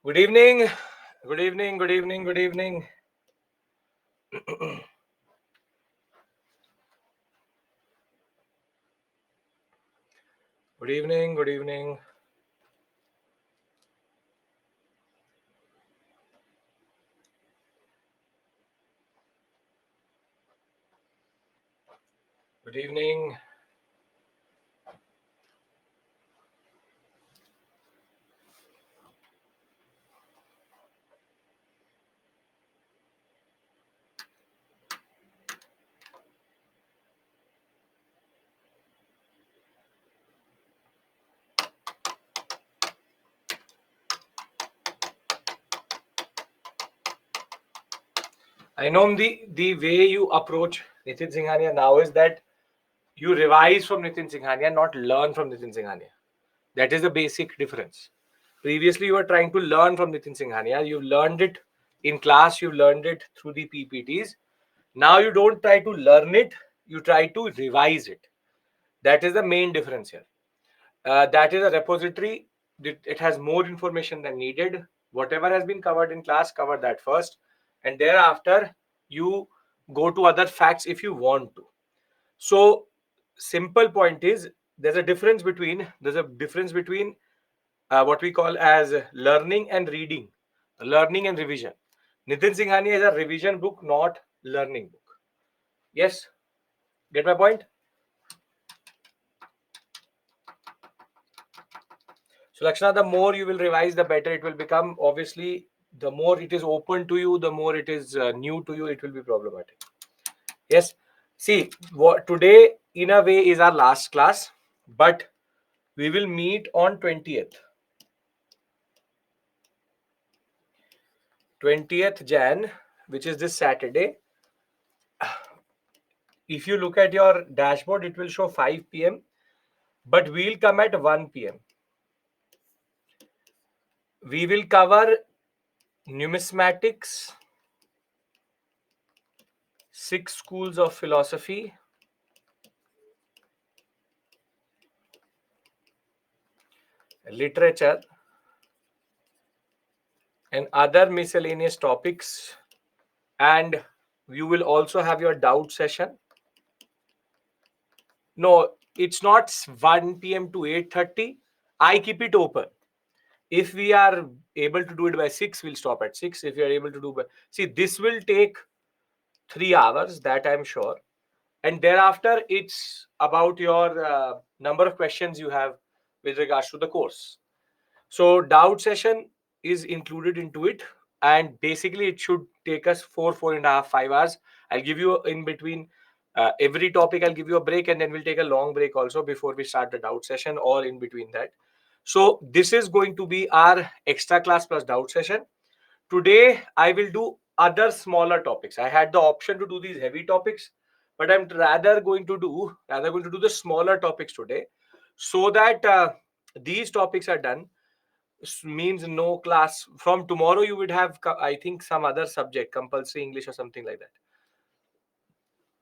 Good evening. Good evening. Good evening. Good evening. Good evening. Good evening. Good evening. I know the way you approach Nitin Singhania now is that you revise from Nitin Singhania, not learn from Nitin Singhania. That is the basic difference. Previously, you were trying to learn from Nitin Singhania. You learned it in class. You learned it through the PPTs. Now you don't try to learn it. You try to revise it. That is the main difference here. That is a repository. It has more information than needed. Whatever has been covered in class, cover that first, and thereafter you go to other facts if you want to. So simple point is there's a difference between what we call as learning and reading, learning and revision. Nitin Singhania is a revision book, not learning book. Yes, get my point? So Lakshana, the more you will revise, the better it will become. Obviously, the more it is open to you, the more it is new to you, it will be problematic. Yes. See, what today in a way is our last class, but we will meet on 20th. 20th Jan, which is this Saturday. If you look at your dashboard, it will show 5 p.m., but we'll come at 1 p.m. We will cover numismatics, 6 schools of philosophy, literature, and other miscellaneous topics. And you will also have your doubt session. No, it's not 1 p.m. to 8:30. I keep it open. If we are able to do it by 6, we'll stop at 6. If you are able to do by... See, this will take 3 hours, that I'm sure. And thereafter, it's about your number of questions you have with regards to the course. So doubt session is included into it, and basically it should take us 4.5, 5 hours. I'll give you in between every topic. I'll give you a break, and then we'll take a long break also before we start the doubt session or in between that. So this is going to be our extra class plus doubt session. Today I will do other smaller topics. I had the option to do these heavy topics, but I'm rather going to do the smaller topics today, so that these topics are done. Means no class from tomorrow. You would have, I think, some other subject, compulsory English or something like that.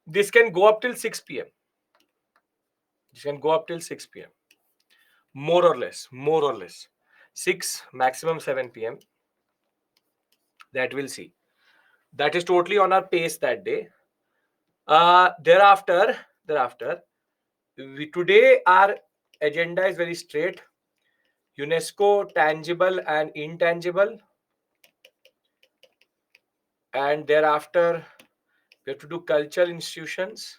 This can go up till 6 p.m. This can go up till 6 p.m. More or less 6, maximum 7 p.m. That we'll see. That is totally on our pace that day. Thereafter, today our agenda is very straight. UNESCO, tangible and intangible. And thereafter, we have to do cultural institutions.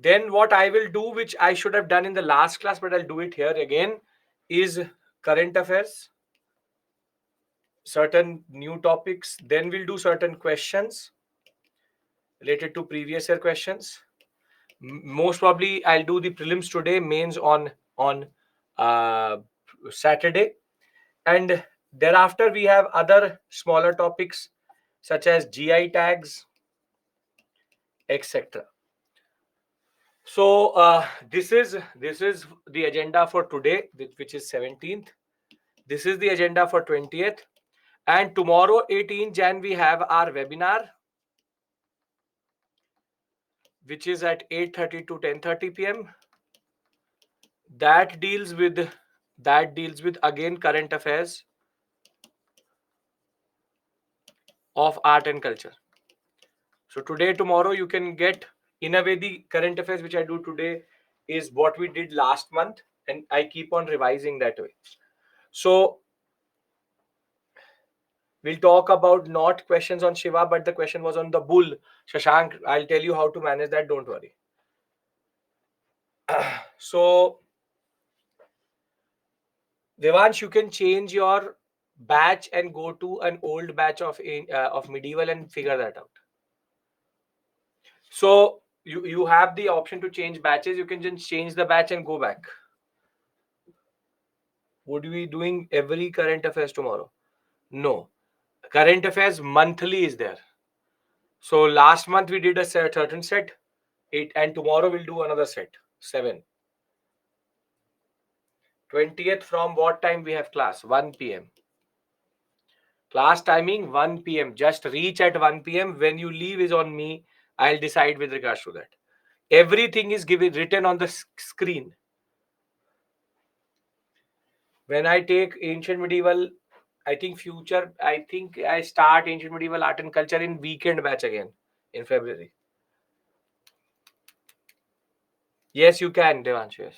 Then what I will do, which I should have done in the last class, but I'll do it here again, is current affairs, certain new topics. Then we'll do certain questions related to previous year questions. Most probably I'll do the prelims today, mains on Saturday. And thereafter we have other smaller topics such as GI tags, etc. So this is the agenda for today, which is 17th. This is the agenda for 20th. And tomorrow, 18th Jan, we have our webinar, which is at 8:30 to 10:30 p.m. That deals with again current affairs, of art and culture. So today, tomorrow, you can get, in a way, the current affairs which I do today is what we did last month, and I keep on revising that way. So we'll talk about not questions on Shiva, but the question was on the bull. Shashank, I'll tell you how to manage that. Don't worry. So Devansh, you can change your batch and go to an old batch of medieval and figure that out. So you have the option to change batches. You can just change the batch and go back. Would we be doing every current affairs tomorrow? No. Current affairs monthly is there. So last month we did a certain set, and tomorrow we'll do another set, 7. 20th from what time we have class? 1 p.m. Class timing 1 p.m. Just reach at 1 p.m. When you leave is on me. I'll decide with regards to that. Everything is written on the screen. When I take ancient medieval, I think I start ancient medieval art and culture in weekend batch again in February. Yes, you can, Devansh. Yes.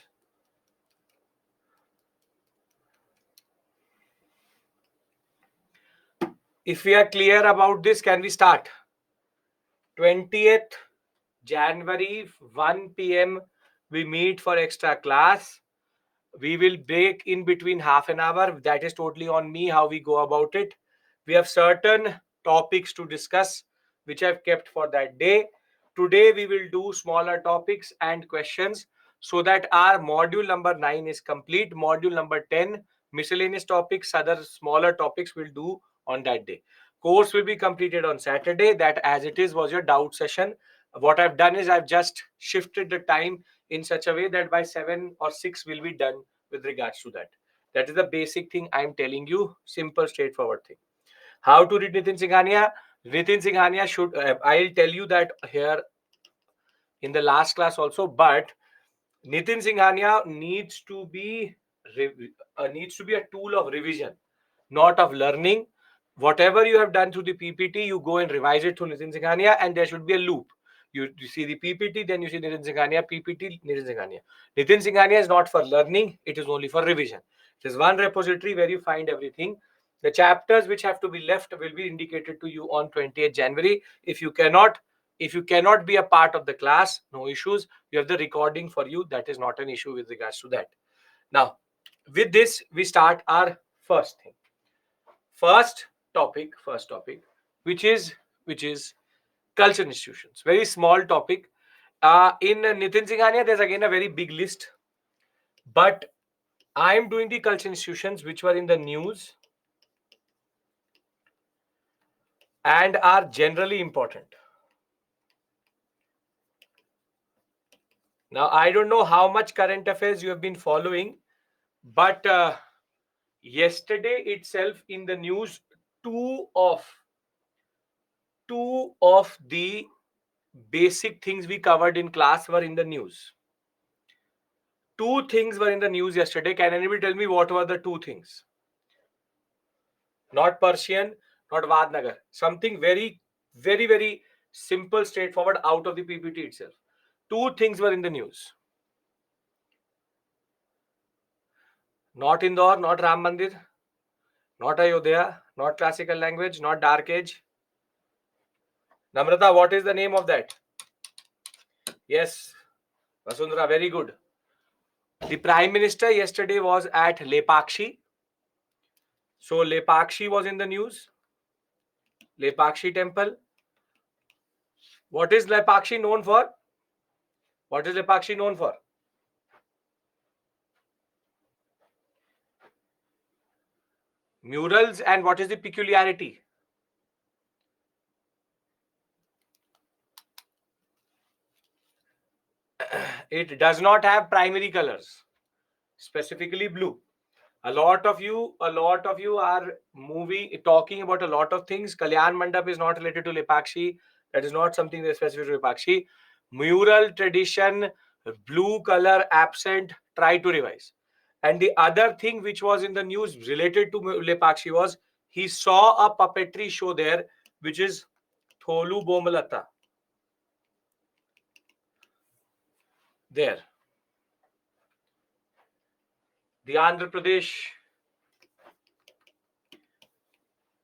If we are clear about this, can we start? 20th January, 1 p.m. we meet for extra class. We will break in between half an hour. That is totally on me how we go about it. We have certain topics to discuss, which I've kept for that day. Today, we will do smaller topics and questions so that our module number 9 is complete. Module number 10, miscellaneous topics, other smaller topics we'll do on that day. Course will be completed on Saturday. That, as it is, was your doubt session. What I've done is I've just shifted the time in such a way that by 7 or 6 will be done with regards to that. That is the basic thing I'm telling you. Simple, straightforward thing. How to read Nitin Singhania? Nitin Singhania should, I'll tell you that here in the last class also, but Nitin Singhania needs to be a tool of revision, not of learning. Whatever you have done through the PPT, you go and revise it through Nitin Singhania, and there should be a loop. You see the PPT, then you see Nitin Singhania, PPT, Nitin Singhania. Nitin Singhania is not for learning, it is only for revision. It is one repository where you find everything. The chapters which have to be left will be indicated to you on 20th January. If you cannot be a part of the class, no issues. You have the recording for you. That is not an issue with regards to that. Now, with this, we start our first thing. First topic, which is culture institutions. Very small topic. In Nitin Singhania, there's again a very big list, but I'm doing the culture institutions which were in the news and are generally important. Now, I don't know how much current affairs you have been following, but yesterday itself in the news, two of the basic things we covered in class were in the news. Two things were in the news yesterday. Can anybody tell me what were the two things? Not Persian, not Vadnagar. Something very, very, very simple, straightforward out of the PPT itself. Two things were in the news. Not Indore, not Ram Mandir, not Ayodhya, not classical language, not dark age. Namrata, what is the name of that? Yes, Vasundhara, very good. The Prime Minister yesterday was at Lepakshi. So Lepakshi was in the news. Lepakshi temple. What is Lepakshi known for? What is Lepakshi known for? Murals. And what is the peculiarity? It does not have primary colors, specifically blue. A lot of you are talking about a lot of things. Kalyan Mandap is not related to Lepakshi. That is not something that is specific to Lepakshi. Mural tradition, blue color absent. Try to revise. And the other thing which was in the news related to Lepakshi was he saw a puppetry show there which is Tholu Bomalata. There. The Andhra Pradesh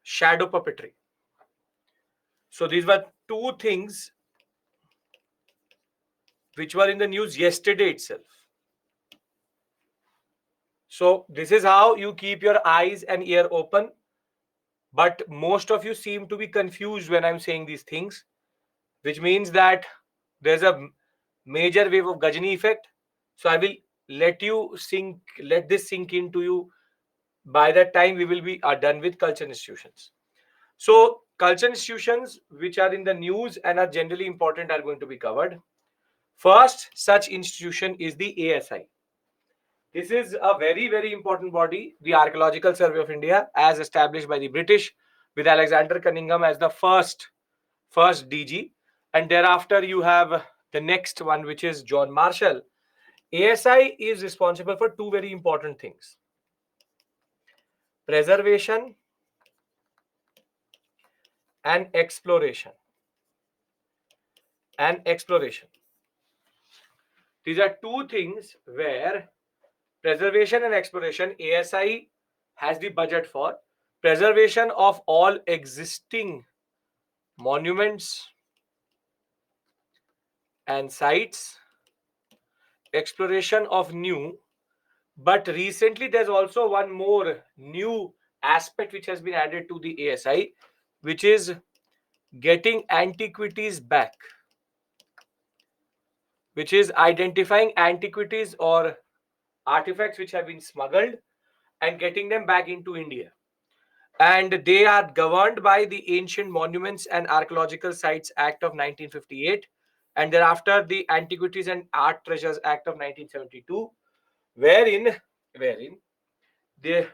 shadow puppetry. So these were two things which were in the news yesterday itself. So this is how you keep your eyes and ear open. But most of you seem to be confused when I'm saying these things, which means that there's a major wave of Gajini effect. So I will let this sink into you. By that time, we will be done with culture institutions. So culture institutions which are in the news and are generally important are going to be covered. First such institution is the ASI. This is a very, very important body, the Archaeological Survey of India, as established by the British, with Alexander Cunningham as the first DG. And thereafter, you have the next one, which is John Marshall. ASI is responsible for two very important things: preservation and exploration. These are two things where preservation and exploration, ASI has the budget for preservation of all existing monuments and sites, exploration of new. But recently there's also one more new aspect which has been added to the ASI, which is getting antiquities back, which is identifying antiquities or artifacts which have been smuggled and getting them back into India. And they are governed by the Ancient Monuments and Archaeological Sites Act of 1958, and thereafter the Antiquities and Art Treasures Act of 1972, wherein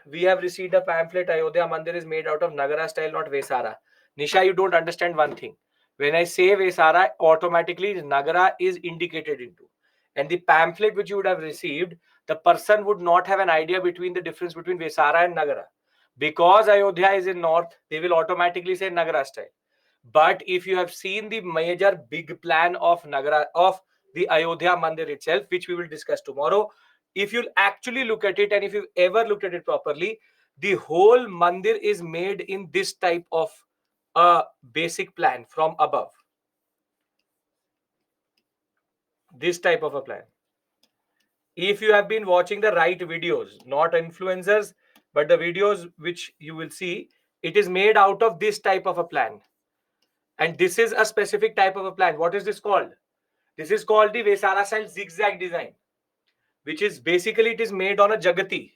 we have received a pamphlet. Ayodhya Mandir is made out of Nagara style, not Vesara. Nisha, you don't understand one thing. When I say Vesara, automatically Nagara is indicated into. And the pamphlet which you would have received, the person would not have an idea between the difference between Vesara and Nagara. Because Ayodhya is in north, they will automatically say Nagara style. But if you have seen the major big plan of Nagara, of the Ayodhya Mandir itself, which we will discuss tomorrow, if you actually look at it and if you've ever looked at it properly, the whole mandir is made in this type of a basic plan from above. This type of a plan. If you have been watching the right videos, not influencers, but the videos which you will see, it is made out of this type of a plan. And this is a specific type of a plan. What is this called? This is called the Vesara style zigzag design, which is basically it is made on a Jagati.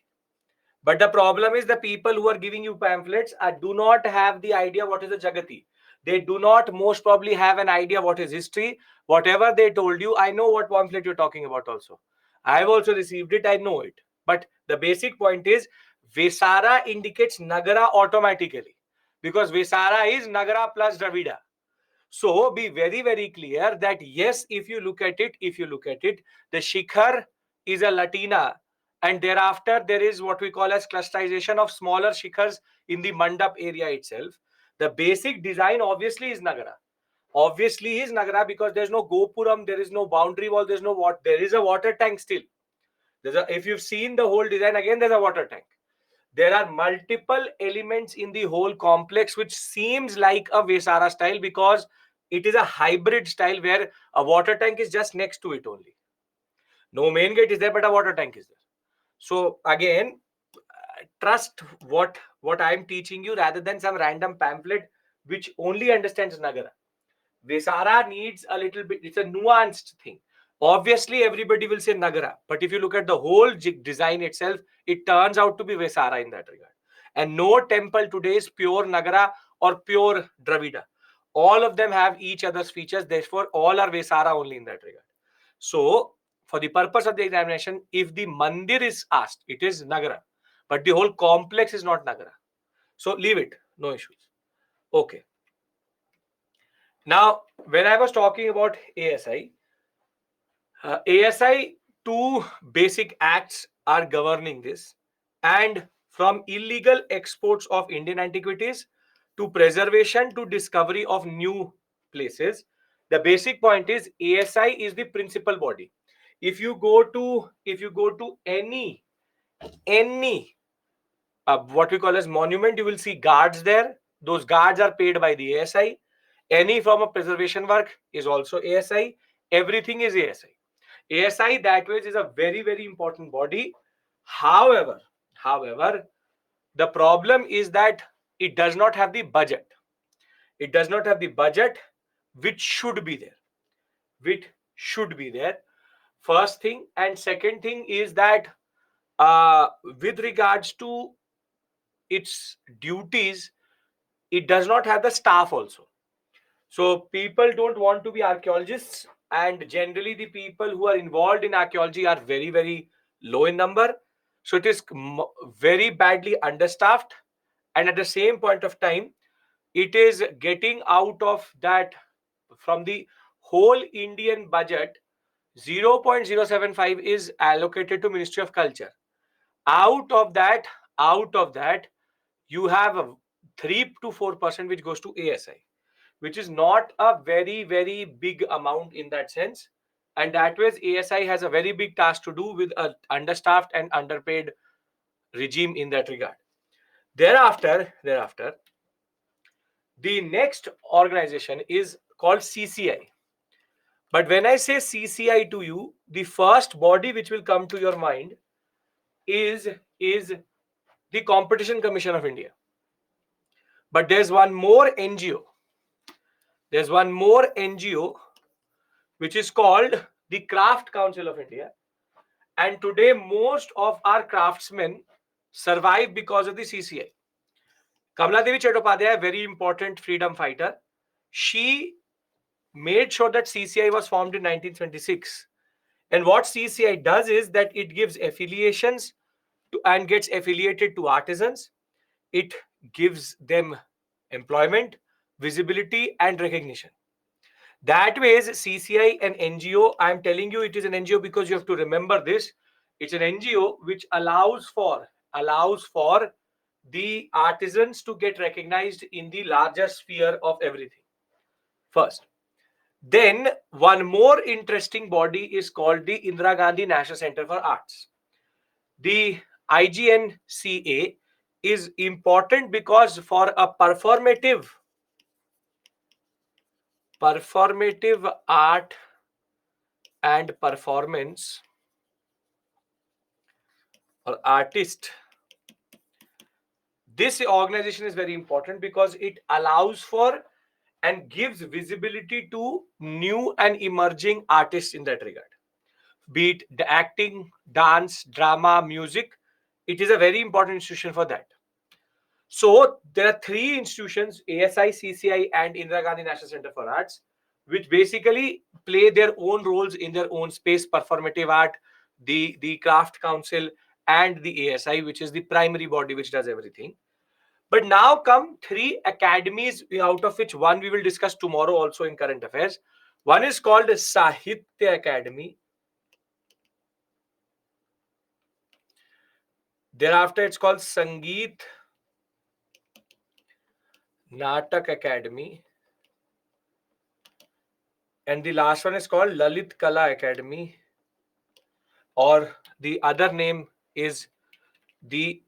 But the problem is the people who are giving you pamphlets do not have the idea what is a Jagati. They do not most probably have an idea what is history. Whatever they told you, I know what pamphlet you're talking about also. I have also received it, I know it. But the basic point is Vesara indicates Nagara automatically. Because Vesara is Nagara plus Dravida. So be very, very clear that yes, if you look at it, the Shikhar is a Latina, and thereafter there is what we call as clusterization of smaller Shikhars in the Mandap area itself. The basic design obviously is Nagara. Obviously is Nagara because there's no Gopuram, there is no boundary wall, there's no what, there is a water tank still. If you've seen the whole design, again there's a water tank. There are multiple elements in the whole complex which seems like a Vesara style because it is a hybrid style where a water tank is just next to it only. No main gate is there, but a water tank is there. So again, trust what I'm teaching you rather than some random pamphlet which only understands Nagara. Vesara needs a little bit, it's a nuanced thing. Obviously, everybody will say Nagara, but if you look at the whole design itself, it turns out to be Vesara in that regard. And no temple today is pure Nagara or pure Dravida. All of them have each other's features, therefore, all are Vesara only in that regard. So, for the purpose of the examination, if the mandir is asked, it is Nagara, but the whole complex is not Nagara. So, leave it, no issues. Okay. Now, when I was talking about ASI, ASI, two basic acts are governing this. And from illegal exports of Indian antiquities to preservation to discovery of new places. The basic point is ASI is the principal body. If you go to any what we call as monument, you will see guards there. Those guards are paid by the ASI. Any form of preservation work is also ASI. Everything is ASI. ASI that way is a very, very important body. However, the problem is that it does not have the budget. It does not have the budget which should be there. Which should be there. First thing. And second thing is that with regards to its duties, it does not have the staff also. So people don't want to be archaeologists, and generally the people who are involved in archaeology are very, very low in number. So it is very badly understaffed, and at the same point of time, it is getting out of that from the whole Indian budget. 0.075 is allocated to Ministry of Culture. Out of that, you have a 3 to 4% which goes to ASI, which is not a very, very big amount in that sense. And that way, ASI has a very big task to do with a understaffed and underpaid regime in that regard. Thereafter, the next organization is called CCI. But when I say CCI to you, the first body which will come to your mind is the Competition Commission of India. But there's one more NGO. There's one more NGO which is called the Craft Council of India. And today, most of our craftsmen survive because of the CCI. Kamala Devi Chattopadhyay, very important freedom fighter, she made sure that CCI was formed in 1926. And what CCI does is that it gives affiliations to, and gets affiliated to artisans. It gives them employment, visibility, and recognition. That way, CCI and NGO, I'm telling you it is an NGO because you have to remember this. It's an NGO which allows for the artisans to get recognized in the larger sphere of everything. First. Then one more interesting body is called the Indira Gandhi National Center for Arts. The IGNCA is important because for a performative art and performance or artist, this organization is very important because it allows for and gives visibility to new and emerging artists in that regard. Be it the acting, dance, drama, music, it is a very important institution for that. So there are three institutions, ASI, CCI, and Indira Gandhi National Center for Arts, which basically play their own roles in their own space: performative art, the Craft Council, and the ASI, which is the primary body which does everything. But now come three academies, out of which one we will discuss tomorrow also in current affairs. One is called Sahitya Academy. Thereafter, it's called Sangeet Natak Academy. And the last one is called Lalit Kala Academy. Or the other name is the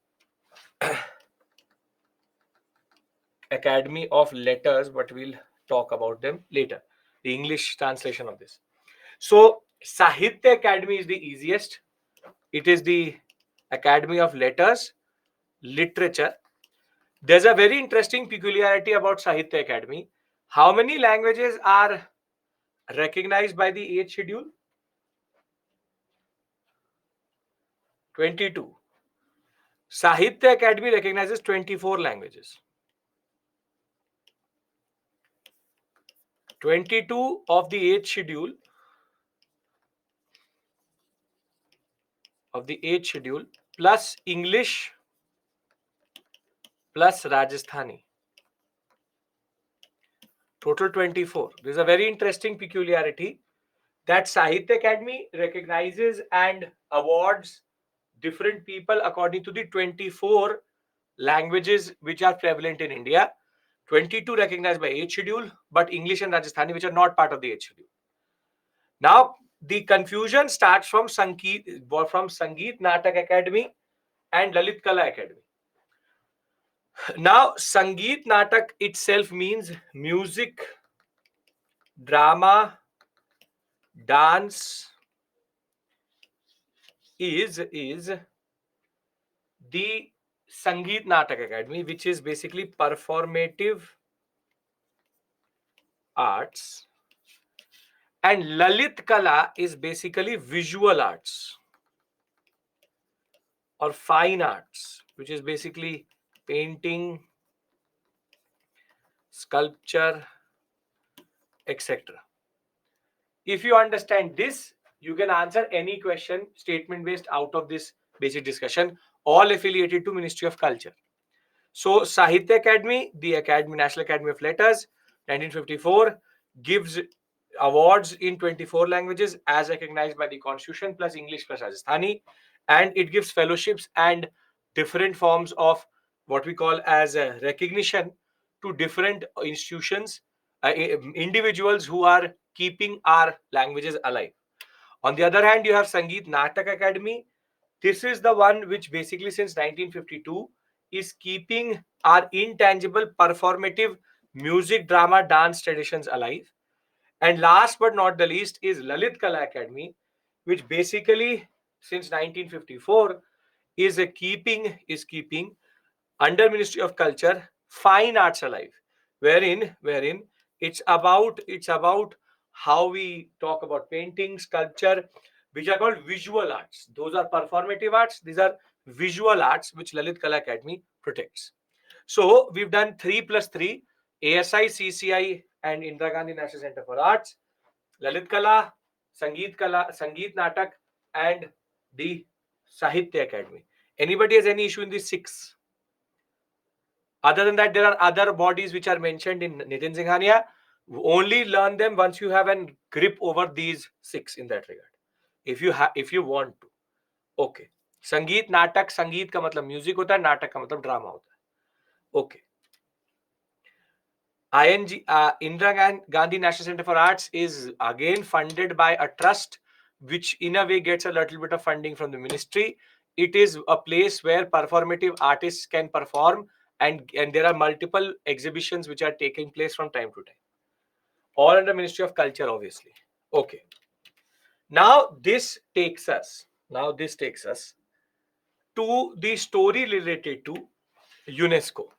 Academy of Letters, but we'll talk about them later. The English translation of this. So, Sahitya Academy is the easiest. It is the Academy of Letters, Literature. There's a very interesting peculiarity about Sahitya Academy. How many languages are recognized by the 8th schedule? 22. Sahitya Academy recognizes 24 languages. 22 of the 8th schedule plus English plus Rajasthani. Total 24. There's a very interesting peculiarity that Sahitya Academy recognizes and awards different people according to the 24 languages which are prevalent in India. 22 recognized by 8th schedule, but English and Rajasthani, which are not part of the 8th schedule. Now, the confusion starts from Sangeet Natak Academy and Lalit Kala Academy. Now, Sangeet Natak itself means music, drama, dance is the Sangeet Natak Academy, which is basically performative arts, and Lalit Kala is basically visual arts or fine arts, which is basically painting, sculpture, etc. If you understand this, you can answer any question statement based out of this basic discussion, all affiliated to Ministry of Culture. So Sahitya Academy, the Academy, National Academy of Letters, 1954, gives awards in 24 languages as recognized by the Constitution, plus English plus Rajasthani, and it gives fellowships and different forms of what we call as a recognition to different institutions, individuals who are keeping our languages alive. On the other hand, you have Sangeet Natak Academy. This is the one which basically since 1952 is keeping our intangible performative music, drama, dance traditions alive. And last but not the least is Lalit Kala Academy, which basically since 1954 is keeping under Ministry of Culture fine arts alive, wherein it's about how we talk about painting, sculpture, which are called visual arts. Those are performative arts. These are visual arts which Lalit Kala Academy protects. So we've done 3 plus 3: ASI, CCI, and Indira Gandhi National Center for Arts, Lalit Kala, Sangeet Natak, and the Sahitya Academy. Anybody has any issue in these 6? Other than that, there are other bodies which are mentioned in Nitin Singhania. Only learn them once you have a grip over these 6 in that regard. If you want to. Okay. संगीत नाटक, संगीत का मतलब music होता है, नाटक का मतलब ड्रामा होता है. Okay. Indira Gandhi National Center for Arts is again funded by a trust, which in a way gets a little bit of funding from the ministry. It is a place where performative artists can perform, and there are multiple exhibitions which are taking place from time to time. All under Ministry of Culture, obviously. Okay. Now this takes us to the story related to UNESCO.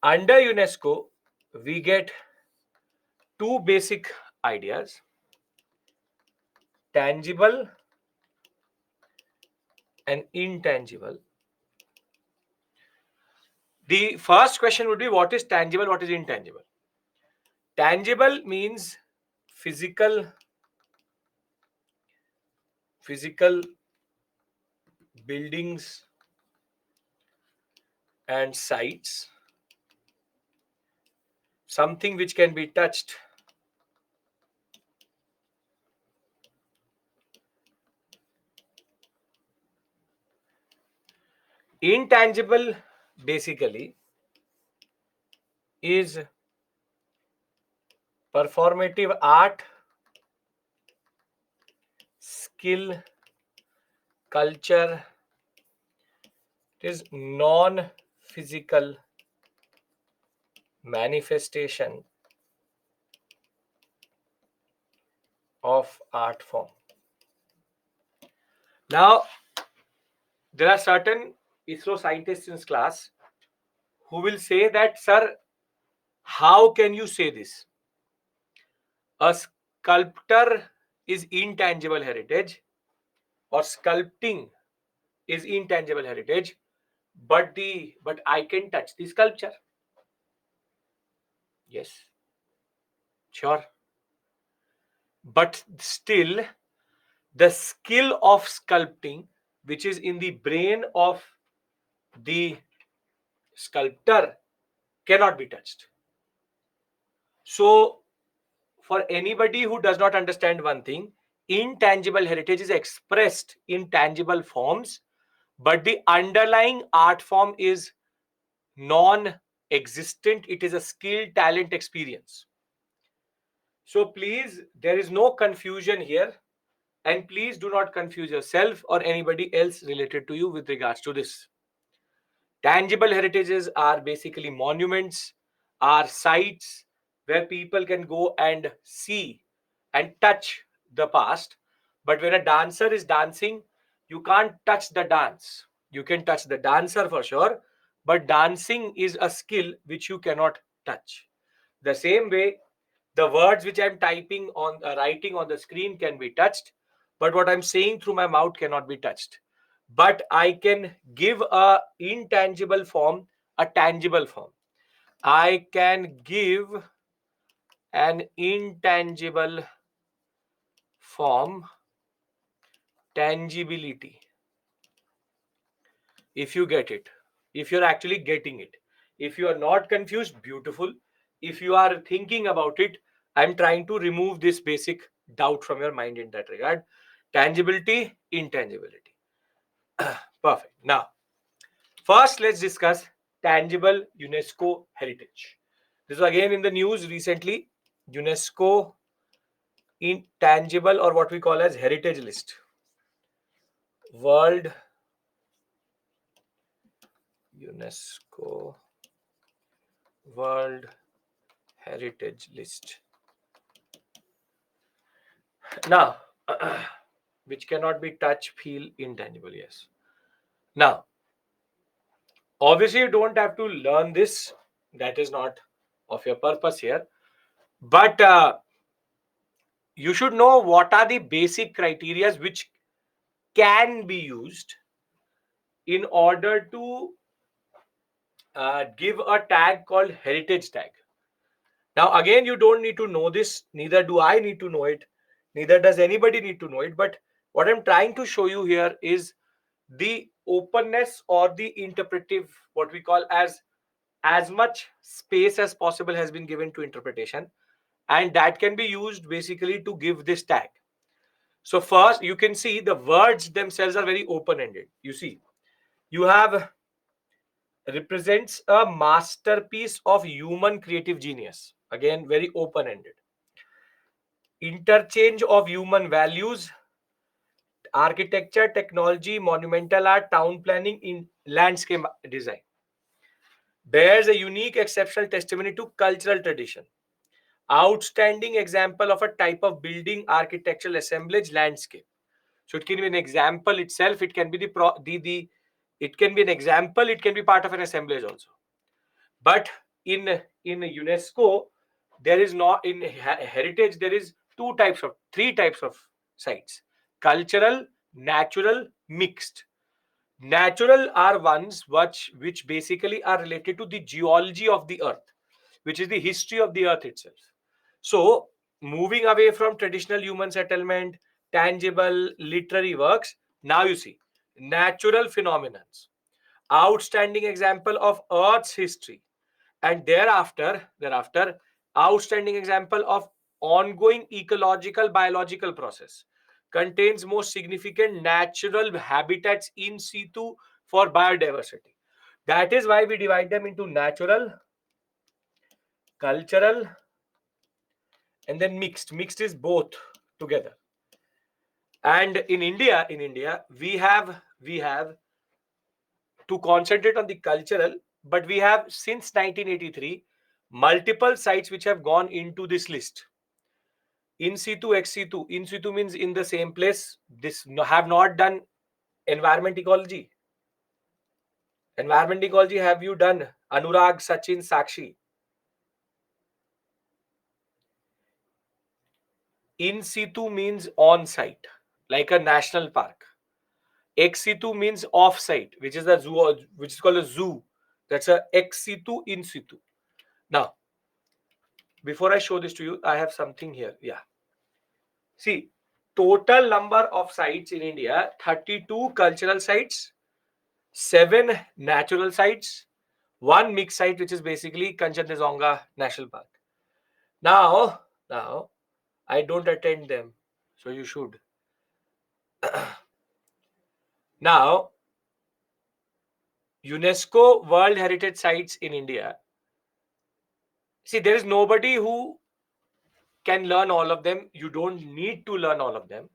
Under UNESCO, we get 2 basic ideas: tangible and intangible. The first question would be, what is tangible, what is intangible? Tangible means physical buildings and sites, something which can be touched. Intangible basically is performative art, skill, culture. It is non-physical manifestation of art form. Now, there are certain ISRO scientists in class who will say that, sir, how can you say this? A sculptor is intangible heritage, or sculpting is intangible heritage, but I can touch the sculpture. Yes, sure. But still, the skill of sculpting, which is in the brain of the sculptor, cannot be touched. So, for anybody who does not understand one thing, intangible heritage is expressed in tangible forms, but the underlying art form is non-existent. It is a skill, talent, experience. So please, there is no confusion here, and please do not confuse yourself or anybody else related to you with regards to this. Tangible heritages are basically monuments, are sites where people can go and see and touch the past. But when a dancer is dancing, you can't touch the dance. You can touch the dancer for sure, but dancing is a skill which you cannot touch. The same way, the words which I'm typing on, writing on the screen can be touched, but what I'm saying through my mouth cannot be touched. But I can give a intangible form a tangible form. I can give an intangible form tangibility, if you get it, if you're actually getting it. If you are not confused, beautiful. If you are thinking about it, I'm trying to remove this basic doubt from your mind in that regard. Tangibility, intangibility. Perfect. Now, first, let's discuss tangible UNESCO heritage. This was again in the news recently. UNESCO intangible, or what we call as heritage list. World UNESCO World Heritage List. Now, which cannot be touch, feel, intangible. Yes. Now, obviously, you don't have to learn this. That is not of your purpose here. But you should know what are the basic criteria which can be used in order to give a tag called heritage tag. Now, again, you don't need to know this. Neither do I need to know it. Neither does anybody need to know it. But what I'm trying to show you here is the openness or the interpretive, what we call as much space as possible has been given to interpretation. And that can be used basically to give this tag. So first, you can see the words themselves are very open-ended. You see, you have represents a masterpiece of human creative genius. Again, very open-ended. Interchange of human values, architecture, technology, monumental art, town planning, in landscape design. Bears a unique, exceptional testimony to cultural tradition. Outstanding example of a type of building, architectural assemblage, landscape. So it can be an example itself. It can be it can be an example. It can be part of an assemblage also. But in UNESCO, there is not in heritage. There is three types of sites: cultural, natural, mixed. Natural are ones which basically are related to the geology of the earth, which is the history of the earth itself. So, moving away from traditional human settlement, tangible literary works, now you see natural phenomena, outstanding example of earth's history, and thereafter outstanding example of ongoing ecological biological process, contains most significant natural habitats in situ for biodiversity. That is why we divide them into natural, cultural, and then mixed is both together. And in India we have to concentrate on the cultural, but we have since 1983 multiple sites which have gone into this list. In situ, ex situ. In situ means in the same place. This have not done environment ecology. Environment ecology have you done? Anurag, Sachin, Sakshi. In situ means on site, like a national park. Ex situ means off site, which is the zoo, which is called a zoo. That's a ex situ, in situ. Now, before I show this to you, I have something here. Yeah. See, total number of sites in India: 32 cultural sites, 7 natural sites, 1 mixed site, which is basically Kanchenjunga National Park. Now, I don't attend them, so you should. Now, UNESCO World Heritage Sites in India. See, there is nobody who can learn all of them. You don't need to learn all of them.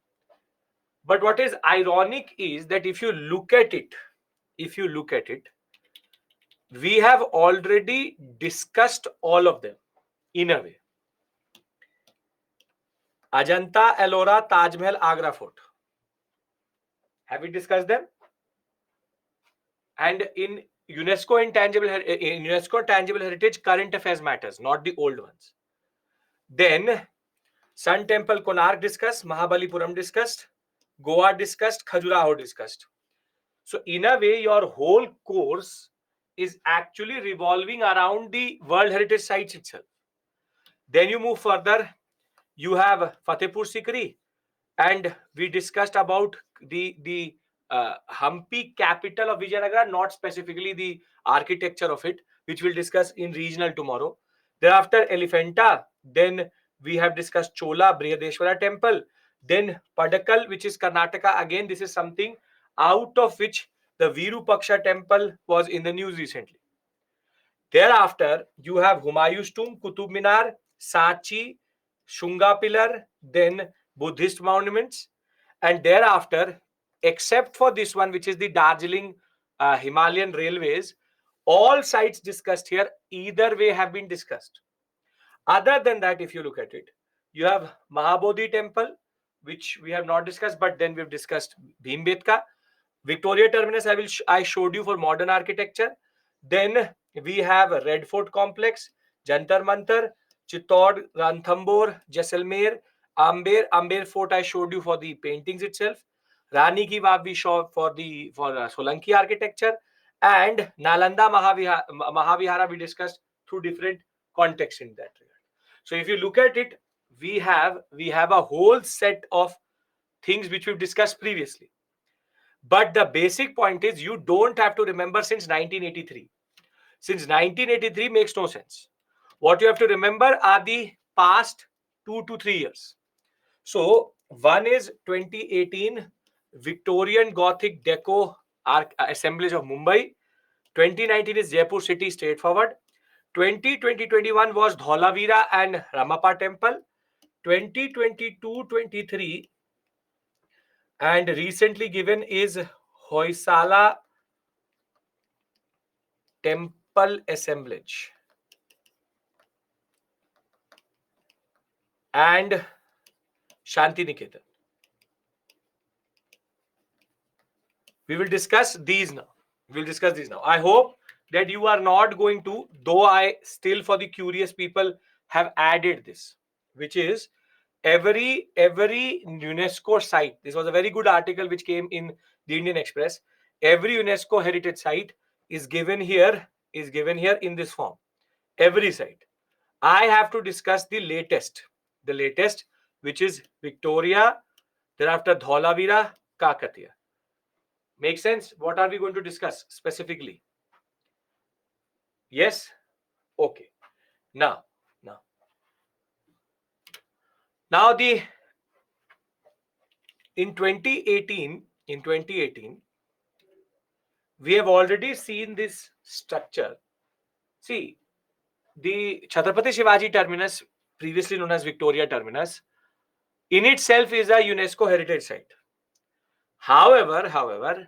But what is ironic is that if you look at it, we have already discussed all of them in a way. Ajanta, Ellora, Taj Mahal, Agra Fort. Have we discussed them? And in UNESCO Tangible Heritage, current affairs matters, not the old ones. Then Sun Temple, Konark discussed, Mahabalipuram discussed, Goa discussed, Khajuraho discussed. So in a way, your whole course is actually revolving around the World Heritage Sites itself. Then you move further, you have Fatehpur Sikri, and we discussed about the Hampi capital of Vijayanagara, not specifically the architecture of it, which we'll discuss in regional tomorrow. Thereafter, Elephanta. Then we have discussed Chola, Brihadeshwara temple. Then Padakal, which is Karnataka. Again, this is something out of which the Virupaksha temple was in the news recently. Thereafter, you have Humayun's tomb, Qutub Minar, Sachi, Shunga pillar, then Buddhist monuments, and thereafter, except for this one, which is the Darjeeling Himalayan railways, all sites discussed here either way have been discussed. Other than that, if you look at it, you have Mahabodhi temple, which we have not discussed, but then we've discussed Bhimbetka. Victoria Terminus, I showed you for modern architecture. Then we have Red Fort complex, Jantar Mantar, Chittor, Ranthambore, Jaisalmer, Amber Fort I showed you for the paintings itself. Rani Ki Vav we saw for Solanki architecture, and Nalanda Mahavihara we discussed through different contexts in that regard. So if you look at it, we have a whole set of things which we've discussed previously. But the basic point is you don't have to remember since 1983. Since 1983 makes no sense. What you have to remember are the past 2 to 3 years. So one is 2018 Victorian Gothic Deco Assemblage of Mumbai. 2019 is Jaipur City straightforward. 2021 was Dholavira and Ramappa Temple. 2022-23 and recently given is Hoysala Temple Assemblage and Shantiniketan. We will discuss these now. I hope that you are not going to, though I still for the curious people have added this, which is every UNESCO site. This was a very good article which came in the Indian Express. Every UNESCO heritage site is given here in this form. Every site. I have to discuss the latest, which is Victoria, thereafter Dholavira, Kakatiya. Make sense? What are we going to discuss specifically? Yes? Okay. Now in 2018, we have already seen this structure. See, the Chhatrapati Shivaji Terminus, previously known as Victoria Terminus, in itself is a UNESCO heritage site. However,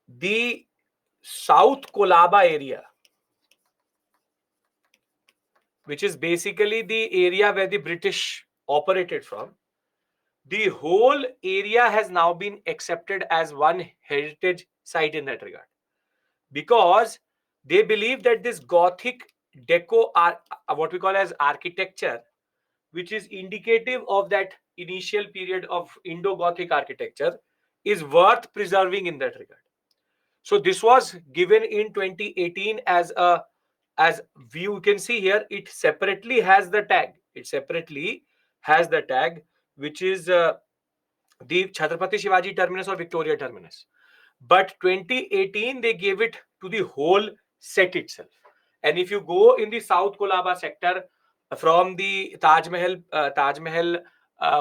the South Kolaba area, which is basically the area where the British operated from, the whole area has now been accepted as one heritage site in that regard, because they believe that this Gothic deco what we call as architecture, which is indicative of that initial period of Indo-Gothic architecture, is worth preserving in that regard. So this was given in 2018 as you can see here, it separately has the tag. Which is the Chhatrapati Shivaji Terminus or Victoria Terminus. But 2018 they gave it to the whole set itself. And if you go in the South Kolaba sector from the Taj Mahal,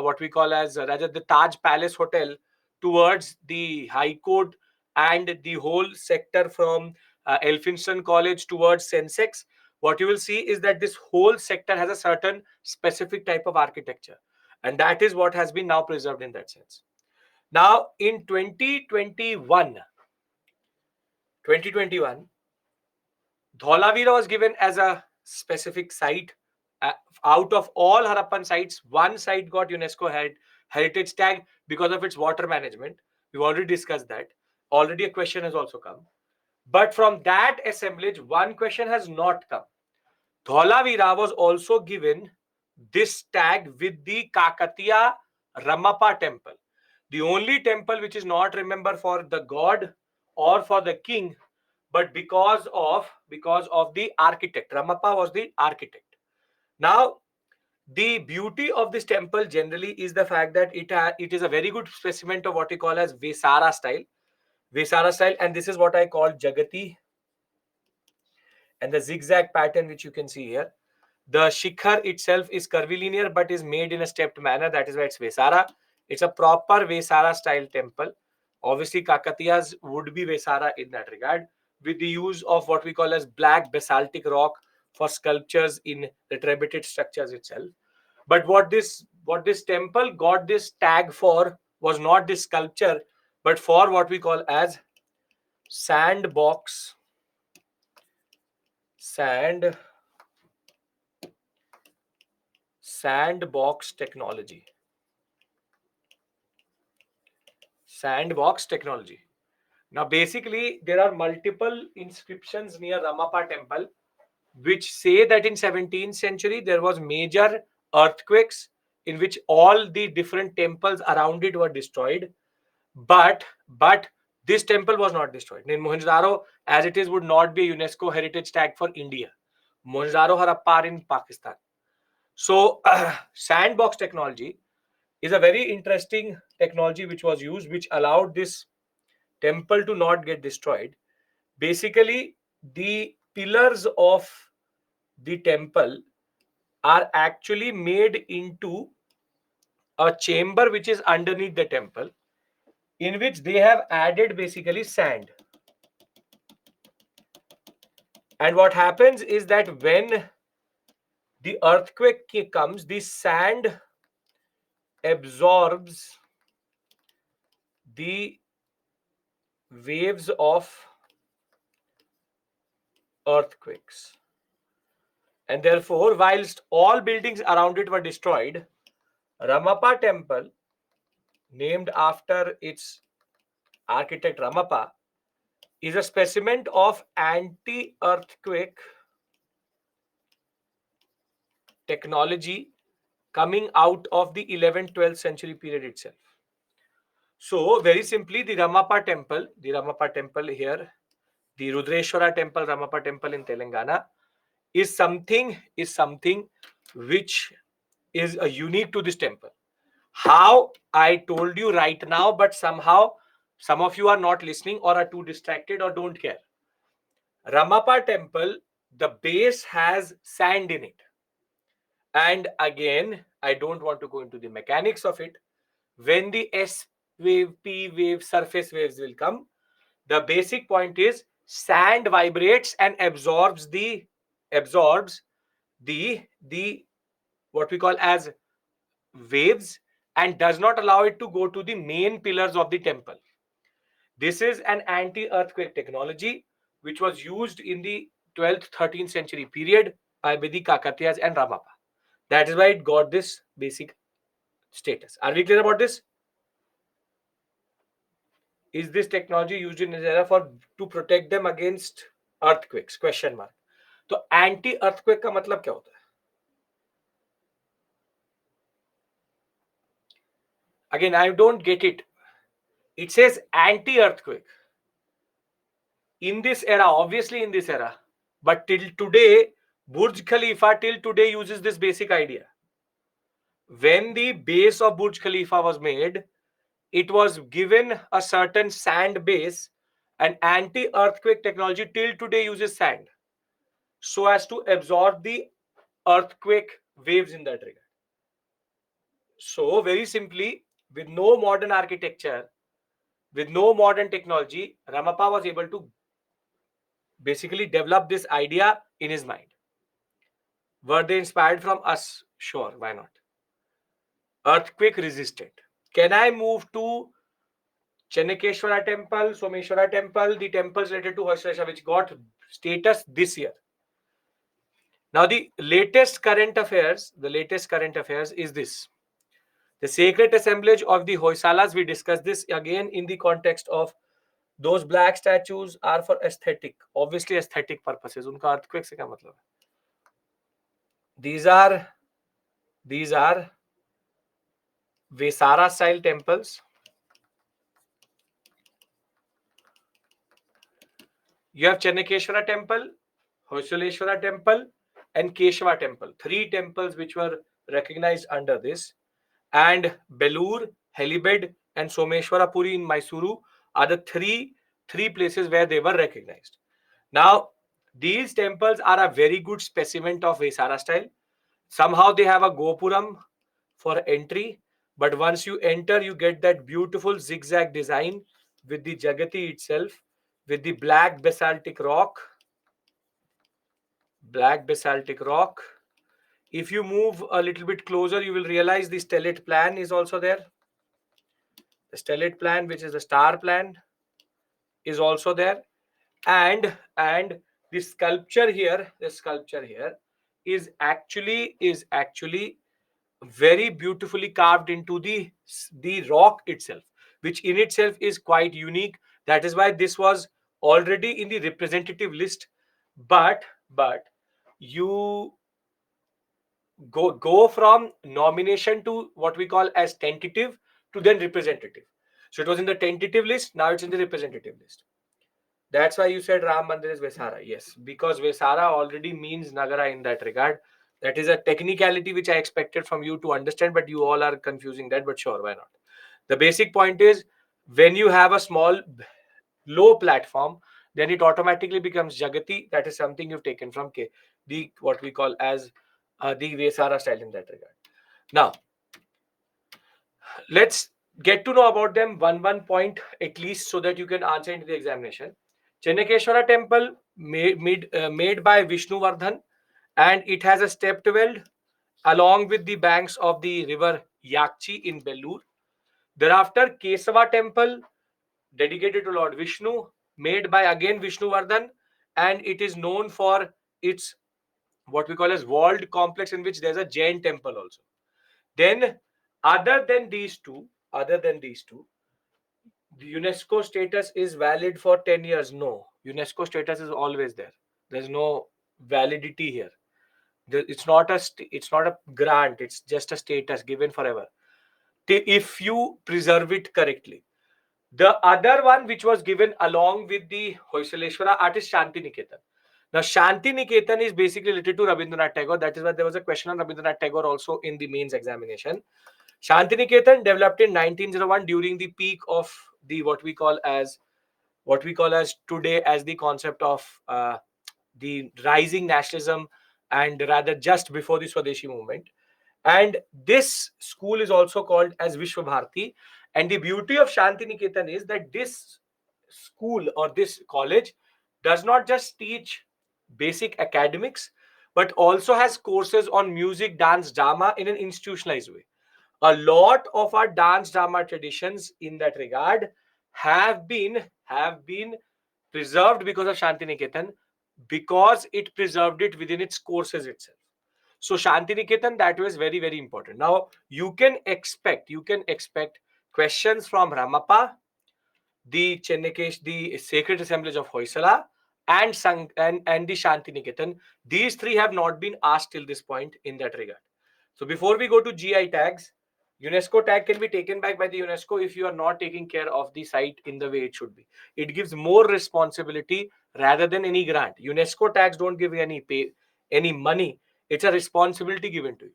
what we call as the Taj Palace Hotel towards the High Court and the whole sector from Elphinstone College towards Sensex, what you will see is that this whole sector has a certain specific type of architecture, and that is what has been now preserved in that sense. Now, in 2021, Dholavira was given as a specific site. Uh, Out of all Harappan sites, one site got UNESCO heritage tag because of its water management. We've already discussed that. Already a question has also come. But from that assemblage, one question has not come. Dholavira was also given this tag with the Kakatiya Ramappa temple. The only temple which is not remembered for the god or for the king, but because of the architect. Ramappa was the architect. Now, the beauty of this temple generally is the fact that it is a very good specimen of what we call as Vesara style. Vesara style, and this is what I call Jagati, and the zigzag pattern which you can see here. The shikhar itself is curvilinear but is made in a stepped manner. That is why it's Vesara. It's a proper Vesara style temple. Obviously, Kakatiyas would be Vesara in that regard, with the use of what we call as black basaltic rock for sculptures in retributed structures itself. But what this temple got this tag for was not this sculpture, but for what we call as sandbox sand sandbox technology. Sandbox technology. Now, basically, there are multiple inscriptions near Ramappa temple which say that in 17th century there was major earthquakes in which all the different temples around it were destroyed. But this temple was not destroyed. In Mohenjo-daro, as it is, would not be a UNESCO heritage tag for India. Mohenjo-daro, Harappa are in Pakistan. So, sandbox technology is a very interesting technology which was used, which allowed this temple to not get destroyed. Basically, the pillars of the temple are actually made into a chamber which is underneath the temple, in which they have added basically sand. And what happens is that when the earthquake comes, the sand absorbs the waves of earthquakes. And therefore, whilst all buildings around it were destroyed, Ramappa temple, named after its architect Ramappa, is a specimen of anti-earthquake technology coming out of the 11th 12th century period itself. So, very simply, the Ramappa temple here, the Rudreshwara temple, Ramappa temple in Telangana, is something which is unique to this temple. How, I told you right now, but somehow some of you are not listening or are too distracted or don't care. Ramappa temple, the base has sand in it. And again, I don't want to go into the mechanics of it. When the S wave, P wave, surface waves will come, the basic point is sand vibrates and absorbs the what we call as waves, and does not allow it to go to the main pillars of the temple. This is an anti-earthquake technology which was used in the 12th 13th century period by the Kakatiyas and Ramappa. That is why it got this basic status. Are we clear about this? Is this technology used in this era for to protect them against earthquakes? Question mark. तो anti earthquake का मतलब क्या होता है? Again, I don't get it. It says anti earthquake in this era, obviously in this era, but till today, Burj Khalifa till today uses this basic idea. When the base of Burj Khalifa was made, it was given a certain sand base, and anti-earthquake technology till today uses sand so as to absorb the earthquake waves in that regard. So very simply, with no modern architecture, with no modern technology, Ramappa was able to basically develop this idea in his mind. Were they inspired from us? Sure, why not? Earthquake resistant. Can I move to Chennakeshwara temple, Someshwara temple, the temples related to Hoysala which got status this year? Now the latest current affairs is this. The sacred assemblage of the Hoysalas, we discussed this again in the context of those black statues are for aesthetic, obviously aesthetic purposes. उनका earthquake से क्या मतलब है? These are Vesara style temples. You have Chennakeshwara temple, Hoysaleshwara temple, and Keshava temple. Three temples which were recognized under this. And Belur, Helibed, and Someshwara Puri in Mysuru are the three places where they were recognized. Now, these temples are a very good specimen of Vesara style. Somehow they have a Gopuram for entry, but once you enter, you get that beautiful zigzag design with the Jagati itself, with the black basaltic rock. If you move a little bit closer, you will realize the stellate plan is also there. The stellate plan, which is the star plan, is also there. And the sculpture here is actually very beautifully carved into the rock itself, which in itself is quite unique. That is why this was already in the representative list, but you go from nomination to what we call as tentative to then representative. So it was in the tentative list, now it's in the representative list. That's why you said Ram Mandir is Vesara. Yes, because Vesara already means Nagara in that regard. That is a technicality which I expected from you to understand, but you all are confusing that. But sure, why not? The basic point is when you have a small, low platform, then it automatically becomes Jagati. That is something you've taken from the what we call as the Vesara style in that regard. Now, let's get to know about them one point at least so that you can answer into the examination. Chennakeshwara temple made by Vishnuvardhan, and it has a stepped well along with the banks of the river Yakchi in Bellur. Thereafter, Kesava temple dedicated to Lord Vishnu, made by again Vishnuvardhan, and it is known for its what we call as walled complex in which there's a Jain temple also. Then, other than these two, the UNESCO status is valid for 10 years. No, UNESCO status is always there. There's no validity here. It's not a grant. It's just a status given forever. If you preserve it correctly. The other one which was given along with the Hoysaleshwara art is Shanti Niketan. Now, Shanti Niketan is basically related to Rabindranath Tagore. That is why there was a question on Rabindranath Tagore also in the mains examination. Shantiniketan developed in 1901 during the peak of the what we call as today as the concept of the rising nationalism, and rather just before the Swadeshi movement. And this school is also called as Vishwa Bharati. And the beauty of Shantiniketan is that this school or this college does not just teach basic academics, but also has courses on music, dance, drama in an institutionalized way. A lot of our dance drama traditions in that regard have been preserved because of Shantiniketan, because it preserved it within its courses itself. So Shantiniketan that was very, very important. Now you can expect questions from Ramappa, the Chennikesh, the Sacred Assemblage of Hoysala, and and the Shantiniketan. These three have not been asked till this point in that regard. So before we go to GI tags, UNESCO tag can be taken back by the UNESCO if you are not taking care of the site in the way it should be. It gives more responsibility rather than any grant. UNESCO tags don't give you any money. It's a responsibility given to you.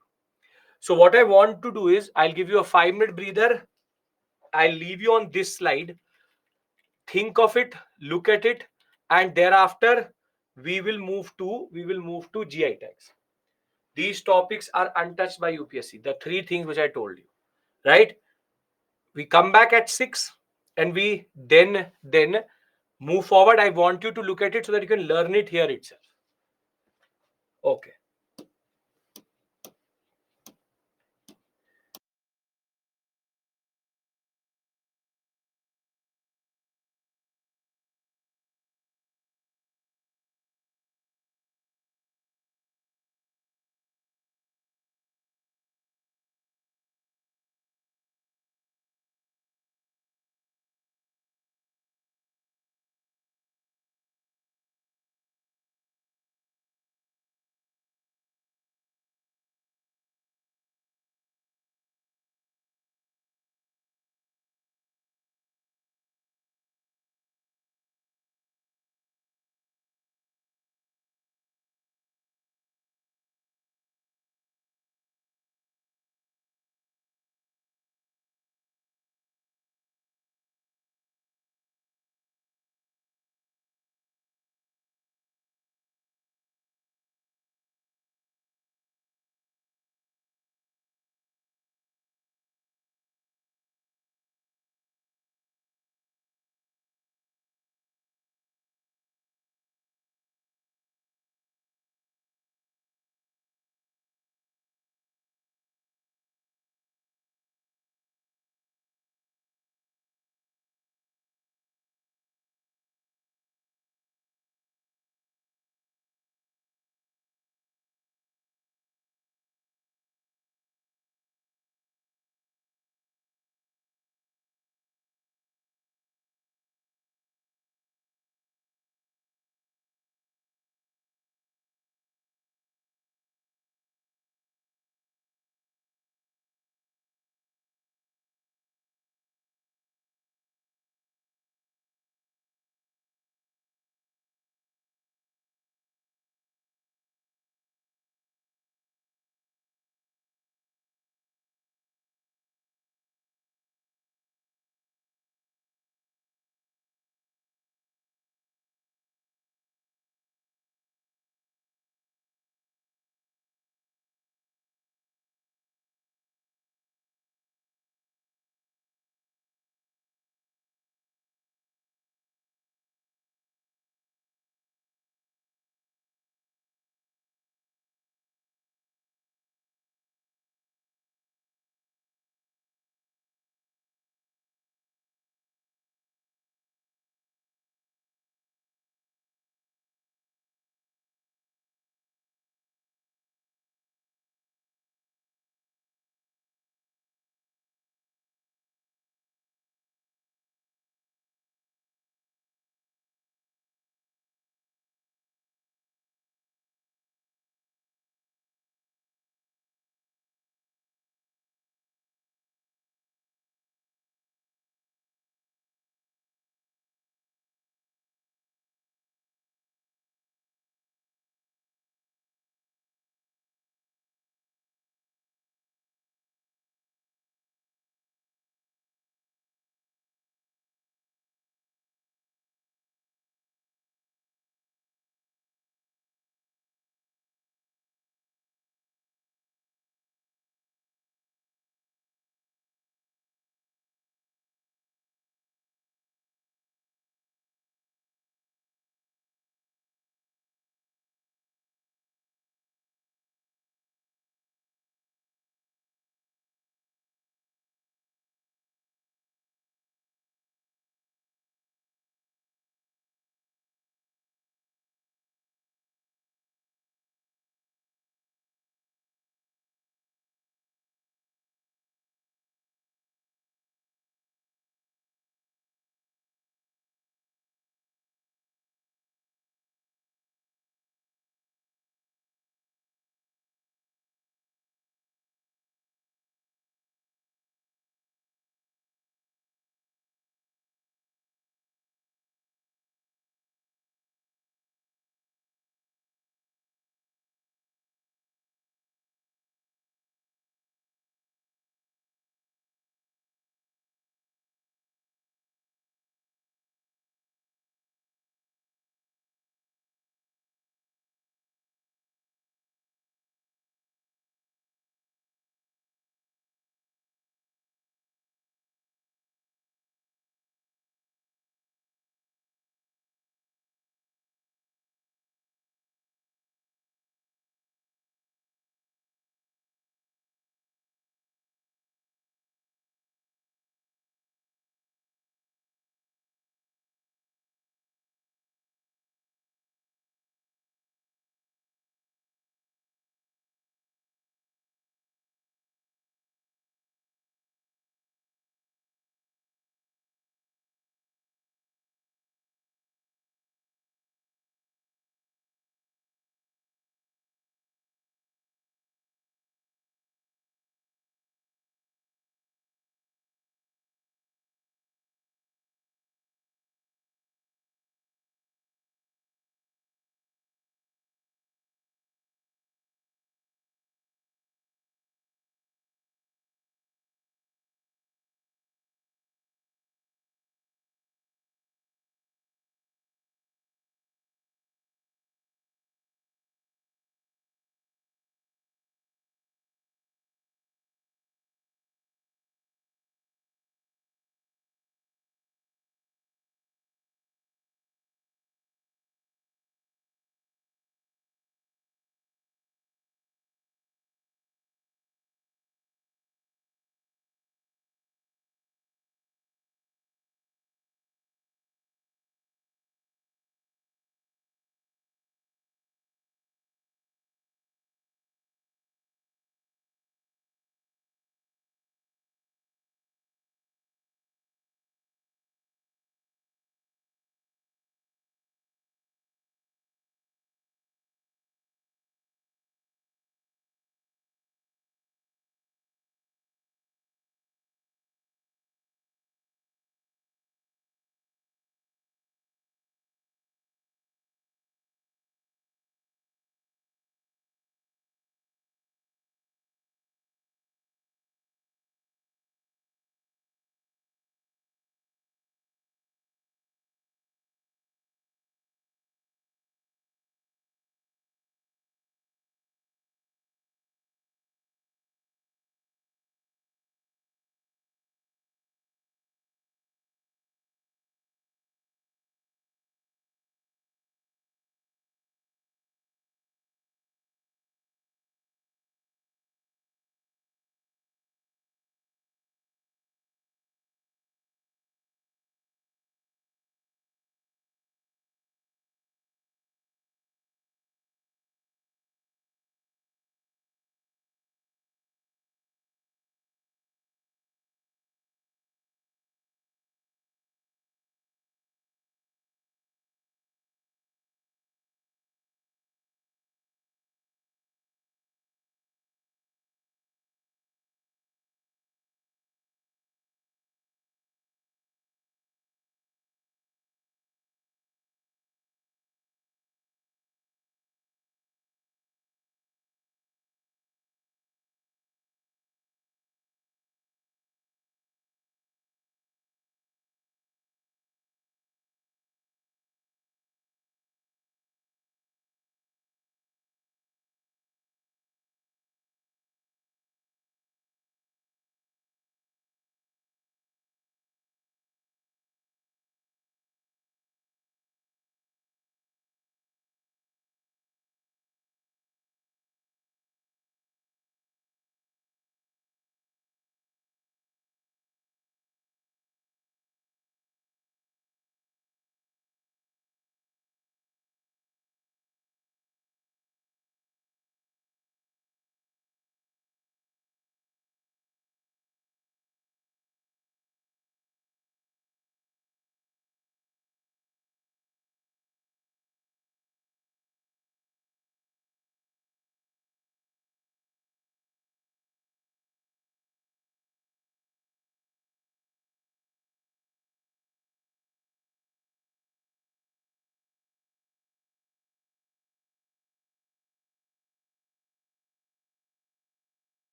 So what I want to do is I'll give you a 5-minute breather. I'll leave you on this slide. Think of it, look at it, and thereafter we will move to GI tags. These topics are untouched by UPSC. The three things which I told you, right? We come back at 6. and we then move forward. I want you to look at it so that you can learn it here itself. Okay.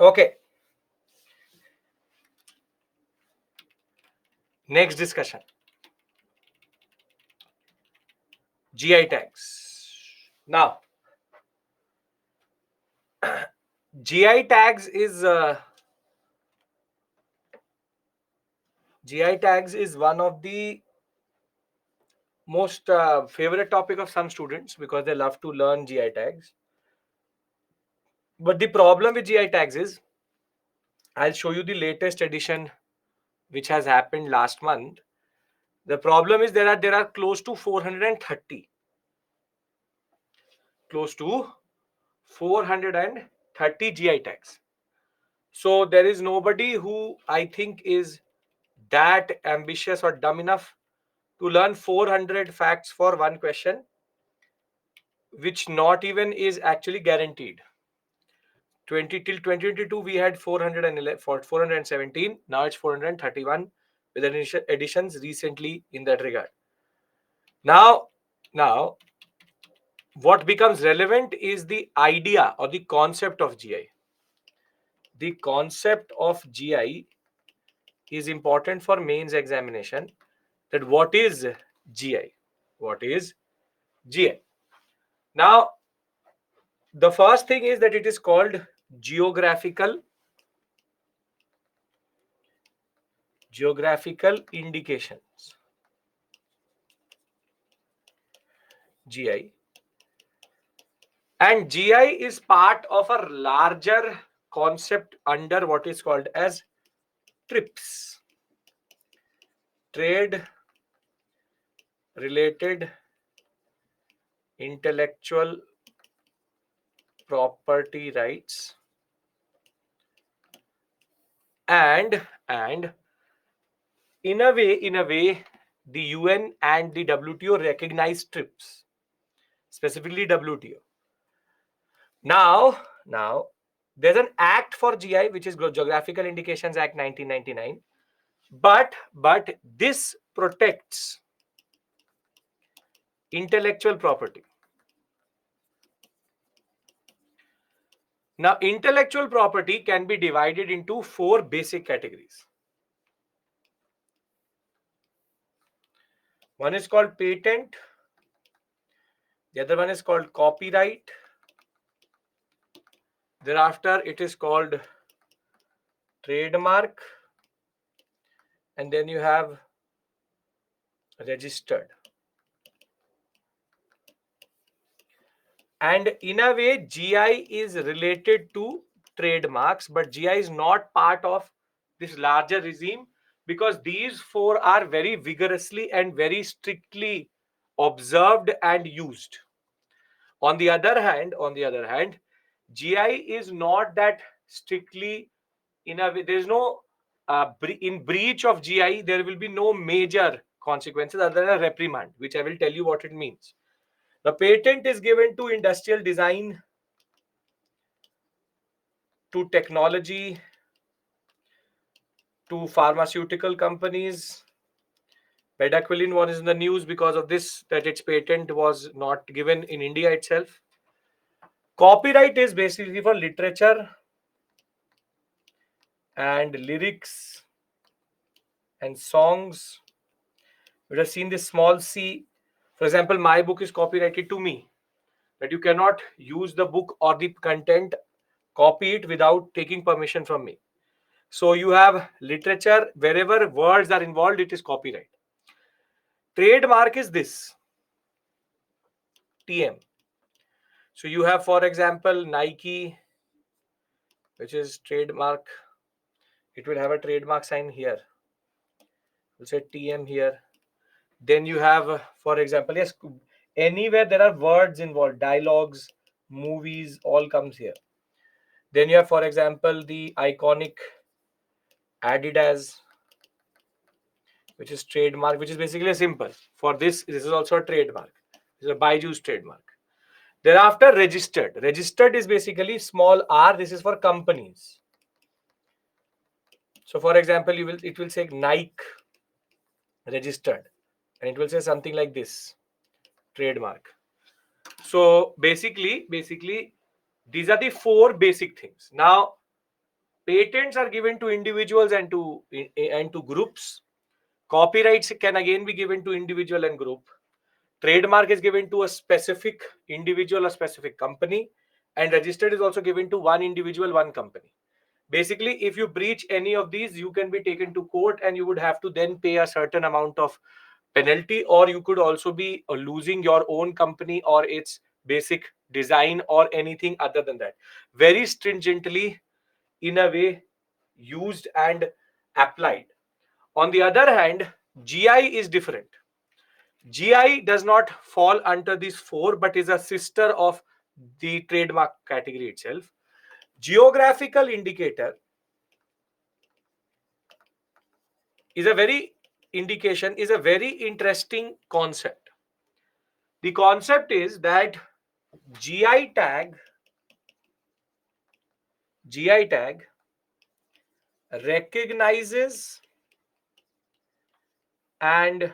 Okay. Next discussion. GI tags. Now, GI tags is GI tags is one of the most favorite topic of some students because they love to learn GI tags. But the problem with GI tags is, I'll show you the latest edition which has happened last month. The problem is there are close to 430, close to 430 GI tags. So there is nobody who I think is that ambitious or dumb enough to learn 400 facts for one question, which not even is actually guaranteed. 20 till 2022 we had 411 for 417. Now it's 431 with additions recently in that regard. Now what becomes relevant is the idea or the concept of GI. The concept of GI is important for mains examination. That what is GI? What is GI? Now, the first thing is that it is called geographical indications. GI. And GI is part of a larger concept under what is called as TRIPS. Trade related intellectual property rights and in a way the UN and the WTO recognize TRIPS, specifically WTO. Now there's an act for GI which is Geographical Indications Act 1999, but this protects intellectual property. Now, intellectual property can be divided into four basic categories. One is called patent, the other one is called copyright. Thereafter, it is called trademark, and then you have registered. And in a way, GI is related to trademarks, but GI is not part of this larger regime because these four are very vigorously and very strictly observed and used. On the other hand, GI is not that strictly in a way. There is no in breach of GI. There will be no major consequences other than a reprimand, which I will tell you what it means. The patent is given to industrial design, to technology, to pharmaceutical companies. Bedaquiline was in the news because of this, that its patent was not given in India itself. Copyright is basically for literature and lyrics and songs. We have seen this small c. For example, my book is copyrighted to me, that you cannot use the book or the content, copy it without taking permission from me. So you have literature, wherever words are involved, it is copyright. Trademark is this, TM. So you have, for example, Nike, which is trademark. It will have a trademark sign here. We'll say TM here. Then you have, for example, yes, anywhere there are words involved, dialogues, movies, all comes here. Then you have, for example, the iconic Adidas, which is trademark, which is basically a symbol. For this is also a trademark. This is a Baiju's trademark. Thereafter, registered. Registered is basically small r. This is for companies. So, for example, it will say Nike registered, and it will say something like this, trademark. So basically, these are the four basic things. Now, Patents are given to individuals and to groups. Copyrights can again be given to individual and group. Trademark is given to a specific individual, a specific company, and registered is also given to one individual, one company. Basically, if you breach any of these, you can be taken to court and you would have to then pay a certain amount of penalty, or you could also be losing your own company or its basic design or anything other than that. Very stringently, in a way, used and applied. On the other hand, GI is different. GI does not fall under these four, but is a sister of the trademark category itself. Geographical indicator is a very is a very interesting concept. The concept is that GI tag GI tag recognizes and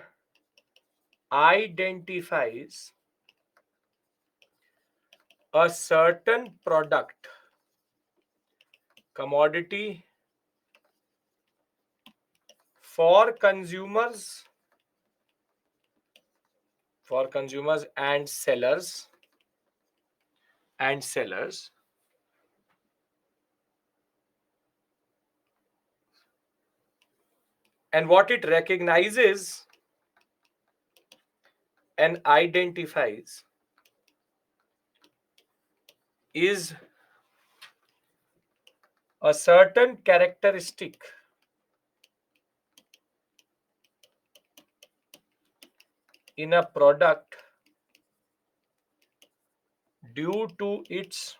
identifies a certain product, commodity, for consumers and sellers, and what it recognizes and identifies is a certain characteristic in a product due to its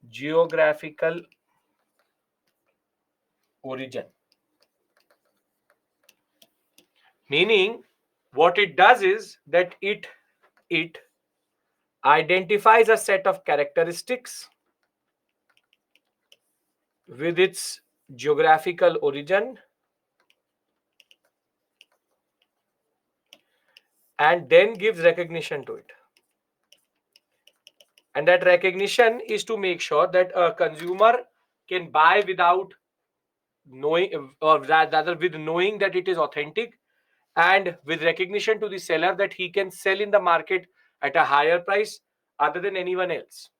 geographical origin. Meaning, what it does is that it identifies a set of characteristics with its geographical origin and then gives recognition to it. And that recognition is to make sure that a consumer can buy without knowing, or rather with knowing that it is authentic, and with recognition to the seller that he can sell in the market at a higher price other than anyone else.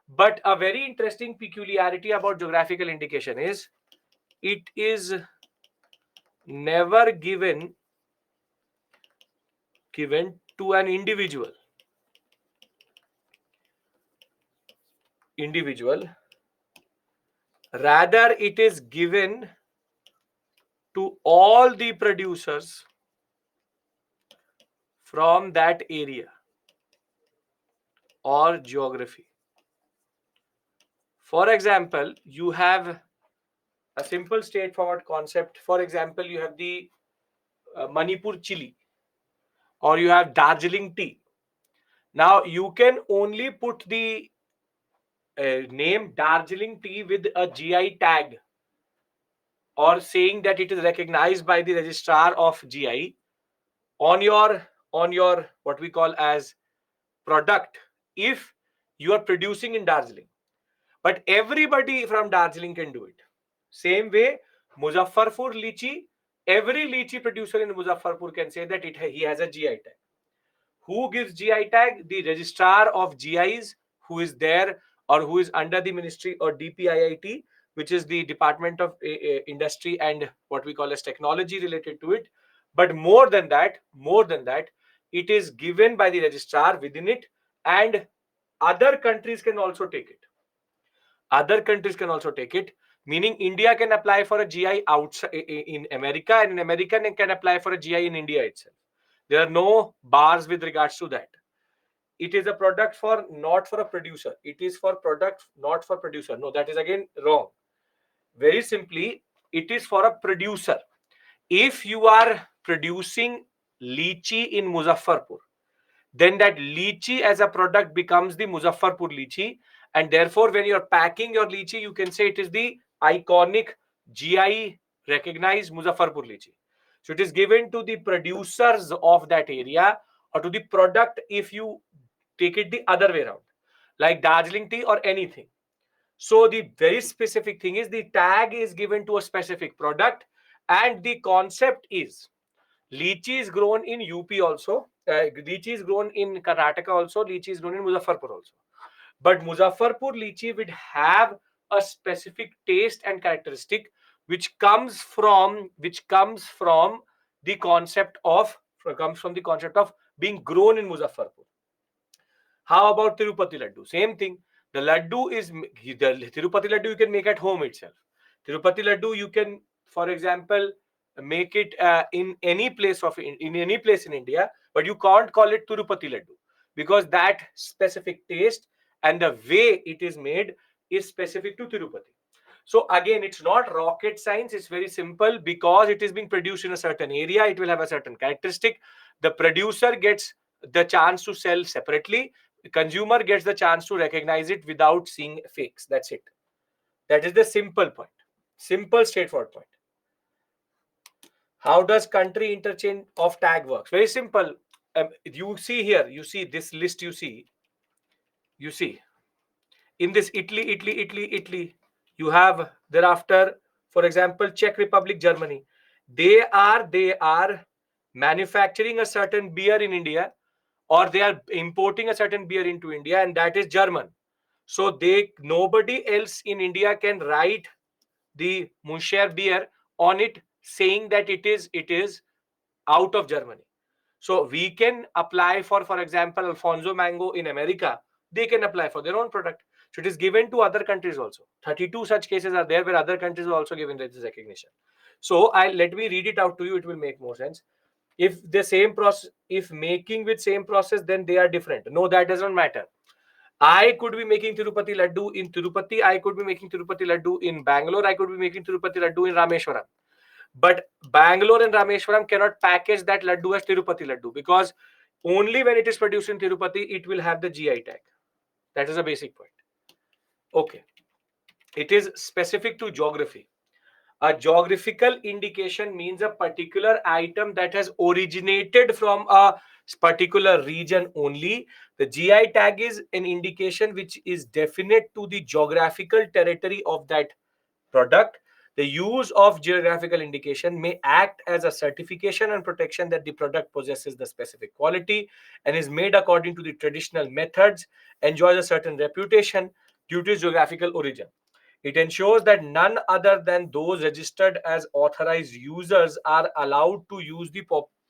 But a very interesting peculiarity about geographical indication is it is never given to an individual. Rather, it is given to all the producers from that area or geography. For example, you have a simple straightforward concept. For example, you have the Manipur chili, or you have Darjeeling tea. Now, you can only put the name Darjeeling tea with a GI tag, or saying that it is recognized by the registrar of GI on your what we call as product, if you are producing in Darjeeling. But everybody from Darjeeling can do it. Same way, Muzaffarpur lychee, every lychee producer in Muzaffarpur can say that he has a GI tag. Who gives GI tag? The registrar of GIs, who is there or who is under the ministry or DPIIT, which is the Department of Industry and what we call as technology related to it. But more than that, it is given by the registrar within it, and other countries can also take it. Meaning India can apply for a GI outside in America, and in America can apply for a GI in India itself. There are no bars with regards to that. It is a product for not for a producer. It is for product not for producer. No, that is again wrong. Very simply, it is for a producer. If you are producing lychee in Muzaffarpur, then that lychee as a product becomes the Muzaffarpur lychee, and therefore when you're packing your lychee, you can say it is the iconic GI recognized Muzaffarpur lychee. So it is given to the producers of that area, or to the product if you take it the other way around, like Darjeeling tea or anything. So the very specific thing is the tag is given to a specific product, and the concept is lychee is grown in UP also, lychee is grown in Karnataka also, lychee is grown in Muzaffarpur also. But Muzaffarpur lychee would have a specific taste and characteristic which comes from the concept of being grown in Muzaffarpur. How about Tirupati laddu? Same thing. The laddu is the Tirupati laddu you can make at home itself. Tirupati laddu you can, for example, make it in any place in any place in India, but you can't call it Tirupati laddu because that specific taste and the way it is made is specific to Tirupati. So again, it's not rocket science. It's very simple because it is being produced in a certain area. It will have a certain characteristic. The producer gets the chance to sell separately. The consumer gets the chance to recognize it without seeing fakes. That's it. That is the simple point. Simple, straightforward point. How does country interchange of tag works? Very simple. You see here, you see this list, you see in this Italy, you have thereafter, for example, Czech Republic, Germany. They are manufacturing a certain beer in India, or they are importing a certain beer into India, and that is German. So nobody else in India can write the Muncher beer on it saying that it is out of Germany. So we can apply for example, Alfonso Mango in America. They can apply for their own product. So it is given to other countries also. 32 such cases are there where other countries are also given this recognition. So let me read it out to you. It will make more sense. If the same process, if making with same process, then they are different. No, that doesn't matter. I could be making Tirupati laddu in Tirupati. I could be making Tirupati laddu in Bangalore. I could be making Tirupati laddu in Rameshwaram. But Bangalore and Rameshwaram cannot package that laddu as Tirupati laddu because only when it is produced in Tirupati it will have the GI tag. That is a basic point. Okay. It is specific to geography. A geographical indication means a particular item that has originated from a particular region only. The GI tag is an indication which is definite to the geographical territory of that product. The use of geographical indication may act as a certification and protection that the product possesses the specific quality and is made according to the traditional methods, enjoys a certain reputation due to its geographical origin. It ensures that none other than those registered as authorized users are allowed to use the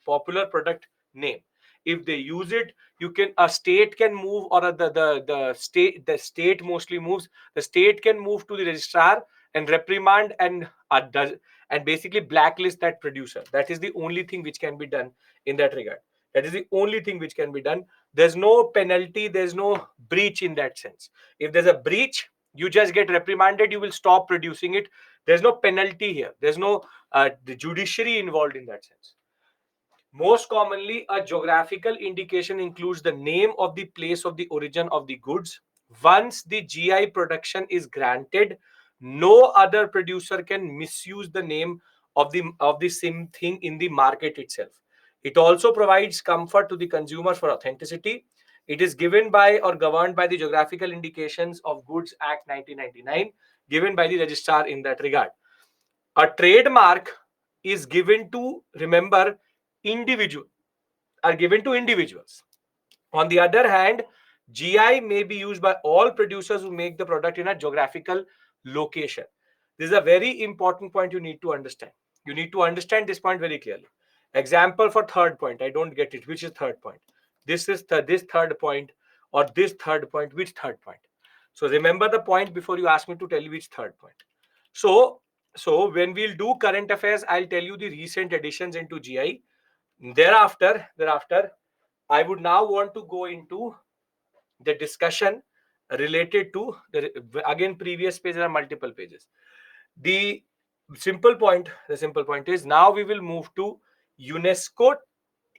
popular product name. If they use it, you can a state can move, or the state mostly moves. The state can move to the registrar and reprimand and basically blacklist that producer. That is the only thing which can be done in that regard. That is the only thing which can be done. There's no penalty, there's no breach in that sense. If there's a breach, you just get reprimanded, you will stop producing it. There's no penalty here. There's no the judiciary involved in that sense. Most commonly, a geographical indication includes the name of the place of the origin of the goods. Once the GI production is granted, no other producer can misuse the name of the same thing in the market itself. It also provides comfort to the consumer for authenticity. It is given by or governed by the Geographical Indications of Goods Act 1999, given by the registrar in that regard. A trademark is given to, remember, individual are given to individuals. On the other hand, GI may be used by all producers who make the product in a geographical location. This is a very important point you need to understand. You need to understand this point very clearly. Example for third point. I don't get it. Which is third point? This is this third point, or this third point. Which third point? So remember the point before you ask me to tell you which third point. So, so when we'll do current affairs, I'll tell you the recent additions into GI. Thereafter, I would now want to go into the discussion related to again previous page. There are multiple pages. The simple point is now we will move to UNESCO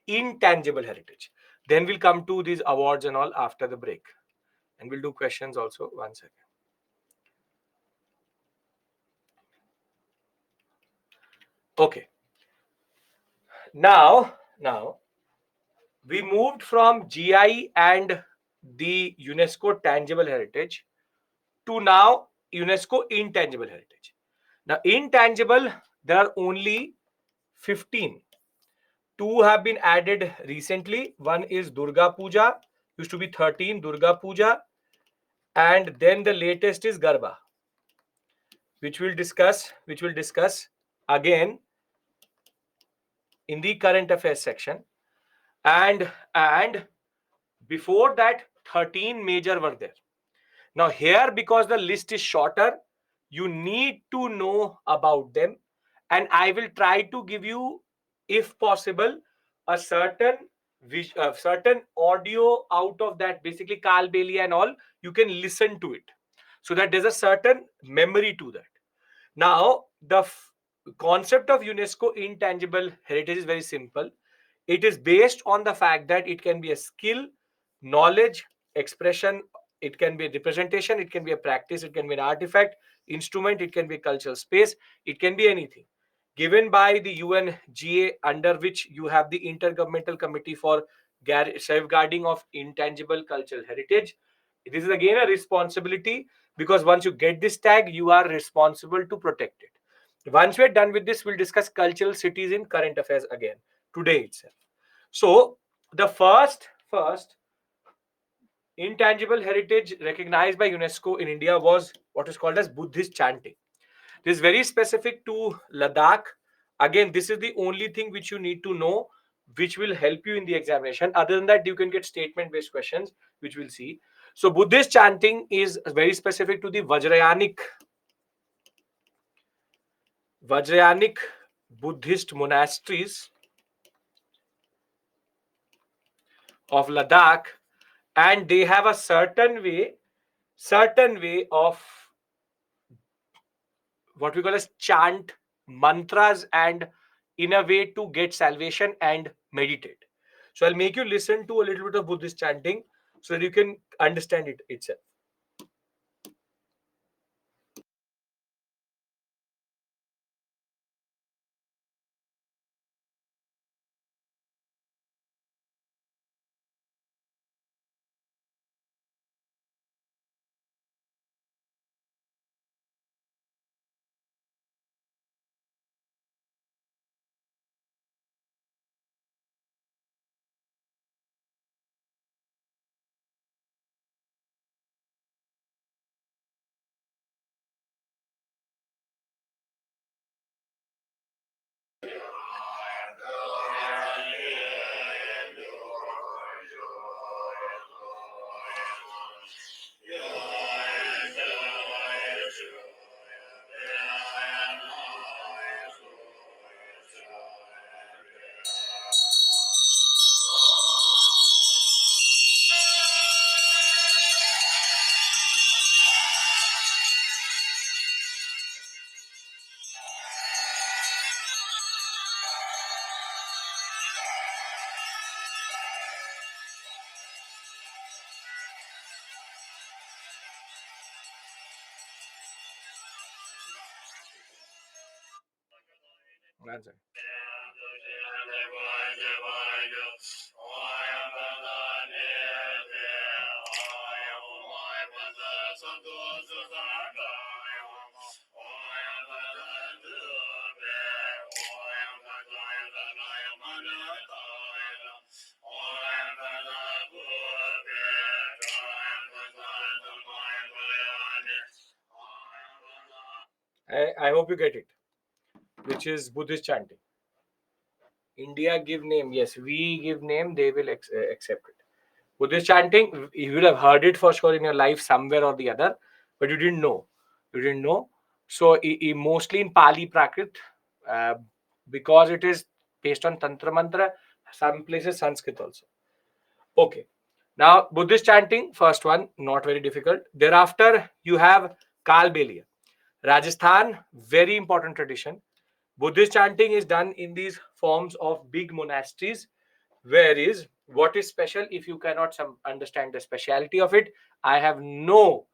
intangible heritage. Then we'll come to these awards and all after the break, and we'll do questions also. 1 second. Okay. Now we moved from GI and the UNESCO tangible heritage to now UNESCO intangible heritage. Now, intangible, there are only 15. Two have been added recently. One is Durga Puja, used to be 13, Durga Puja, and then the latest is Garba, which will discuss again in the current affairs section. And before that, 13 major were there. Now, here, because the list is shorter, you need to know about them. And I will try to give you, if possible, a certain audio out of that, basically Carl Bailey and all. You can listen to it so that there's a certain memory to that. Now, the concept of UNESCO intangible heritage is very simple. It is based on the fact that it can be a skill, knowledge, expression, it can be a representation, it can be a practice, it can be an artifact, instrument, it can be a cultural space, it can be anything. Given by the UNGA, under which you have the Intergovernmental Committee for Safeguarding of Intangible Cultural Heritage. This is again a responsibility, because once you get this tag, you are responsible to protect it. Once we're done with this, we'll discuss cultural cities in current affairs again today itself. So the first intangible heritage recognized by UNESCO in India was what is called as Buddhist chanting. This is very specific to Ladakh. Again, this is the only thing which you need to know, which will help you in the examination. Other than that, you can get statement-based questions, which we'll see. So Buddhist chanting is very specific to the Vajrayanic Buddhist monasteries of Ladakh, and they have a certain way of what we call as chant mantras, and in a way to get salvation and meditate. So I'll make you listen to a little bit of Buddhist chanting so that you can understand it itself. That's it. I hope you get it, which is Buddhist chanting. India give name, yes, we give name, they will accept it. Buddhist chanting, you will have heard it for sure in your life somewhere or the other, but you didn't know. You didn't know. So mostly in Pali Prakrit, uh, because it is based on Tantra Mantra, some places Sanskrit also. Okay. Now, Buddhist chanting, first one, not very difficult. Thereafter, you have Kalbelia. Rajasthan, very important tradition. Buddhist chanting is done in these forms of big monasteries. Where is what is special? If you cannot understand the speciality of it, I have no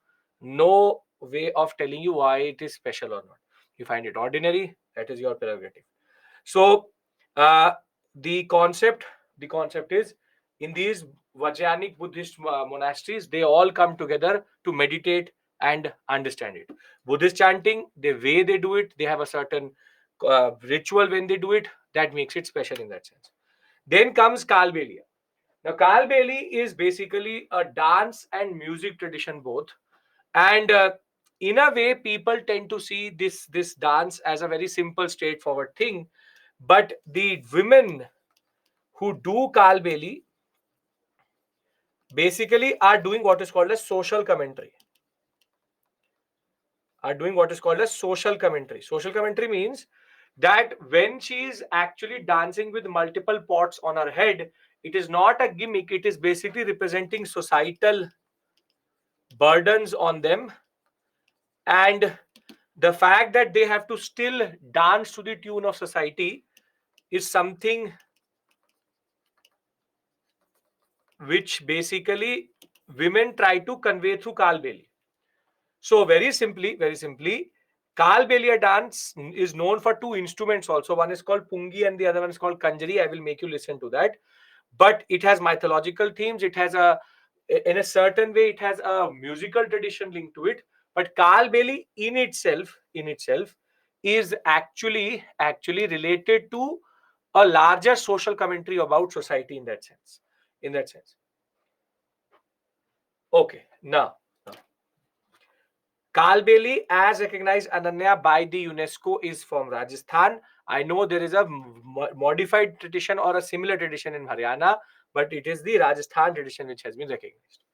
way of telling you why it is special or not. You find it ordinary, that is your prerogative. So uh, the concept the concept is, in these Vajrayanic Buddhist monasteries, they all come together to meditate and understand it. Buddhist chanting, the way they do it, they have a certain ritual when they do it that makes it special in that sense. Then comes Kalbelia. Now, Kalbeli is basically a dance and music tradition both, and in a way, people tend to see this dance as a very simple, straightforward thing. But the women who do Kalbeli basically are doing what is called a social commentary. Are doing what is called a social commentary. Social commentary means that when she is actually dancing with multiple pots on her head, it is not a gimmick, it is basically representing societal burdens on them, and the fact that they have to still dance to the tune of society is something which basically women try to convey through Kalbeli. So very simply, Kalbelia dance is known for two instruments also. One is called Pungi and the other one is called Kanjari. I will make you listen to that. But it has mythological themes. It has in a certain way, it has a musical tradition linked to it. But Kalbeli in itself, is actually related to a larger social commentary about society in that sense. In that sense. Okay, now Kalbeli, as recognized Ananya by the UNESCO, is from Rajasthan. I know there is a modified tradition or a similar tradition in Haryana, but it is the Rajasthan tradition which has been recognized.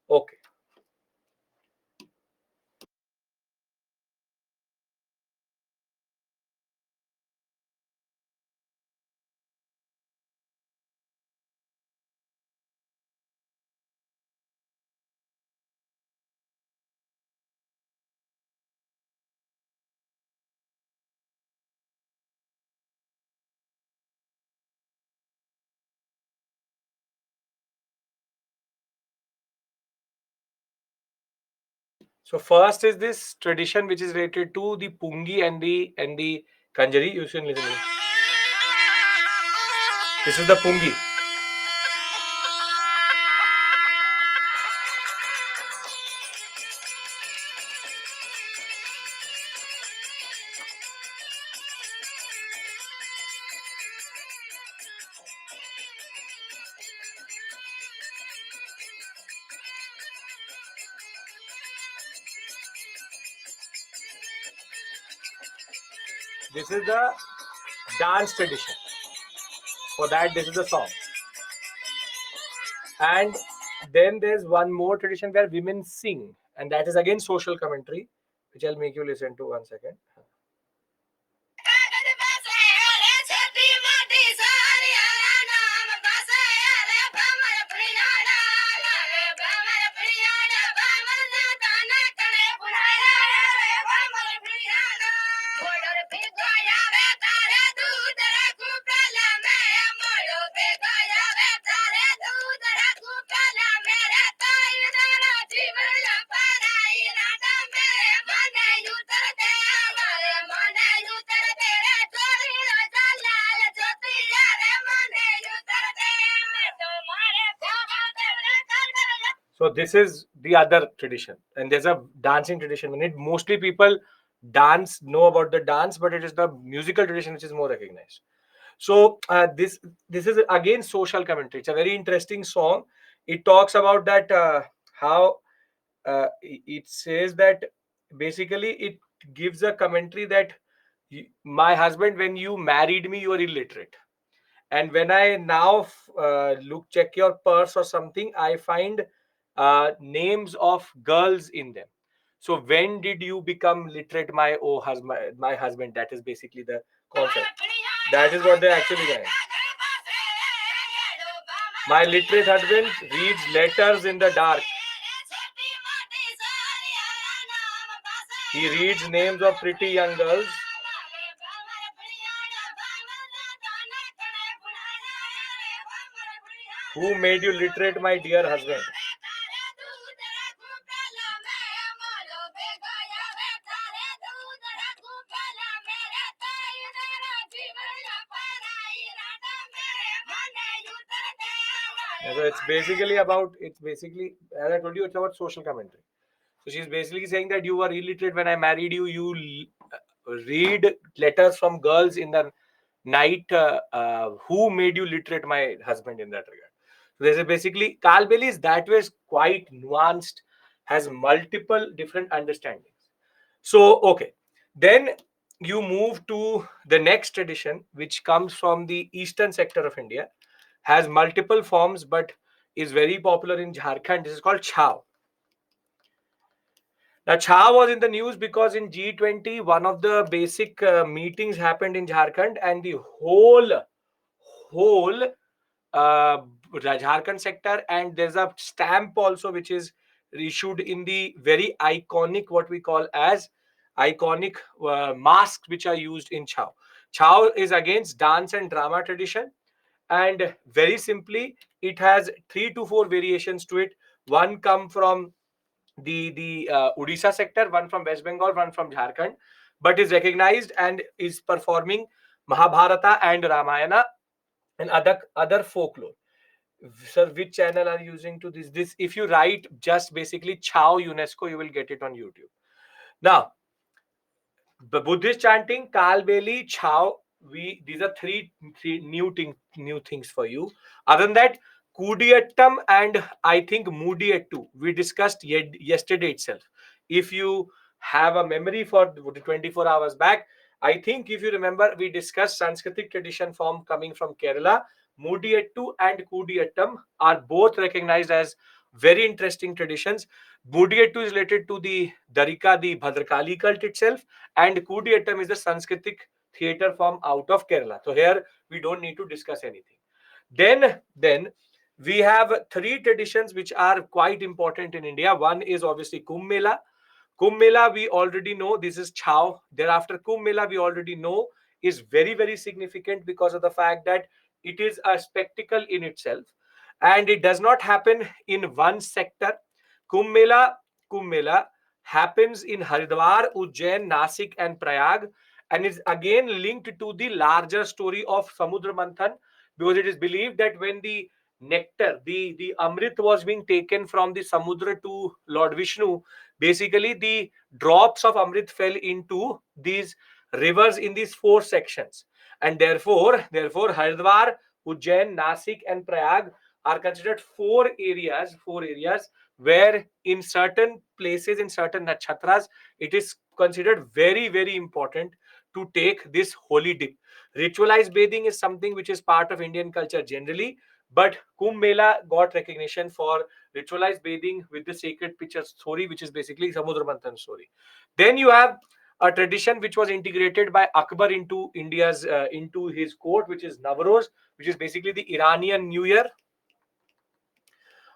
Okay. So first is this tradition which is related to the Pungi and the Kanjari. You should listen. This is the Pungi. This is the dance tradition. For that, this is the song. And then there's one more tradition where women sing, and that is again social commentary, which I'll make you listen to 1 second. So this is the other tradition, and there's a dancing tradition in it. Mostly people know about the dance, but it is the musical tradition which is more recognized. So this is again social commentary. It's a very interesting song. It talks about that how it says that basically it gives a commentary that my husband, when you married me, you were illiterate, and when I now check your purse or something, I find names of girls in them. So when did you become literate, my husband? That is basically the concept. That is what they actually mean. My literate husband reads letters in the dark. He reads names of pretty young girls. Who made you literate, my dear husband? So it's basically, as I told you, it's about social commentary. So she's basically saying that you were illiterate when I married you. You read letters from girls in the night. Who made you literate, my husband, in that regard? So there's a basically Kalbeli is that way is quite nuanced, has multiple different understandings. So okay, then you move to the next tradition, which comes from the eastern sector of India, has multiple forms, but is very popular in Jharkhand. This is called Chhau. Now, Chhau was in the news because in G20, one of the basic meetings happened in Jharkhand, and the whole Jharkhand sector, and there's a stamp also which is issued in the very iconic, what we call as iconic masks which are used in Chhau. Chhau is against dance and drama tradition, and very simply, it has 3 to 4 variations to it. One come from the Odisha sector, one from West Bengal, one from Jharkhand, but is recognized and is performing Mahabharata and Ramayana and other folklore. Sir, which channel are you using to this? If you write just basically Chhau UNESCO, you will get it on YouTube. Now, the Buddhist chanting, Kalbeli, Chhau, these are three new things for you. Other than that, Kudiyattam and I think Mudiyattu we discussed yesterday itself. If you have a memory for 24 hours back, I think if you remember, we discussed Sanskritic tradition form coming from Kerala. Mudiyattu and Kudiyattam are both recognized as very interesting traditions. Mudiyattu is related to the Darika, the Bhadrakali cult itself, and Kudiyattam is the Sanskritic theatre form out of Kerala. So here we don't need to discuss anything. Then we have three traditions which are quite important in India. One is obviously Kumbh Mela. Kumbh Mela, we already know this is Chhau. Thereafter, Kumbh Mela, we already know is very, very significant because of the fact that it is a spectacle in itself, and it does not happen in one sector. Kumbh Mela, Kumbh Mela happens in Haridwar, Ujjain, Nasik, and Prayag, and is again linked to the larger story of Samudra Manthan, because it is believed that when the nectar, the Amrit was being taken from the Samudra to Lord Vishnu, basically the drops of Amrit fell into these rivers in these four sections, and therefore Haridwar, Ujjain, Nasik, and Prayag are considered four areas where in certain places, in certain nakshatras, it is considered very, very important to take this holy dip. Ritualized bathing is something which is part of Indian culture generally, but Kumbh Mela got recognition for ritualized bathing with the sacred picture story, which is basically Samudra Manthan story. Then you have a tradition which was integrated by Akbar into into his court, which is Navroz, which is basically the Iranian New Year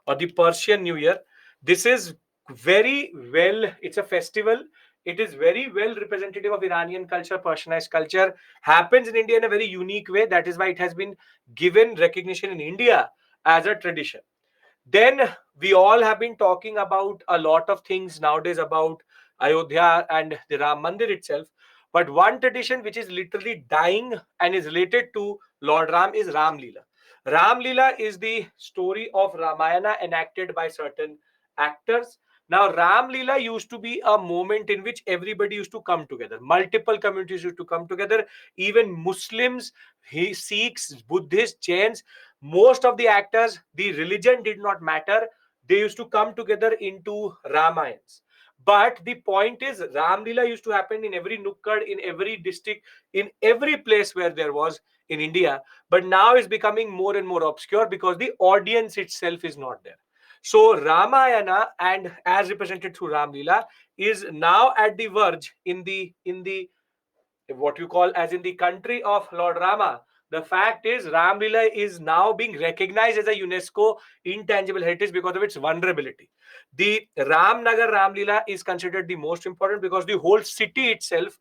or the Persian New Year. This is very well, it's a festival. It is very well representative of Iranian culture, Persianized culture, happens in India in a very unique way. That is why it has been given recognition in India as a tradition. Then we all have been talking about a lot of things nowadays about Ayodhya and the Ram Mandir itself. But one tradition which is literally dying and is related to Lord Ram is Ram Leela. Ram Leela is the story of Ramayana enacted by certain actors. Now, Ram Leela used to be a moment in which everybody used to come together. Multiple communities used to come together. Even Muslims, Sikhs, Buddhists, Jains, most of the actors, the religion did not matter. They used to come together into Ramayans. But the point is, Ram Leela used to happen in every nukkad, in every district, in every place where there was in India. But now it's becoming more and more obscure because the audience itself is not there. So Ramayana, and as represented through Ram Leela, is now at the verge in the what you call as in the country of Lord Rama. The fact is, Ram Leela is now being recognized as a UNESCO intangible heritage because of its vulnerability. The Ramnagar Ram Leela is considered the most important because the whole city itself,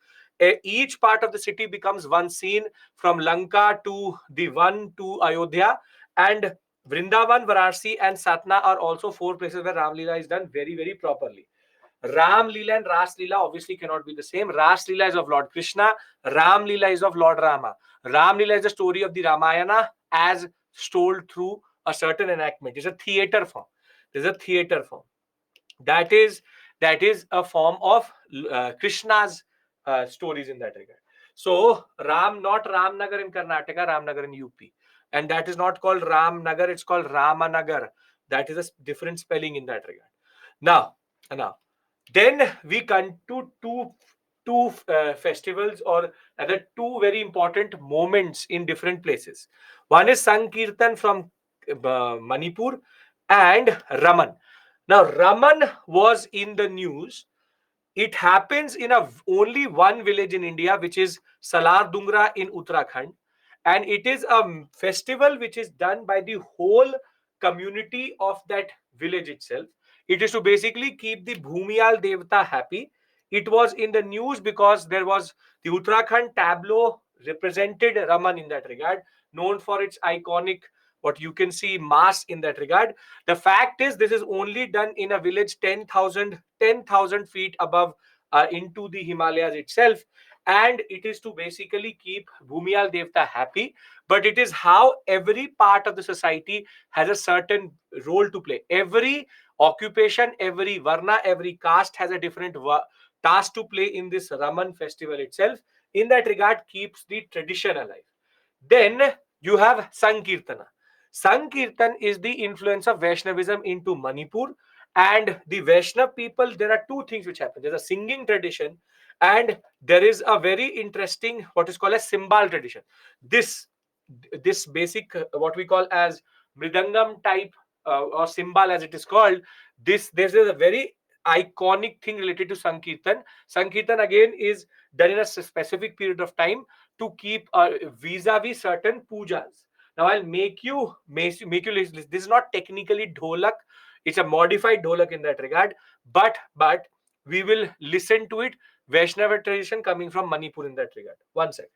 each part of the city becomes one scene, from Lanka to the one to Ayodhya, and Vrindavan, Varanasi, and Satna are also four places where Ram Leela is done very, very properly. Ram Leela and Ras Leela obviously cannot be the same. Ras Leela is of Lord Krishna. Ram Leela is of Lord Rama. Ram Leela is the story of the Ramayana as told through a certain enactment. It's a theater form. There's a theater form. That is that is a form of Krishna's stories in that regard. So Ram, not Ramnagar in Karnataka, Ramnagar in UP, and that is not called Ramnagar, it's called Ramanagar. That is a different spelling in that regard. Now then we come to two festivals, or other two very important moments in different places. One is Sankirtan from Manipur, and Raman. Now Raman was in the news. It happens in only one village in India, which is Salar Dungra in Uttarakhand, and it is a festival which is done by the whole community of that village itself. It is to basically keep the Bhumiyal Devta happy. It was in the news because there was the Uttarakhand tableau represented Raman in that regard, known for its iconic, what you can see, mass in that regard. The fact is, this is only done in a village 10,000 feet above into the Himalayas itself. And it is to basically keep Bhumiyal Devta happy. But it is how every part of the society has a certain role to play. Every occupation, every Varna, every caste has a different task to play in this Raman festival itself. In that regard, keeps the tradition alive. Then you have Sankirtana. Sankirtan is the influence of Vaishnavism into Manipur. And the Vaishnav people, there are two things which happen. There's a singing tradition, and there is a very interesting, what is called a cymbal tradition. This basic, what we call as mridangam type, or cymbal as it is called, this is a very iconic thing related to Sankirtan. Sankirtan again is done in a specific period of time to keep vis-a-vis certain pujas. Now I'll make you listen. This is not technically dholak; it's a modified dholak in that regard. But we will listen to it. Vaishnava tradition coming from Manipur in that regard. One second.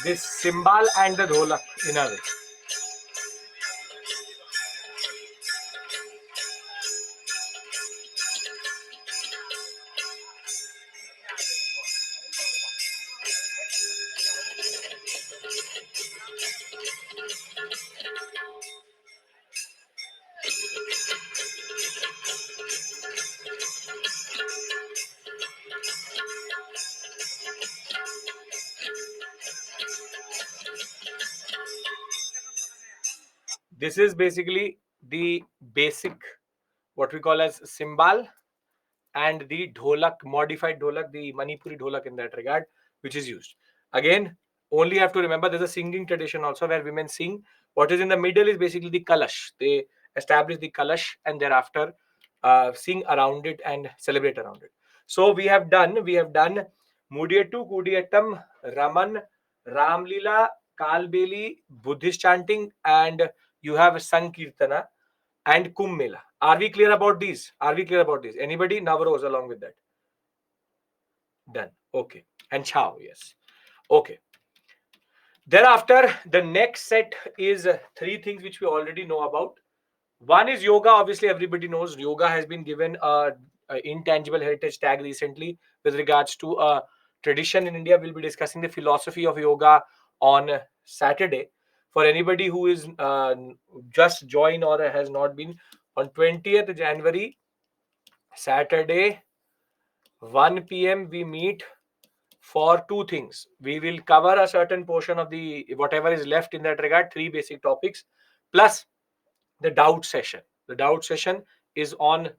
This cymbal and the dholak in a way. This is basically the basic, what we call as cymbal, and the dholak, modified dholak, the Manipuri dholak in that regard, which is used. Again, only have to remember there's a singing tradition also where women sing. What is in the middle is basically the kalash. They establish the kalash and thereafter sing around it and celebrate around it. So we have done Mudiyattu, Kudiyattam, Raman, Ramlila, Kalbeli, Buddhist chanting, and you have Sankirtana and Kumbh Mela. Are we clear about these? Are we clear about these? Anybody? Navaros along with that. Done. Okay. And Chow, yes. Okay. Thereafter, the next set is three things which we already know about. One is yoga. Obviously, everybody knows yoga has been given a intangible heritage tag recently with regards to a tradition in India. We'll be discussing the philosophy of yoga on Saturday. For anybody who is just joined or has not been, on 20th January, Saturday, 1 p.m. we meet for two things. We will cover a certain portion of the whatever is left in that regard, three basic topics, plus the doubt session. The doubt session is on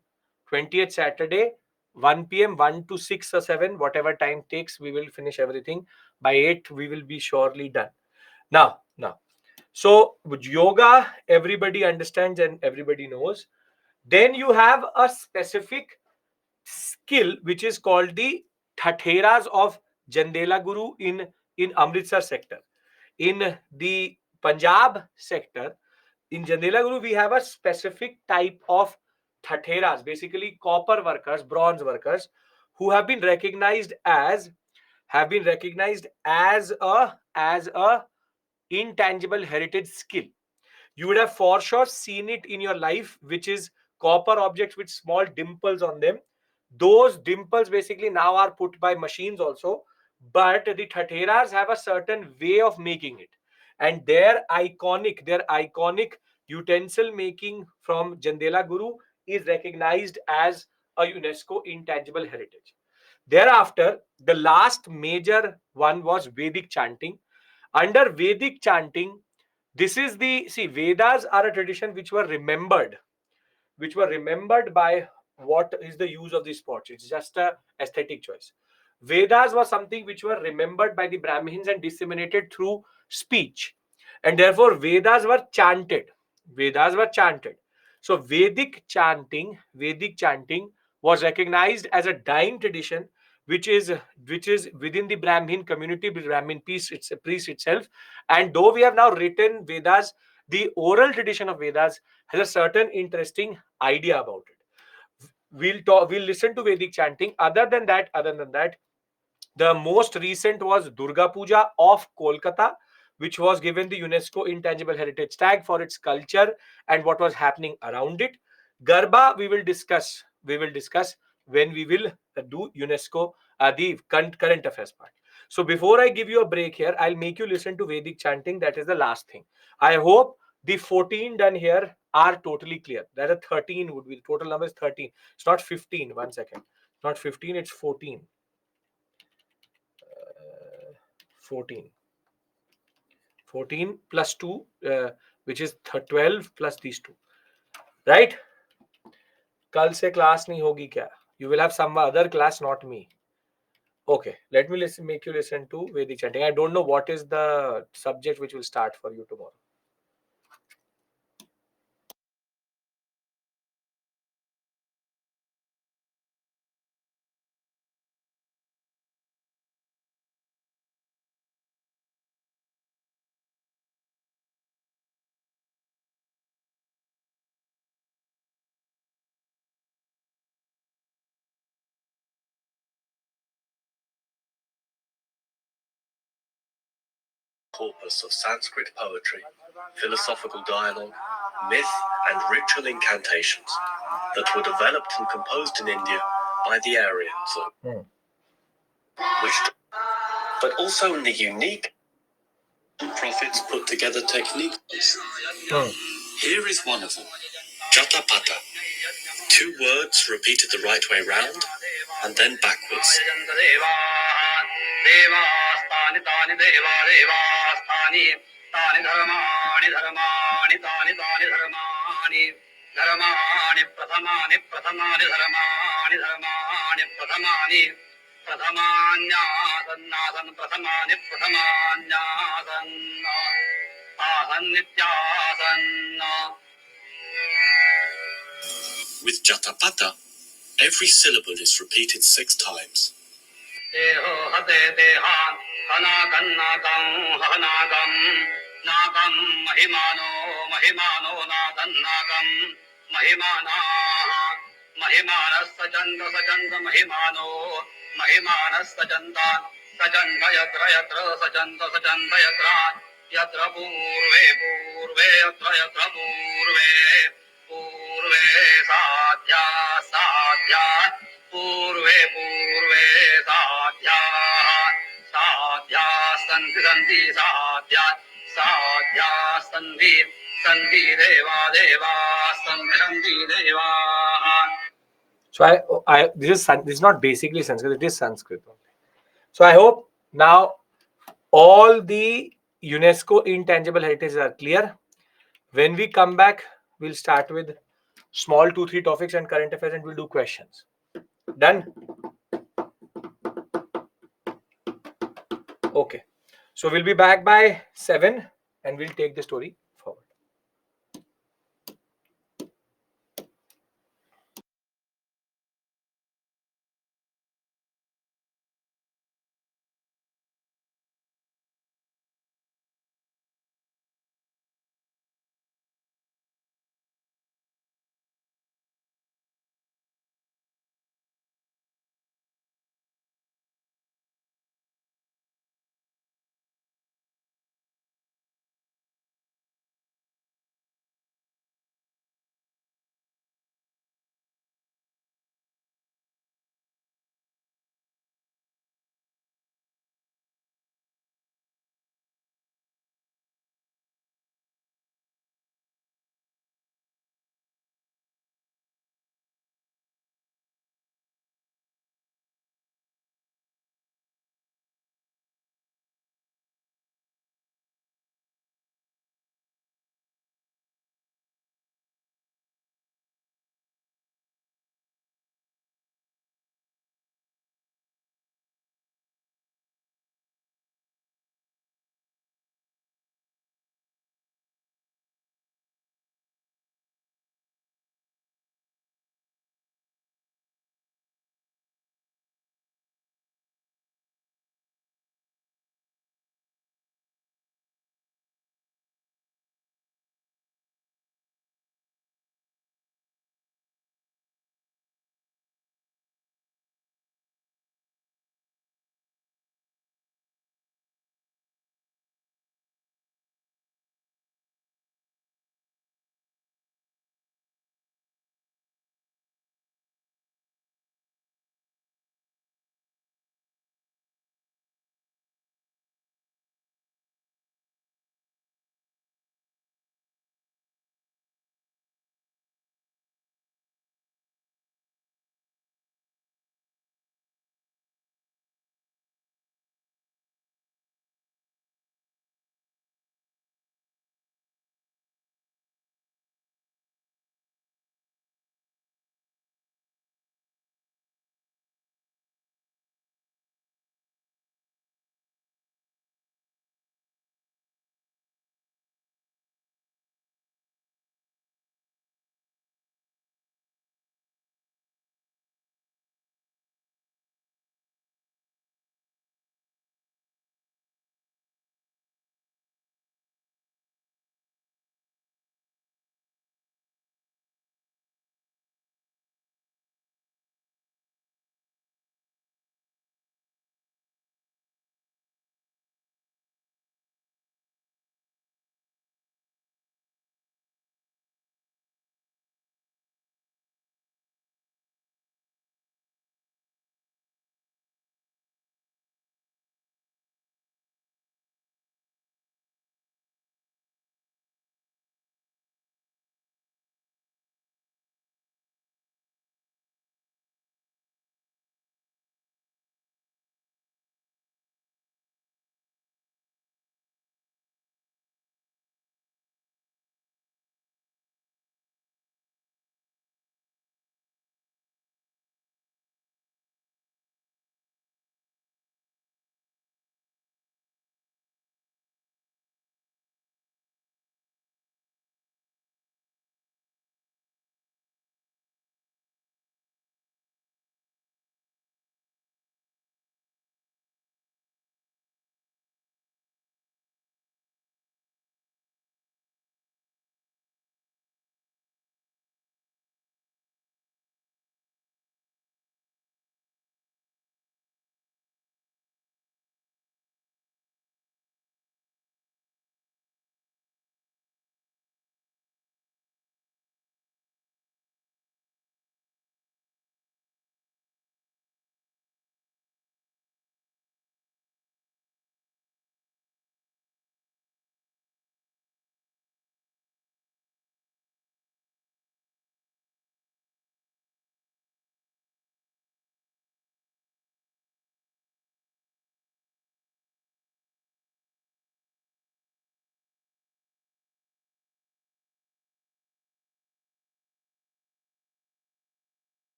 20th Saturday, 1 p.m., 1 to 6 or 7, whatever time takes, we will finish everything. By 8, we will be surely done. Now, So yoga, everybody understands and everybody knows. Then you have a specific skill which is called the Thatheras of Jandela Guru in Amritsar sector. In the Punjab sector, in Jandela Guru, we have a specific type of Thatheras, basically copper workers, bronze workers, who have been recognized as a intangible heritage skill. You would have for sure seen it in your life, which is copper objects with small dimples on them. Those dimples basically now are put by machines also, but the Thatheras have a certain way of making it, and their iconic utensil making from Jandela Guru is recognized as a UNESCO intangible heritage. Thereafter, the last major one was Vedic chanting. Under Vedic chanting, this is the see, Vedas are a tradition which were remembered by what is the use of these pots. It's just a aesthetic choice. Vedas was something which were remembered by the Brahmins and disseminated through speech, and therefore Vedas were chanted. So Vedic chanting was recognized as a dying tradition, which is within the Brahmin community, Brahmin priest itself. And though we have now written Vedas, the oral tradition of Vedas has a certain interesting idea about it. We'll listen to Vedic chanting. Other than that, the most recent was Durga Puja of Kolkata, which was given the UNESCO Intangible Heritage tag for its culture and what was happening around it. Garba, we will discuss when we will do UNESCO, the current affairs part. So before I give you a break here, I'll make you listen to Vedic chanting. That is the last thing. I hope the 14 done here are totally clear. That a 13 would be the total number is 13. It's not 15. One second. Not 15, it's 14. 14 14 plus 2, which is 12 plus these two, right? कल से class नहीं होगी क्या? You will have some other class, not me. Okay, let me make you listen to Vedic chanting. I don't know what is the subject which will start for you tomorrow. Corpus of Sanskrit poetry, philosophical dialogue, myth, and ritual incantations that were developed and composed in India by the Aryans, but also in the unique prophets put together techniques. Here is one of them, Jatapata. 2 words repeated the right way round and then backwards. With Jatapata, every syllable is repeated 6 times. So this is not basically Sanskrit, it is Sanskrit only. So I hope now all the UNESCO intangible heritages are clear. When we come back, we'll start with small 2-3 topics and current affairs, and we'll do questions. Done? Okay. So we'll be back by 7. and we'll take the story forward.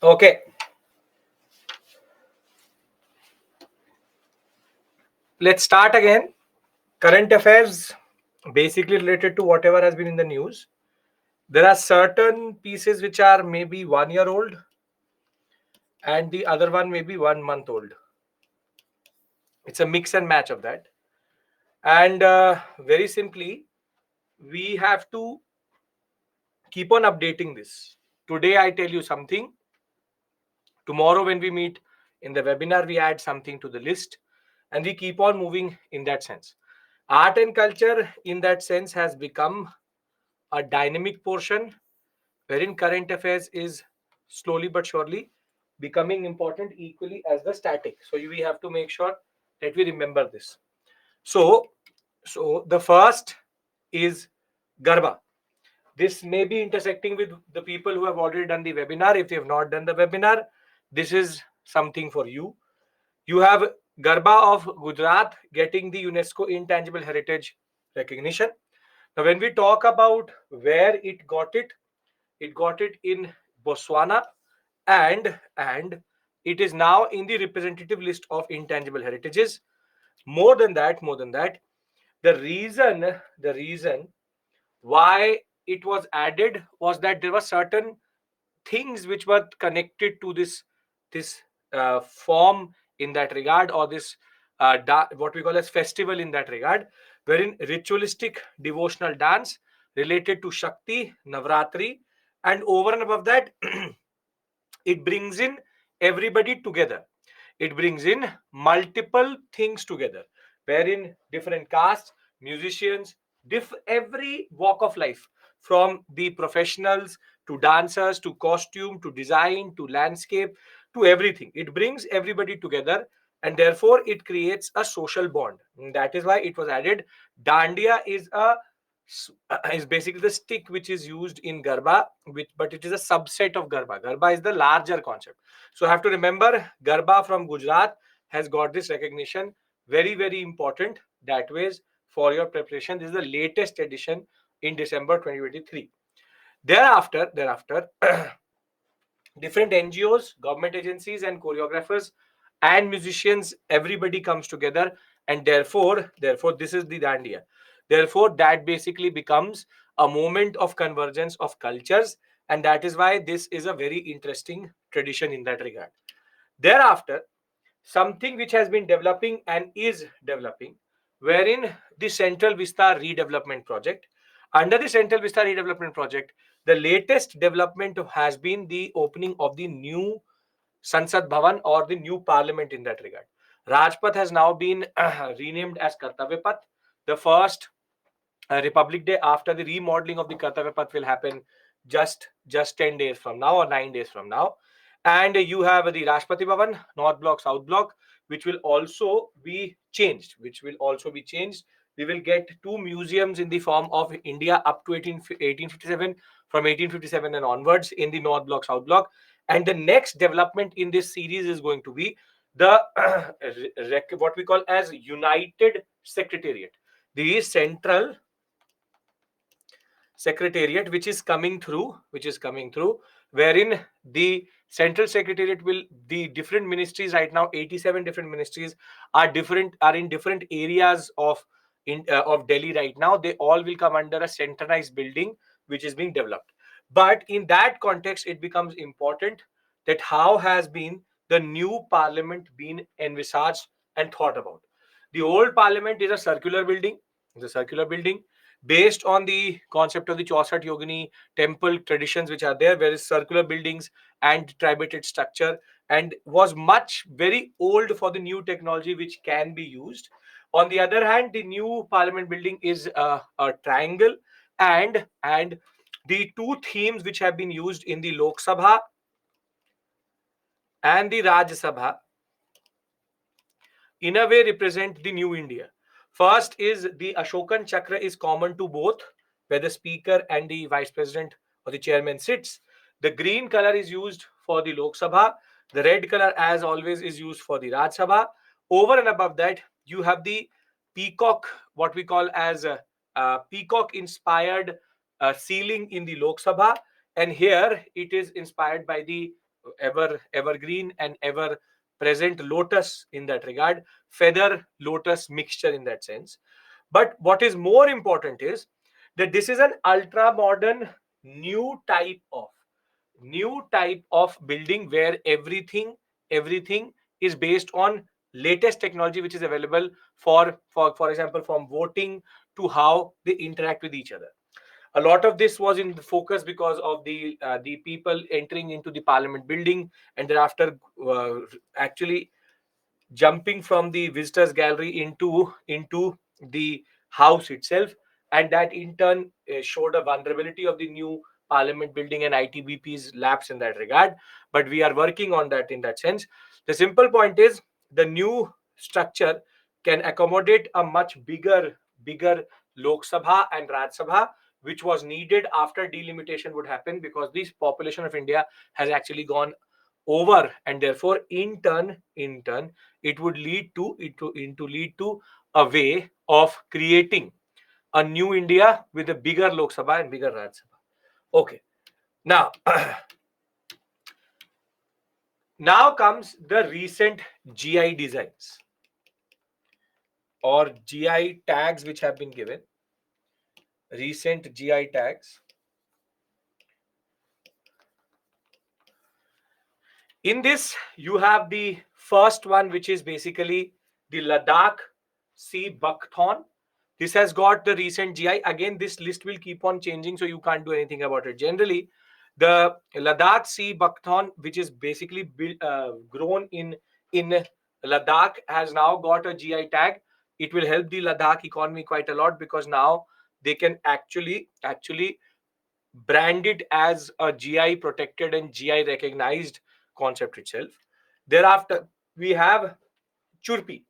Okay, let's start again. Current affairs, basically related to whatever has been in the news. There are certain pieces which are maybe 1 year old, and the other one maybe 1 month old. It's a mix and match of that. And very simply, we have to keep on updating this. Today, I tell you something. Tomorrow, when we meet in the webinar, we add something to the list, and we keep on moving in that sense. Art and culture, in that sense, has become a dynamic portion wherein current affairs is slowly but surely becoming important equally as the static. So we have to make sure that we remember this. So, so the first is Garba. This may be intersecting with the people who have already done the webinar. If they have not done the webinar, this is something for you. You have Garba of Gujarat getting the UNESCO Intangible Heritage recognition. Now, when we talk about where it got it in Botswana, and it is now in the representative list of intangible heritages. More than that, the reason why it was added was that there were certain things which were connected to this form in that regard, or this what we call as festival in that regard, wherein ritualistic devotional dance related to Shakti, Navratri, and over and above that, it brings in everybody together. It brings in multiple things together, wherein different castes, musicians, every walk of life, from the professionals to dancers to costume to design to landscape to everything, it brings everybody together, and therefore it creates a social bond. And that is why it was added. Dandiya is basically the stick which is used in Garba, but it is a subset of Garba. Garba is the larger concept. So I have to remember Garba from Gujarat has got this recognition. Very, very important that ways for your preparation. This is the latest edition in December 2023. Thereafter, different NGOs, government agencies, and choreographers and musicians, everybody comes together, and therefore, this is the Dandiya. Therefore, that basically becomes a moment of convergence of cultures, and that is why this is a very interesting tradition in that regard. Thereafter, something which has been developing and is developing, wherein the Central Vista Redevelopment Project. Under the Central Vista Redevelopment Project, the latest development has been the opening of the new Sansad Bhavan, or the new parliament in that regard. Rajpath has now been renamed as Kartavya Path. The first Republic Day after the remodeling of the Kartavya Path will happen just 10 days from now or 9 days from now. And you have the Rashtrapati Bhavan, North Block, South Block, which will also be changed. We will get two museums in the form of India up to 1857, from 1857 and onwards in the North Block, South Block. And the next development in this series is going to be the what we call as United Secretariat. The Central Secretariat, which is coming through, wherein the Central Secretariat will, the different ministries right now, 87 different ministries are in different areas of Delhi right now. They all will come under a centralized building which is being developed. But in that context, it becomes important that how has been the new parliament been envisaged and thought about. The old parliament is a circular building. It's a circular building based on the concept of the Chausat Yogini temple traditions which are there, where is circular buildings and tribated structure, and was much very old for the new technology which can be used. On the other hand, the new parliament building is a triangle, and the two themes which have been used in the Lok Sabha and the Rajya Sabha in a way represent the new India. First is the Ashokan Chakra is common to both, where the speaker and the vice president or the chairman sits. The green color is used for the Lok Sabha. The red color, as always, is used for the Raj Sabha. Over and above that, you have the peacock, what we call as a peacock inspired ceiling in the Lok Sabha. And here it is inspired by the evergreen and ever present lotus in that regard, feather lotus mixture in that sense. But what is more important is that this is an ultra modern new type of building where everything is based on latest technology which is available for example from voting to how they interact with each other. A lot of this was in the focus because of the people entering into the parliament building and thereafter actually jumping from the visitors gallery into the house itself, and that in turn showed a vulnerability of the new parliament building and ITBP's lapse in that regard. But we are working on that in that sense. The simple point is the new structure can accommodate a much bigger Lok Sabha and Raj Sabha, which was needed after delimitation would happen because the population of India has actually gone over, and therefore in turn it would lead to a way of creating a new India with a bigger Lok Sabha and bigger Raj Sabha. Okay, now now comes the recent GI designs or GI tags which have been given. Recent GI tags. In this, you have the first one, which is basically the Ladakh Sea Buckthorn. This has got the recent GI. Again, this list will keep on changing, so you can't do anything about it. Generally, the Ladakh Sea Buckthorn, which is basically grown in Ladakh, has now got a GI tag. It will help the Ladakh economy quite a lot because now they can actually brand it as a GI protected and GI recognized concept itself. Thereafter, we have Churpi,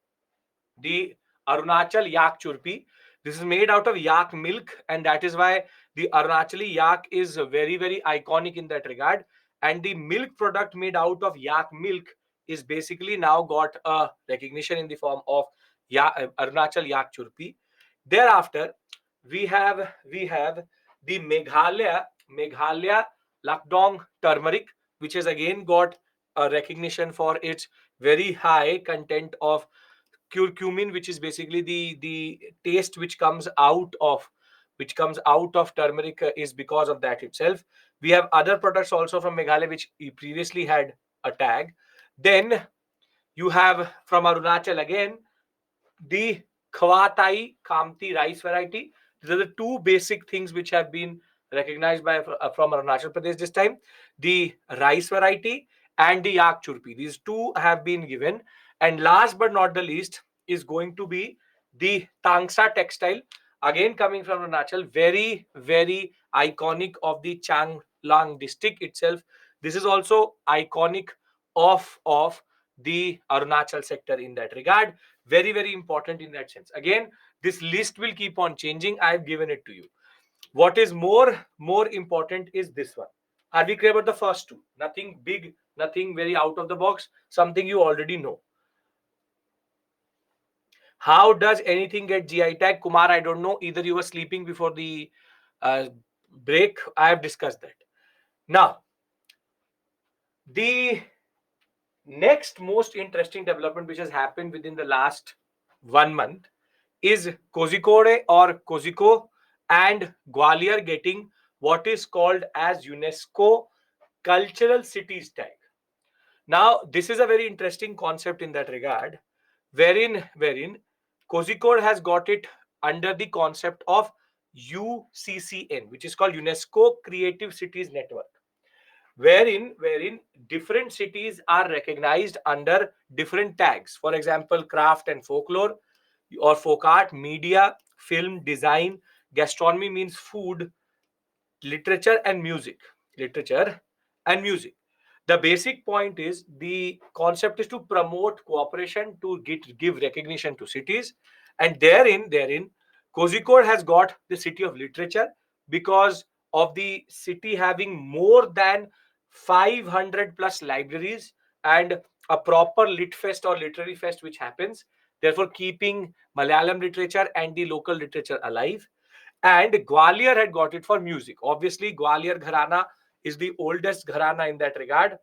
the Arunachal yak churpi. This is made out of yak milk, and that is why the Arunachali yak is very iconic in that regard. And the milk product made out of yak milk is basically now got a recognition in the form of Arunachal yak churpi. Thereafter, we have the Meghalaya Lakdong turmeric, which has again got a recognition for its very high content of curcumin, which is basically the taste which comes out of turmeric is because of that itself. We have other products also from Meghalaya which previously had a tag. Then you have from Arunachal again the Khwatai Kamti rice variety. These are the two basic things which have been recognized by from Arunachal Pradesh this time. The rice variety and the yak churpi. These two have been given. And last but not the least is going to be the Tangsa textile. Again coming from Arunachal, very iconic of the Changlang district itself. This is also iconic of the Arunachal sector in that regard. Very important in that sense. Again, this list will keep on changing. I've given it to you. What is more important is this one. Are we clear about the first two? Nothing big, nothing very out of the box, something you already know. How does anything get GI tag? Kumar, I don't know. Either you were sleeping before the break. I have discussed that. Now, the next most interesting development which has happened within the last 1 month is Kozhikode or Kozhiko and Gwalior getting what is called as UNESCO Cultural Cities tag. Now, this is a very interesting concept in that regard, wherein Kozhikode has got it under the concept of UCCN, which is called UNESCO Creative Cities Network, wherein different cities are recognized under different tags. For example, craft and folklore or folk art, media, film, design, gastronomy means food, literature and music. Literature and music. The basic point is the concept is to promote cooperation to give recognition to cities, and therein Kozhikode has got the city of literature because of the city having more than 500 plus libraries and a proper lit fest or literary fest which happens, therefore keeping Malayalam literature and the local literature alive. And Gwalior had got it for music. Obviously, Gwalior Gharana is the oldest Gharana in that regard.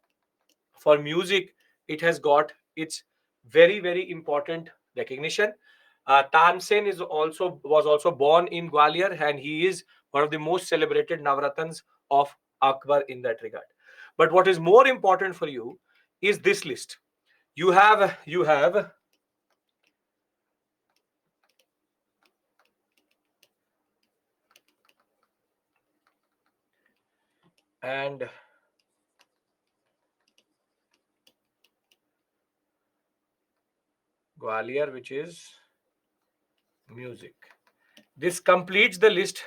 For music, it has got its very, very important recognition. Tansen was also born in Gwalior, and he is one of the most celebrated Navratans of Akbar in that regard. But what is more important for you is this list. You have and Gwalior, which is music. This completes the list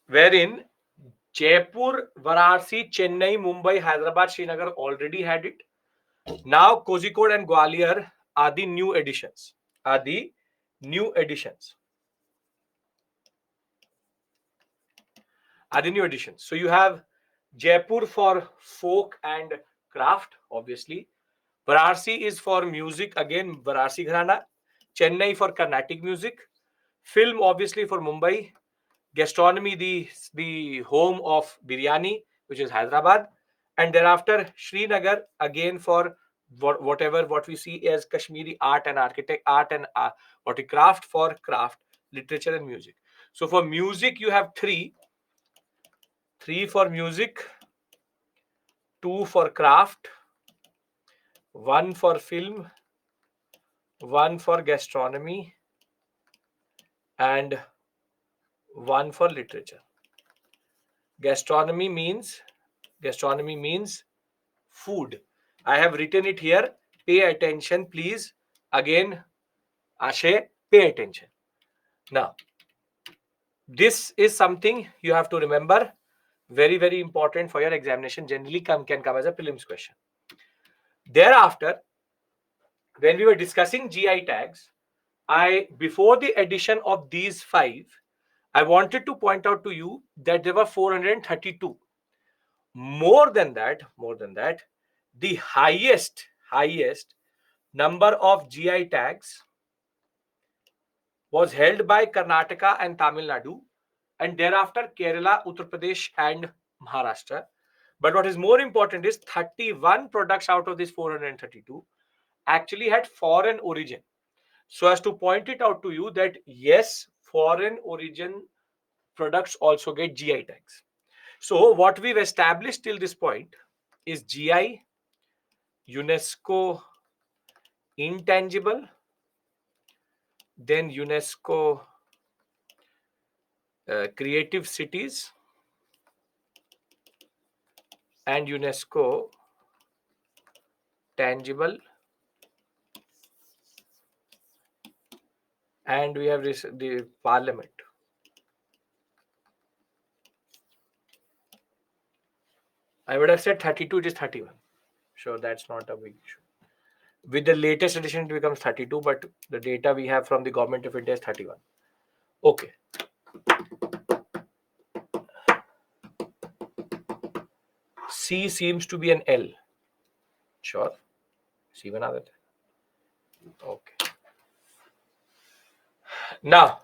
wherein Jaipur, Varanasi, Chennai, Mumbai, Hyderabad, Srinagar already had it. Now Kozhikode and Gwalior are the new additions. Are the new additions. Are the new additions. So you have Jaipur for folk and craft, obviously. Varanasi is for music, again, Varanasi Gharana. Chennai for Carnatic music. Film, obviously, for Mumbai. Gastronomy, the home of biryani, which is Hyderabad. And thereafter, Srinagar, again, for what we see as Kashmiri art and architect, art and what we craft for craft, literature and music. So for music, you have three for music, two for craft, one for film, one for gastronomy, and one for literature. Gastronomy means food. I have written it here. Pay attention, please. Again, Ashay, pay attention. Now, this is something you have to remember. Very, very important for your examination. Generally, can come as a prelims question. Thereafter, when we were discussing GI tags, before the addition of these five, I wanted to point out to you that there were 432. More than that, the highest number of GI tags was held by Karnataka and Tamil Nadu, and thereafter Kerala, Uttar Pradesh, and Maharashtra. But what is more important is 31 products out of this 432 actually had foreign origin. So as to point it out to you that yes, foreign origin products also get GI tags. So what we've established till this point is GI, UNESCO intangible, then UNESCO creative cities, and UNESCO tangible, and we have the parliament. I would have said 32, it is 31. So that's not a big issue. With the latest edition, it becomes 32, but the data we have from the government of India is 31. Okay. C seems to be an L. Sure. C बना देते हैं. Okay. Now.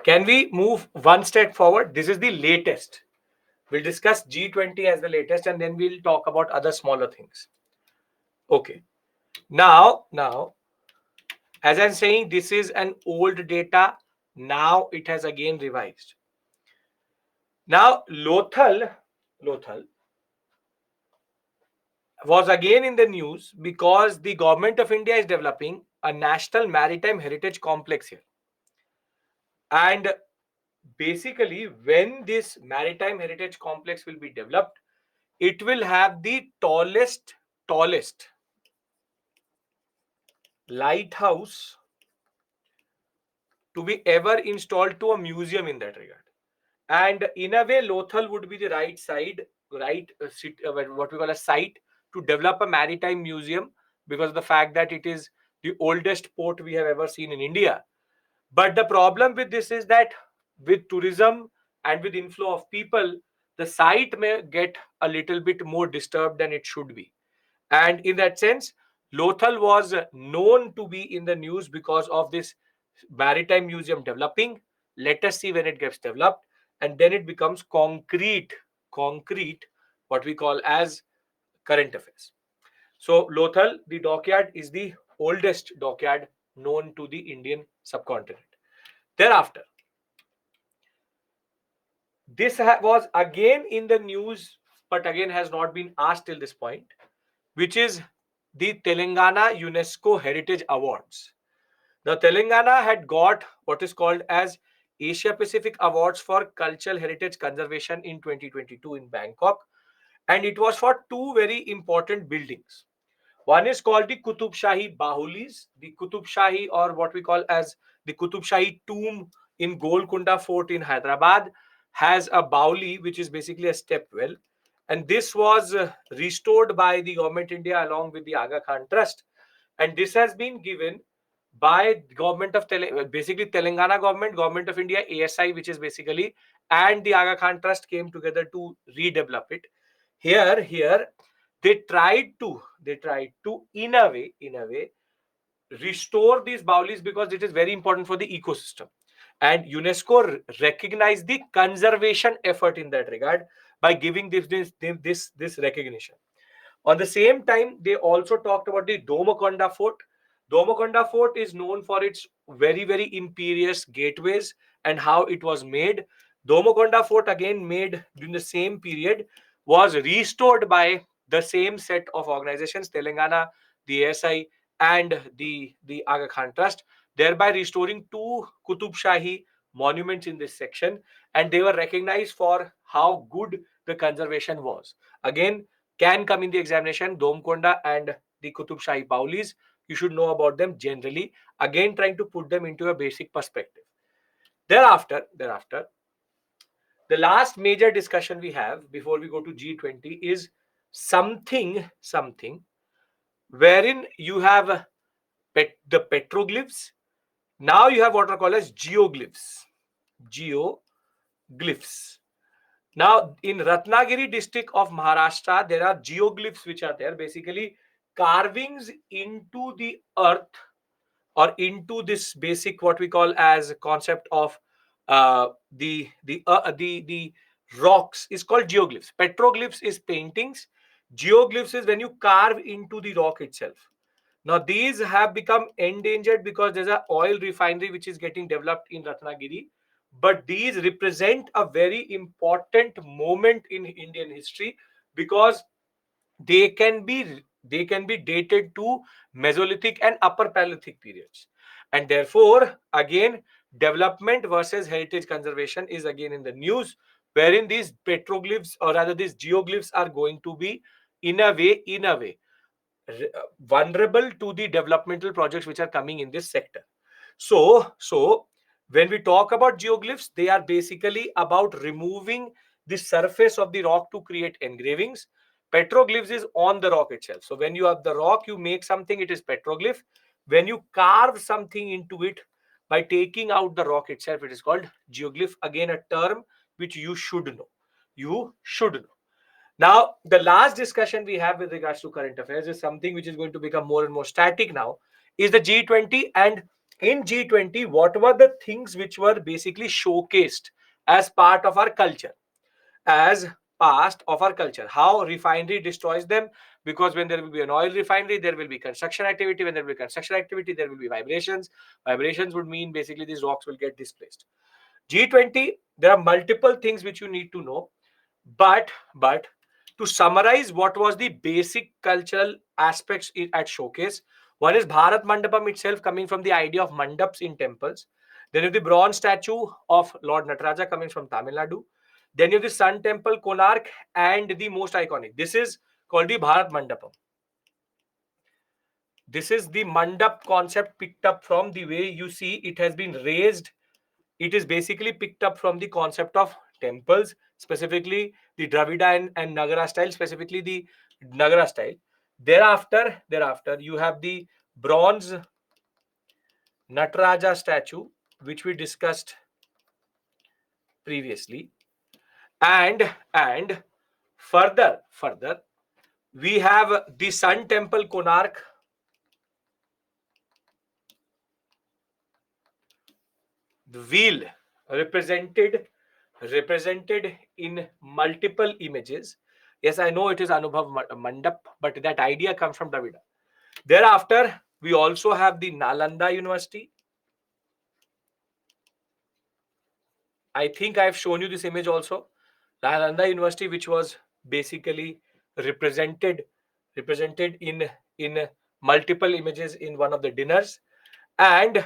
Can we move one step forward? This is the latest. We'll discuss G20 as the latest, and then we'll talk about other smaller things. Okay. Now, as I'm saying, this is an old data. Now it has again revised. Now, Lothal was again in the news because the government of India is developing a national maritime heritage complex here. And basically, when this maritime heritage complex will be developed, it will have the tallest lighthouse to be ever installed to a museum in that regard. And in a way, Lothal would be the right what we call a site to develop a maritime museum, because of the fact that it is the oldest port we have ever seen in India. But the problem with this is that with tourism and with inflow of people, the site may get a little bit more disturbed than it should be. And in that sense, Lothal was known to be in the news because of this maritime museum developing. Let us see when it gets developed, and then it becomes concrete, what we call as current affairs. So Lothal, the dockyard, is the oldest dockyard known to the Indian subcontinent. Thereafter, this was again in the news, but again has not been asked till this point, which is the Telangana UNESCO Heritage Awards. The Telangana had got what is called as Asia Pacific Awards for Cultural Heritage Conservation in 2022 in Bangkok, and it was for two very important buildings. One is called the Qutub Shahi Bahulis, the Qutub Shahi, or what we call as the Qutub Shahi tomb in Golconda Fort in Hyderabad, has a Bauli, which is basically a step well. And this was restored by the government India along with the Aga Khan Trust. And this has been given by government of basically Telangana government, government of India, ASI, which is basically, and the Aga Khan Trust came together to redevelop it. Here they tried to in a way restore these Baulis because it is very important for the ecosystem, and UNESCO recognized the conservation effort in that regard by giving this recognition. On the same time, they also talked about the Domakonda Fort. Domakonda Fort is known for its very, very imperious gateways and how it was made. Domakonda Fort, again made during the same period, was restored by the same set of organizations, Telangana, the ASI, and the Aga Khan Trust, thereby restoring two Qutub Shahi monuments in this section, and they were recognized for how good the conservation was. Again, can come in the examination, Domkonda and the Qutub Shahi Baulis. You should know about them generally. Again, trying to put them into a basic perspective. Thereafter, the last major discussion we have before we go to G20 is something wherein you have the petroglyphs. Now you have what are called as geoglyphs. Geoglyphs. Now, in Ratnagiri district of Maharashtra, there are geoglyphs which are there, basically carvings into the earth or into this basic what we call as concept of the rocks is called geoglyphs. Petroglyphs is paintings. Geoglyphs is when you carve into the rock itself. Now, these have become endangered because there's an oil refinery which is getting developed in Ratnagiri. But these represent a very important moment in Indian history because they can be dated to Mesolithic and Upper Paleolithic periods, and therefore again development versus heritage conservation is again in the news, wherein these petroglyphs or rather these geoglyphs are going to be in a way vulnerable to the developmental projects which are coming in this sector. So when we talk about geoglyphs, they are basically about removing the surface of the rock to create engravings. Petroglyphs is on the rock itself. So when you have the rock, you make something, it is petroglyph. When you carve something into it by taking out the rock itself, it is called geoglyph. Again, a term which you should know. You should know. Now, the last discussion we have with regards to current affairs is something which is going to become more and more static now, is the G20. And in G20, what were the things which were basically showcased as part of our culture? As past of our culture, how refinery destroys them, because when there will be an oil refinery, there will be construction activity. When there will be construction activity, there will be vibrations would mean basically these rocks will get displaced. G20, there are multiple things which you need to know, but to summarize what was the basic cultural aspects at showcase, one is Bharat Mandapam itself, coming from the idea of mandaps in temples. Then you have the bronze statue of Lord Nataraja coming from Tamil Nadu. Then you have the Sun Temple, Konark, and the most iconic. This is called the Bharat Mandapam. This is the mandap concept picked up from the way you see it has been raised. It is basically picked up from the concept of temples, specifically the Dravida and Nagara style, specifically the Nagara style. Thereafter, you have the bronze Nataraja statue, which we discussed previously, and further, we have the Sun Temple Konark. The wheel represented in multiple images. Yes, I know it is Anubhav Mandap, but that idea comes from Davida. Thereafter, we also have the Nalanda University. I think I've shown you this image also. Nalanda University, which was basically represented represented in multiple images in one of the dinners, and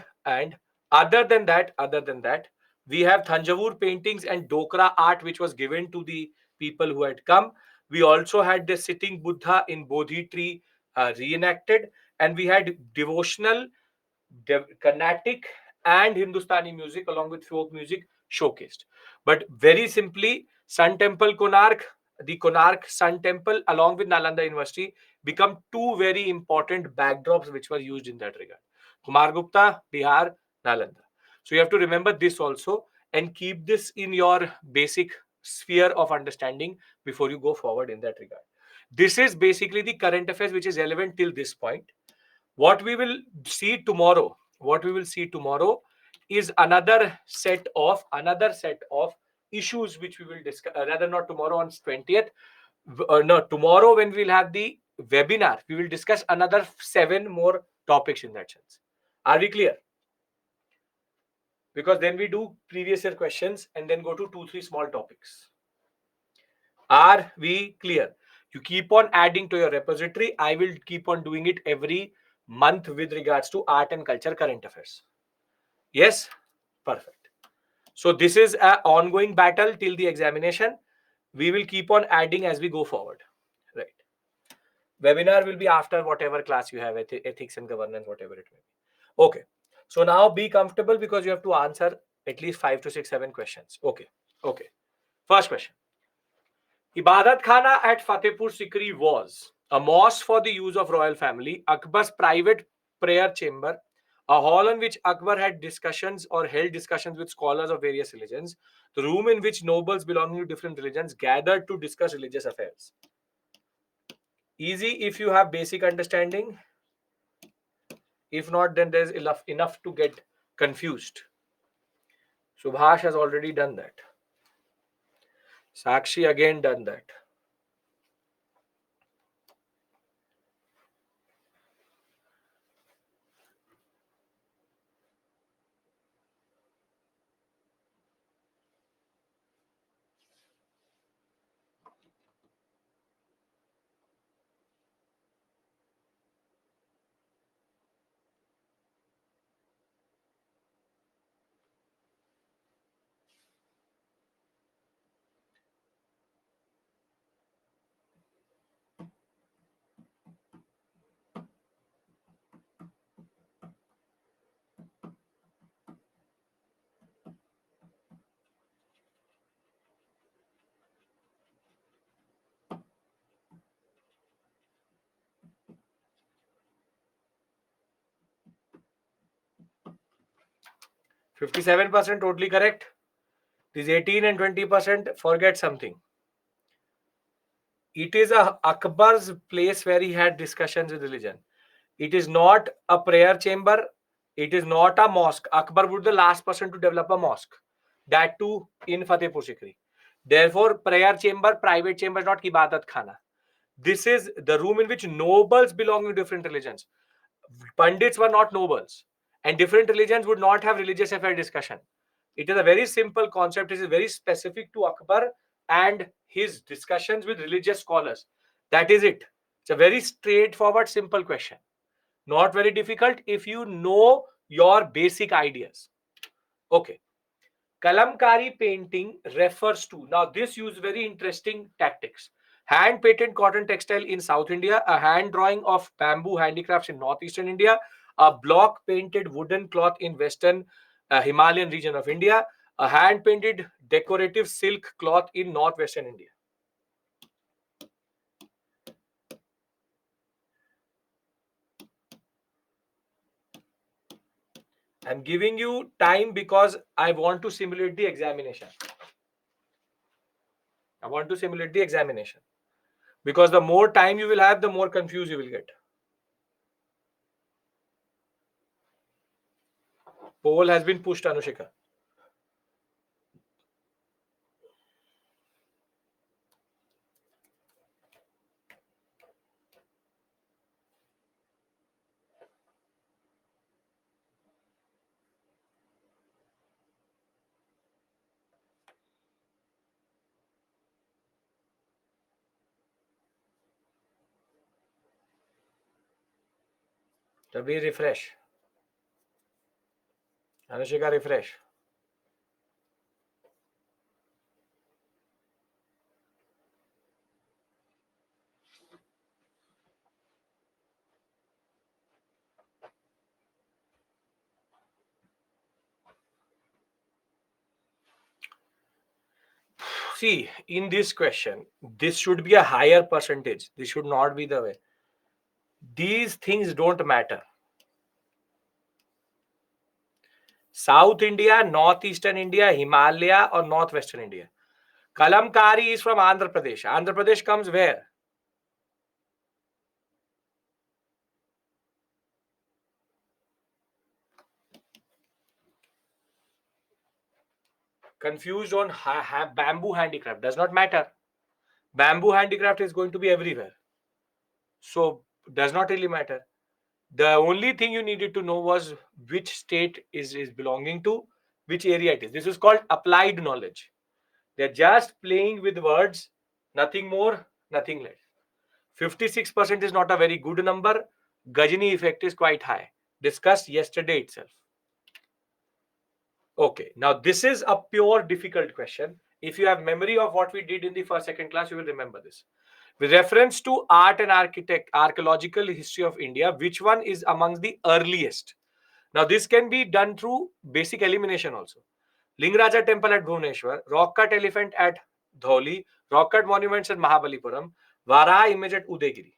other than that, we have Thanjavur paintings and Dokra art, which was given to the people who had come. We also had the sitting Buddha in Bodhi tree reenacted, and we had devotional, Carnatic and Hindustani music along with folk music showcased. But very simply, Sun Temple Konark, the Konark Sun Temple along with Nalanda University become two very important backdrops which were used in that regard. Kumargupta, Bihar, Nalanda. So you have to remember this also and keep this in your basic sphere of understanding before you go forward in that regard. This is basically the current affairs which is relevant till this point. What we will see tomorrow is another set of issues which we will discuss, rather not tomorrow on 20th. No, tomorrow when we'll have the webinar, we will discuss another 7 more topics in that sense. Are we clear? Because then we do previous year questions and then go to 2-3 small topics. Are we clear? You keep on adding to your repository. I will keep on doing it every month with regards to art and culture current affairs. Yes? Perfect. So this is an ongoing battle till the examination. We will keep on adding as we go forward. Right. Webinar will be after whatever class you have, ethics and governance, whatever it may be. Okay. So now be comfortable because you have to answer at least 5 to 6, 7 questions. Okay. Okay. First question. Ibadat Khana at Fatehpur Sikri was a mosque for the use of royal family, Akbar's private prayer chamber, a hall in which Akbar had discussions or held discussions with scholars of various religions, the room in which nobles belonging to different religions gathered to discuss religious affairs. Easy if you have basic understanding. If not, then there's enough to get confused. Subhash has already done that. Sakshi again done that. 57% totally correct. This 18 and 20% forget something. It is a Akbar's place where he had discussions with religion. It is not a prayer chamber. It is not a mosque. Akbar would be the last person to develop a mosque. That too in Fatehpur Sikri. Therefore, prayer chamber, private chamber, not Ibadat Khana. This is the room in which nobles belonging to different religions. Pandits were not nobles, and different religions would not have religious affair discussion. It is a very simple concept. It is very specific to Akbar and his discussions with religious scholars. That is it. It's a very straightforward, simple question. Not very difficult if you know your basic ideas. Okay. Kalamkari painting refers to, now this use very interesting tactics. Hand painted cotton textile in South India, a hand drawing of bamboo handicrafts in Northeastern India, a block painted wooden cloth in Western Himalayan region of India, a hand painted decorative silk cloth in Northwestern India. I'm giving you time because I want to simulate the examination. Because the more time you will have, the more confused you will get. Poll has been pushed, Anushika. Sabir, refresh. Anushika, refresh. See, in this question, this should be a higher percentage. This should not be the way. These things don't matter. South India, Northeastern India, Himalaya, or Northwestern India. Kalamkari is from Andhra Pradesh. Andhra Pradesh comes where? Confused on bamboo handicraft. Does not matter. Bamboo handicraft is going to be everywhere. So, does not really matter. The only thing you needed to know was which state is belonging to, which area it is. This is called applied knowledge. They're just playing with words, nothing more, nothing less. 56% is not a very good number. Gajini effect is quite high. Discussed yesterday itself. Okay, now this is a pure difficult question. If you have memory of what we did in the first, second class, you will remember this. With reference to art and archaeological history of India, which one is amongst the earliest? Now, this can be done through basic elimination also. Lingaraja temple at Bhubaneswar, rock cut elephant at Dholi, rock cut monuments at Mahabalipuram, Vara image at Udaygiri.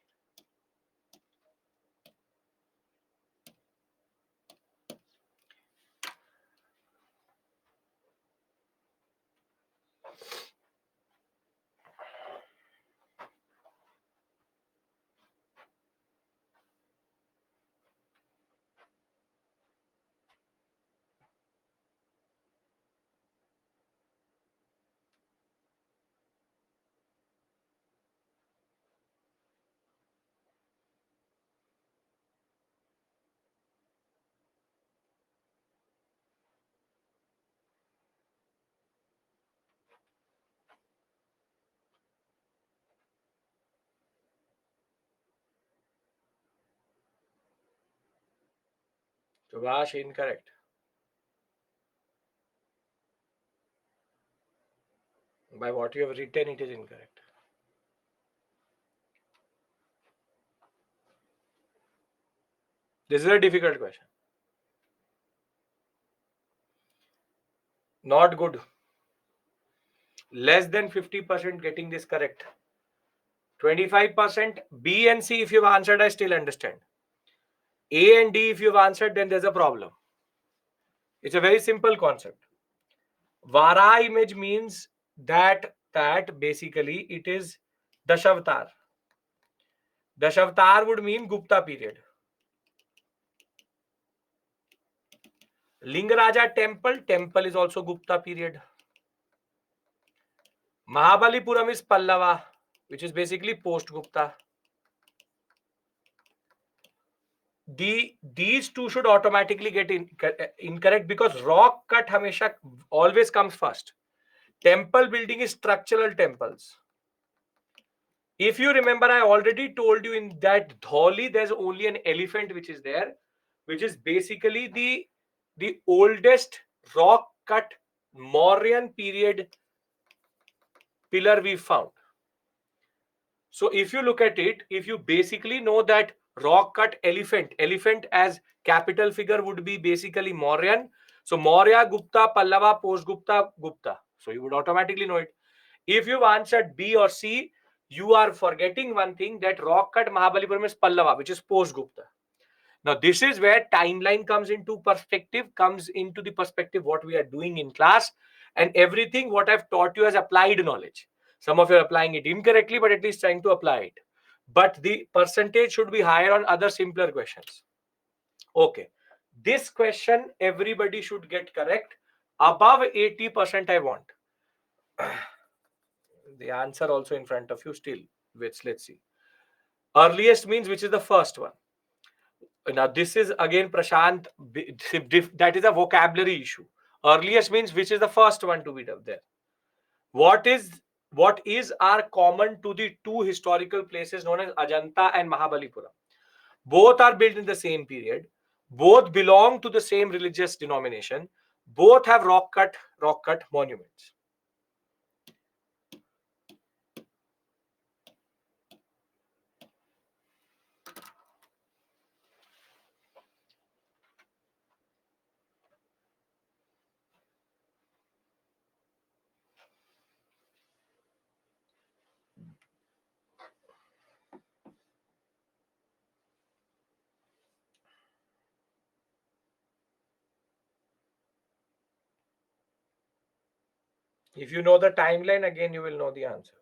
So, Vash, incorrect. By what you have written, it is incorrect. This is a difficult question. Not good. Less than 50% getting this correct. 25% B and C, if you've answered, I still understand. A and D, if you've answered, then there's a problem. It's a very simple concept. Vara image means that basically it is Dashavtar. Dashavtar would mean Gupta period. Lingaraja temple is also Gupta period. Mahabalipuram is Pallava, which is basically post-Gupta. These two should automatically get incorrect because rock cut hamesha always comes first. Temple building is structural temples. If you remember, I already told you in that Dholi, there's only an elephant which is there, which is basically the oldest rock cut Mauryan period pillar we found. So if you look at it, if you basically know that rock cut elephant as capital figure would be basically Mauryan. So Maurya, Gupta, Pallava, post Gupta, Gupta. So you would automatically know it. If you've answered B or C, you are forgetting one thing, that rock cut Mahabalipuram is Pallava, which is post Gupta. Now this is where timeline comes into the perspective what we are doing in class, and everything what I've taught you as applied knowledge. Some of you are applying it incorrectly, but at least trying to apply it. But the percentage should be higher on other simpler questions. Okay. This question everybody should get correct. Above 80% I want. The answer also in front of you still. Let's see. Earliest means which is the first one. Now this is again Prashant. That is a vocabulary issue. Earliest means which is the first one to be there. What is our common to the two historical places known as Ajanta and Mahabalipuram? Both are built in the same period. Both belong to the same religious denomination. Both have rock cut monuments. If you know the timeline, again, you will know the answer.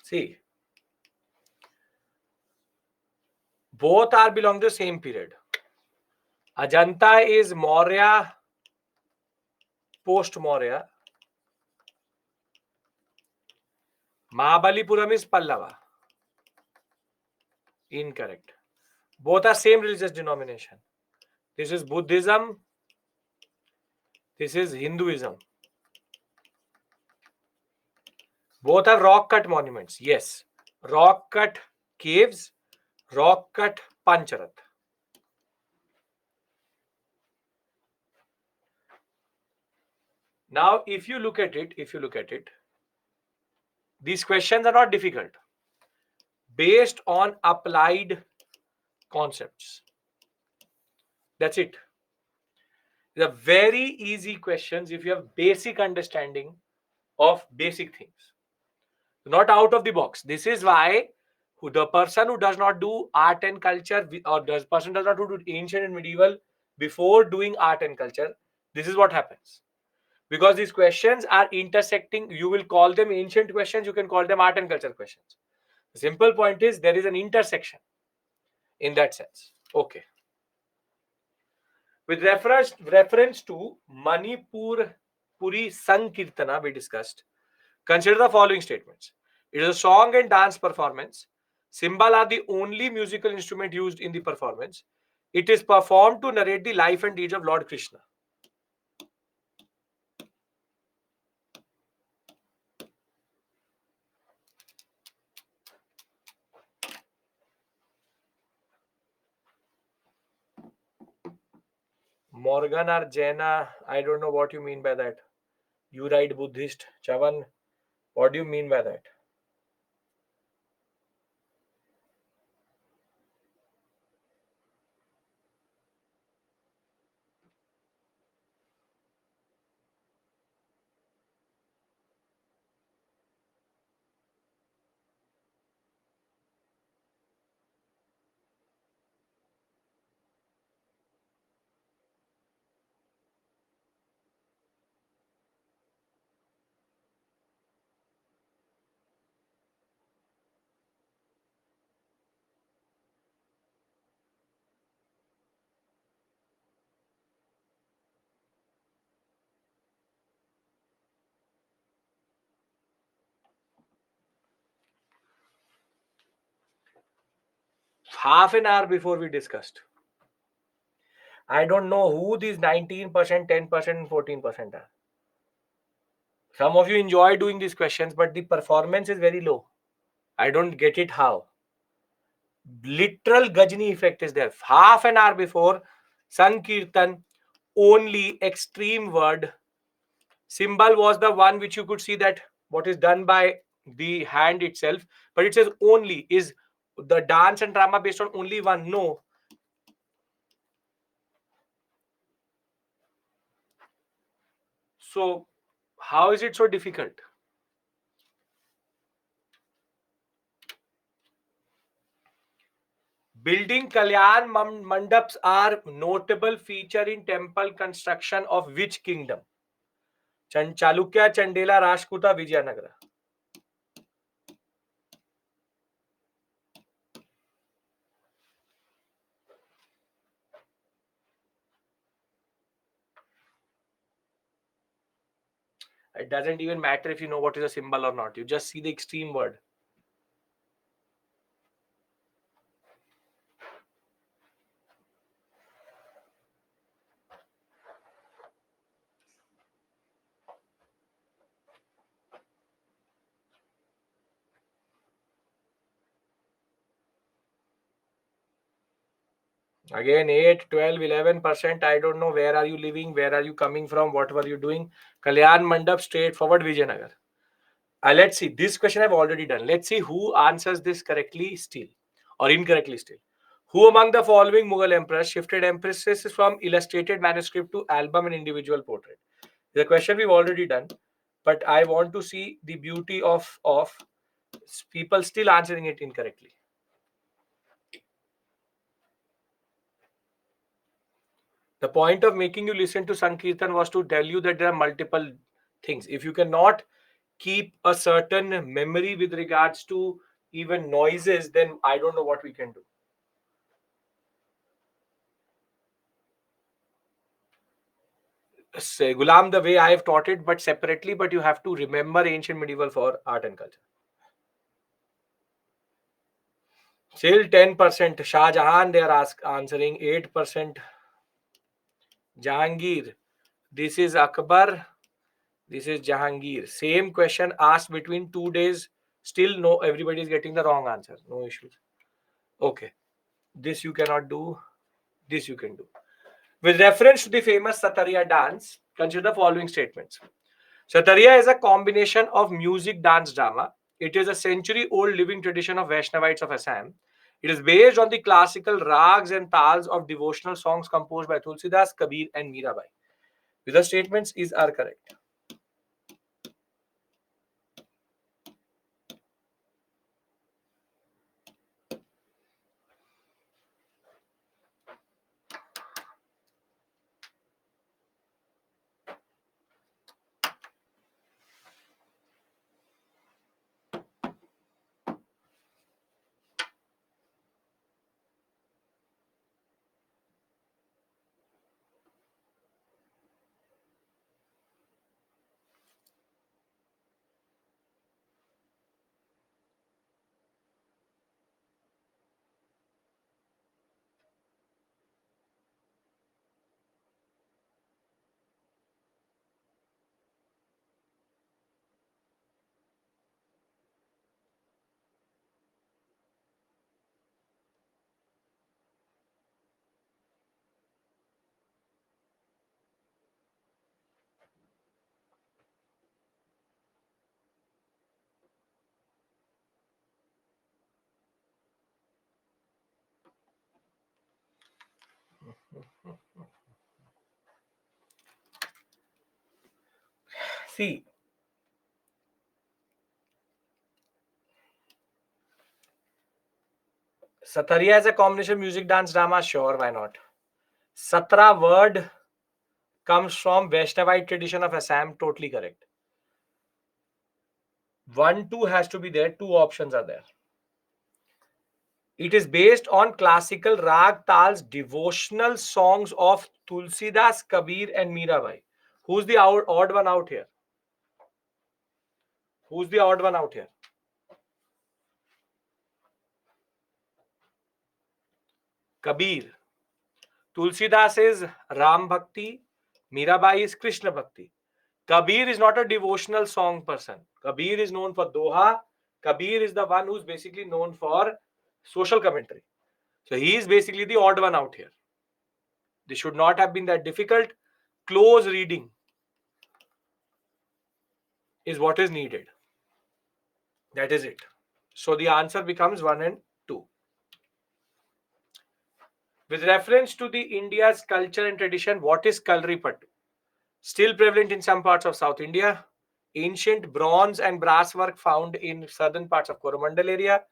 See, both are belong to the same period. Ajanta is Maurya, post Maurya. Mahabalipuram is Pallava. Incorrect. Both are same religious denomination. This is Buddhism. This is Hinduism. Both are rock cut monuments. Yes. Rock cut caves, rock cut Pancharath. Now, if you look at it, these questions are not difficult. Based on applied concepts. That's it. They're very easy questions if you have basic understanding of basic things. Not out of the box. This is why the person who does not do art and culture, or the person does not do ancient and medieval before doing art and culture, this is what happens. Because these questions are intersecting. You will call them ancient questions, you can call them art and culture questions. The simple point is there is an intersection in that sense. Okay. With reference to Manipur Puri Sankirtana we discussed, consider the following statements. It is a song and dance performance. Cymbal are the only musical instrument used in the performance. It is performed to narrate the life and deeds of Lord Krishna. Morgan or Jaina, I don't know what you mean by that. You write Buddhist. Chavan, what do you mean by that? Half an hour before we discussed. I don't know who these 19%, 10%, and 14% are. Some of you enjoy doing these questions, but the performance is very low. I don't get it how. Literal Gajni effect is there. Half an hour before Sankirtan, only extreme word. Symbol was the one which you could see that what is done by the hand itself, but it says only. Is the dance and drama based on only one? No. So how is it so difficult? Building Kalyan Mandaps are notable feature in temple construction of which kingdom? Chalukya, Chandela, Rashtrakuta, Vijayanagara. It doesn't even matter if you know what is a symbol or not. You just see the extreme word. Again, 8, 12, 11%. I don't know where are you living, where are you coming from, what were you doing. Kalyan Mandap, straightforward, Vijayanagar. Let's see. This question I've already done. Let's see who answers this correctly still or incorrectly still. Who among the following Mughal emperors shifted empresses from illustrated manuscript to album and individual portrait? The question we've already done, but I want to see the beauty of people still answering it incorrectly. The point of making you listen to Sankirtan was to tell you that there are multiple things. If you cannot keep a certain memory with regards to even noises, then I don't know what we can do. Say, Gulam, the way I have taught it, but separately, but you have to remember ancient medieval for art and culture. Still 10%. Shah Jahan, they are answering 8%. Jahangir. This is Akbar. This is Jahangir. Same question asked between 2 days. Still, no, everybody is getting the wrong answer. No issues. Okay. This you cannot do. This you can do. With reference to the famous Satariya dance, consider the following statements. Satariya is a combination of music dance drama. It is a century old living tradition of Vaishnavites of Assam. It is based on the classical rags and tals of devotional songs composed by Tulsidas, Kabir, and Mirabai. With the statements is are correct. See, Satariya is a combination of music, dance, drama. Sure, why not? Satra word comes from Vaishnavite tradition of Assam. Totally correct. 1, 2 has to be there. 2 options are there. It is based on classical rag tals devotional songs of Tulsidas, Kabir, and Mirabai. Who's the odd one out here? Who's the odd one out here? Kabir. Tulsidas is Ram Bhakti. Mirabai is Krishna Bhakti. Kabir is not a devotional song person. Kabir is known for Doha. Kabir is the one who's basically known for social commentary. So he is basically the odd one out here. This should not have been that difficult. Close reading is what is needed. That is it. So the answer becomes 1 and 2. With reference to the India's culture and tradition, what is Kalripattu? Still prevalent in some parts of South India. Ancient bronze and brass work found in southern parts of Coromandel area.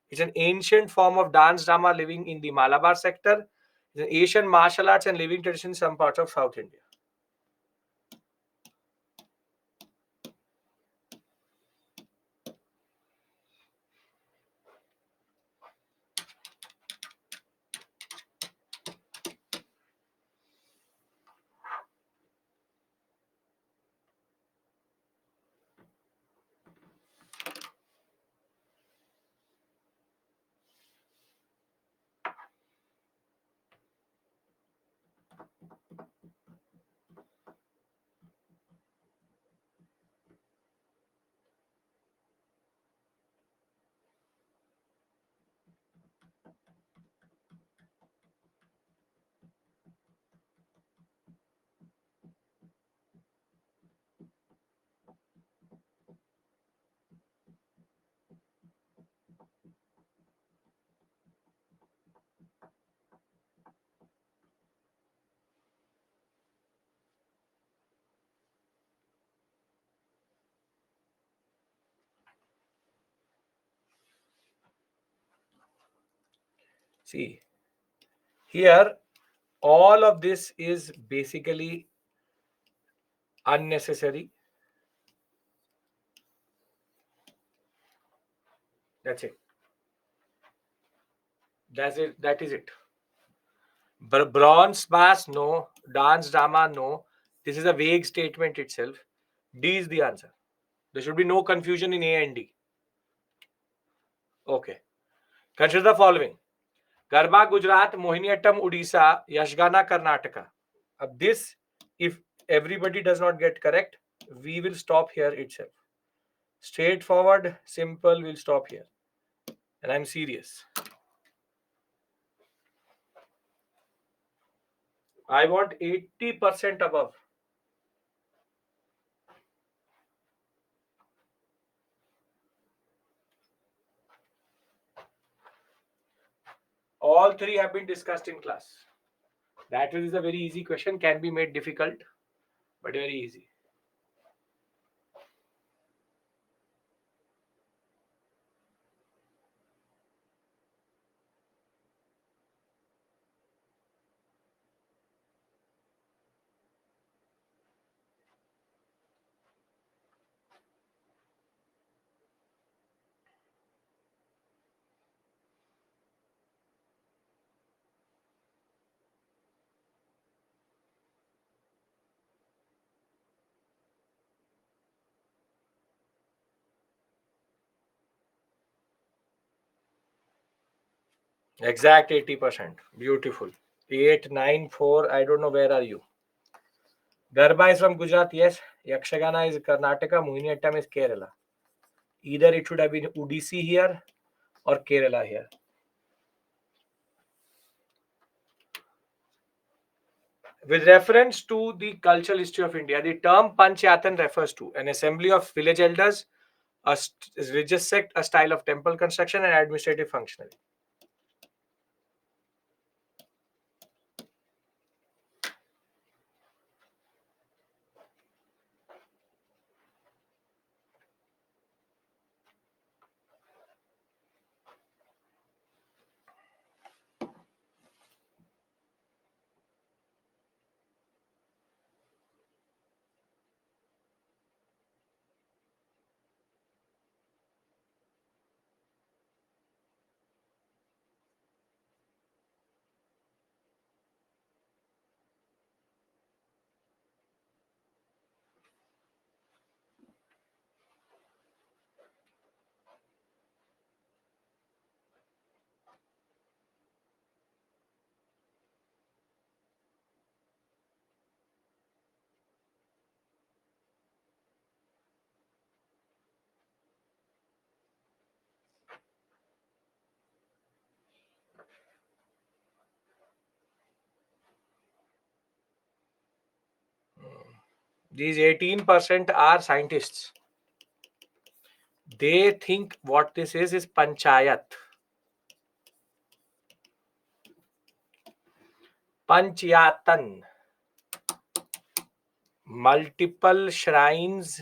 It's an ancient form of dance drama living in the Malabar sector. It's an Asian martial arts and living tradition in some parts of South India. See, here all of this is basically unnecessary. That's it. That's it. That is it. Bronze bass, no. Dance drama, no. This is a vague statement itself. D is the answer. There should be no confusion in A and D. Okay. Consider the following. Garba, Gujarat, Mohiniyattam, Odisha, Yashgana, Karnataka. This, if everybody does not get correct, we will stop here itself. Straightforward, simple, we'll stop here. And I'm serious. I want 80% above. All three have been discussed in class. That is a very easy question, can be made difficult, but very easy. Exact 80%. Beautiful. 8, 9, 4. I don't know where are you. Garba is from Gujarat, yes. Yakshagana is Karnataka. Mohiniyattam is Kerala. Either it should have been Odissi here or Kerala here. With reference to the cultural history of India, the term Panchayatan refers to an assembly of village elders, a religious sect, a style of temple construction, and administrative functionary. These 18% are scientists. They think what this is panchayat. Panchayatan. Multiple shrines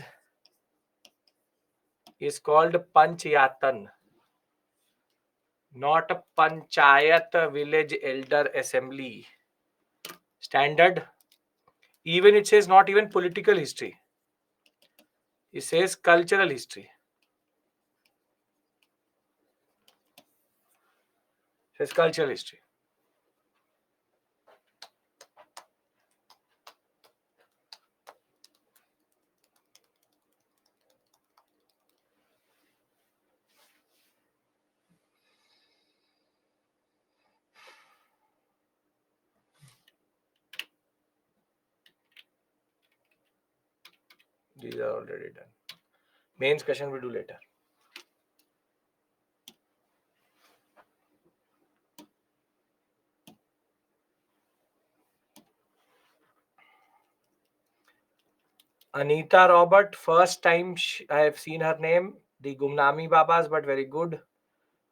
is called panchayatan. Not a panchayat, village elder assembly. Standard. Even it says not even political history. It says cultural history. It says cultural history. These are already done. Mains question we do later. Anita Robert, first time I have seen her name. The Gumnami Babas, but very good.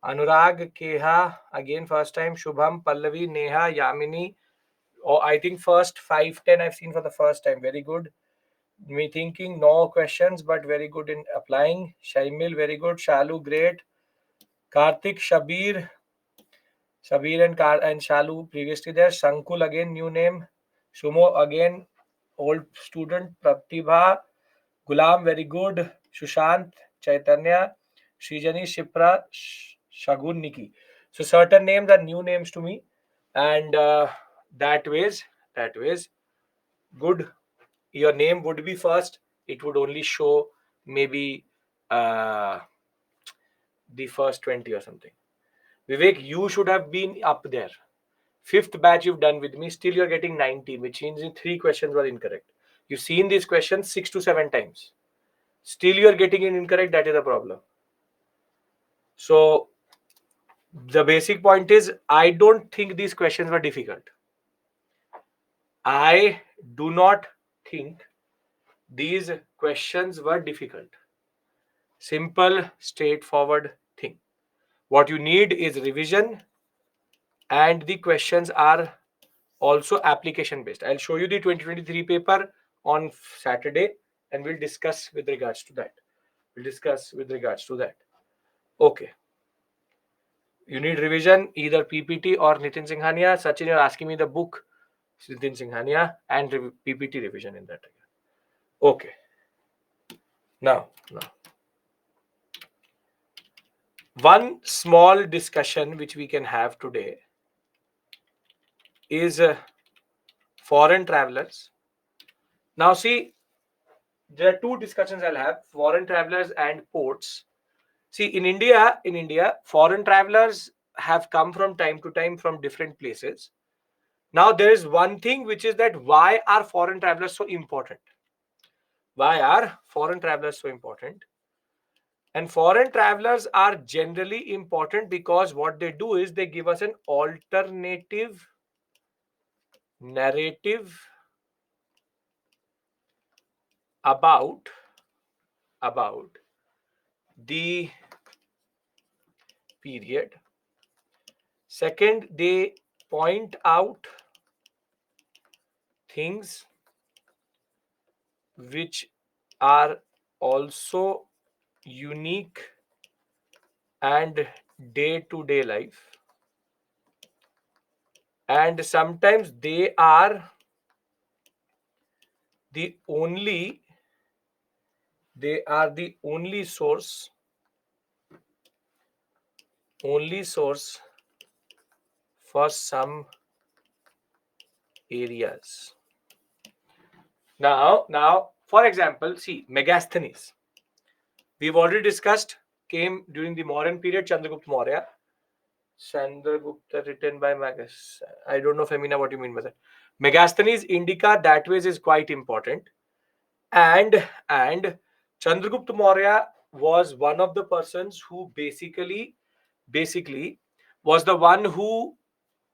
Anurag Keha, again first time. Shubham, Pallavi, Neha, Yamini. Oh, I think first 5-10 I've seen for the first time. Very good. Me thinking no questions, but very good in applying. Shaimil, very good. Shalu, great. Karthik, Shabir. Sabir and Shalu previously there. Shankul again new name. Sumo again old student. Pratibha, Gulam very good. Sushant, Chaitanya, Srijani, Shipra, Shagun, Nikki. So certain names are new names to me, and that ways good. Your name would be first. It would only show maybe uh, the first 20 or something. Vivek, you should have been up there. Fifth batch you've done with me, still you're getting 90, which means in 3 questions were incorrect. You've seen these questions 6 to 7 times. Still you're getting it incorrect. That is a problem. So the basic point is, I don't think these questions were difficult. I do not think these questions were difficult. Simple, straightforward thing. What you need is revision, and the questions are also application based. I'll show you the 2023 paper on Saturday, and we'll discuss with regards to that. Okay. You need revision, either PPT or Nitin Singhania. Sachin, you're asking me the book, Nitin Singhania, and PPT revision in that. Okay. Now, one small discussion which we can have today is foreign travelers. Now, see, there are two discussions I'll have: foreign travelers and ports. See, in India, foreign travelers have come from time to time from different places. Now, there is one thing which is that why are foreign travelers so important? Why are foreign travelers so important? And foreign travelers are generally important because what they do is they give us an alternative narrative about the period. Second, they point out things which are also unique and day to day life, and sometimes the only they are the only source for some areas. Now, for example, see, Megasthenes. We've already discussed, came during the Mauryan period, Chandragupta Maurya. Chandragupta written by Magas. I don't know, Femina, what you mean by that. Megasthenes Indica, that ways is quite important. And Chandragupta Maurya was one of the persons who basically was the one who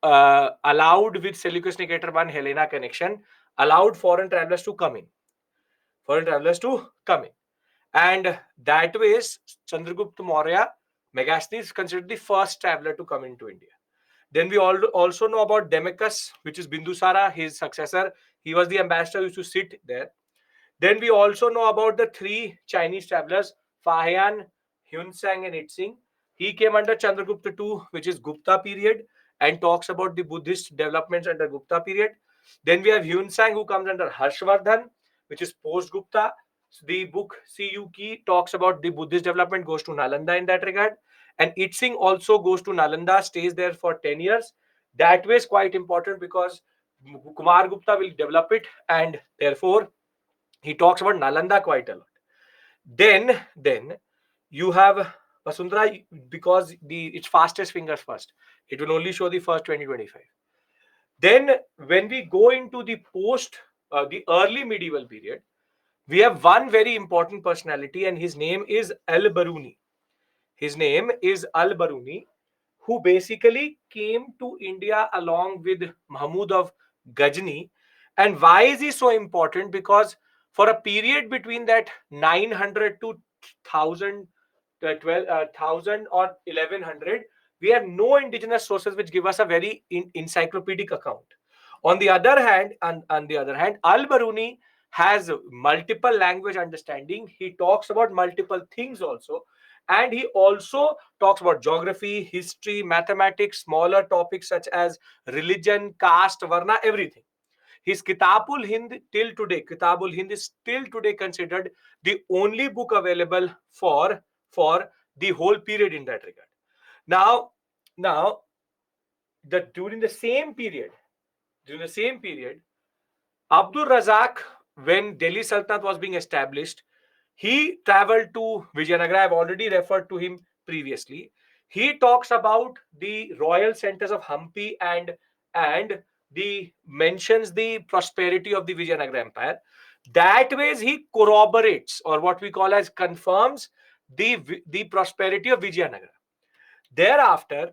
allowed, with Seleucus Nicator I Helena connection, allowed foreign travelers to come in. And that ways, Chandragupta Maurya, Megasthenes is considered the first traveler to come into India. Then we also know about Demicus, which is Bindusara, his successor. He was the ambassador who used to sit there. Then we also know about the three Chinese travelers, Fahian, Hunsang, and Itzing. He came under Chandragupta II, which is Gupta period, and talks about the Buddhist developments under Gupta period. Then we have Hunsang, who comes under Harshvardhan, which is post-Gupta. The book Siyuki talks about the Buddhist development, goes to Nalanda in that regard. And Itzing also goes to Nalanda, stays there for 10 years. That way is quite important because Kumar Gupta will develop it, and therefore he talks about Nalanda quite a lot. Then you have Vasundhara, because it's fastest fingers first. It will only show the first 2025. Then when we go into the early medieval period, we have one very important personality, and his name is Al-Baruni. His name is Al-Baruni, who basically came to India along with Mahmud of Ghazni. And why is he so important? Because for a period between that 900 to 1000, 1000 or 1100, we have no indigenous sources which give us a very encyclopedic account. On the other hand, Al-Baruni has multiple language understanding. He talks about multiple things also, And he also talks about geography, history, mathematics, smaller topics such as religion, caste, varna, everything. His Kitabul Hind till today, Kitabul Hind is still today considered the only book available for the whole period in that regard. Now, now the during the same period, Abdul Razak, when Delhi Sultanate was being established, he traveled to Vijayanagara. I've already referred to him previously. He talks about the royal centers of Hampi and the mentions the prosperity of the Vijayanagara Empire. That ways he corroborates, or what we call as confirms, the prosperity of Vijayanagara. Thereafter,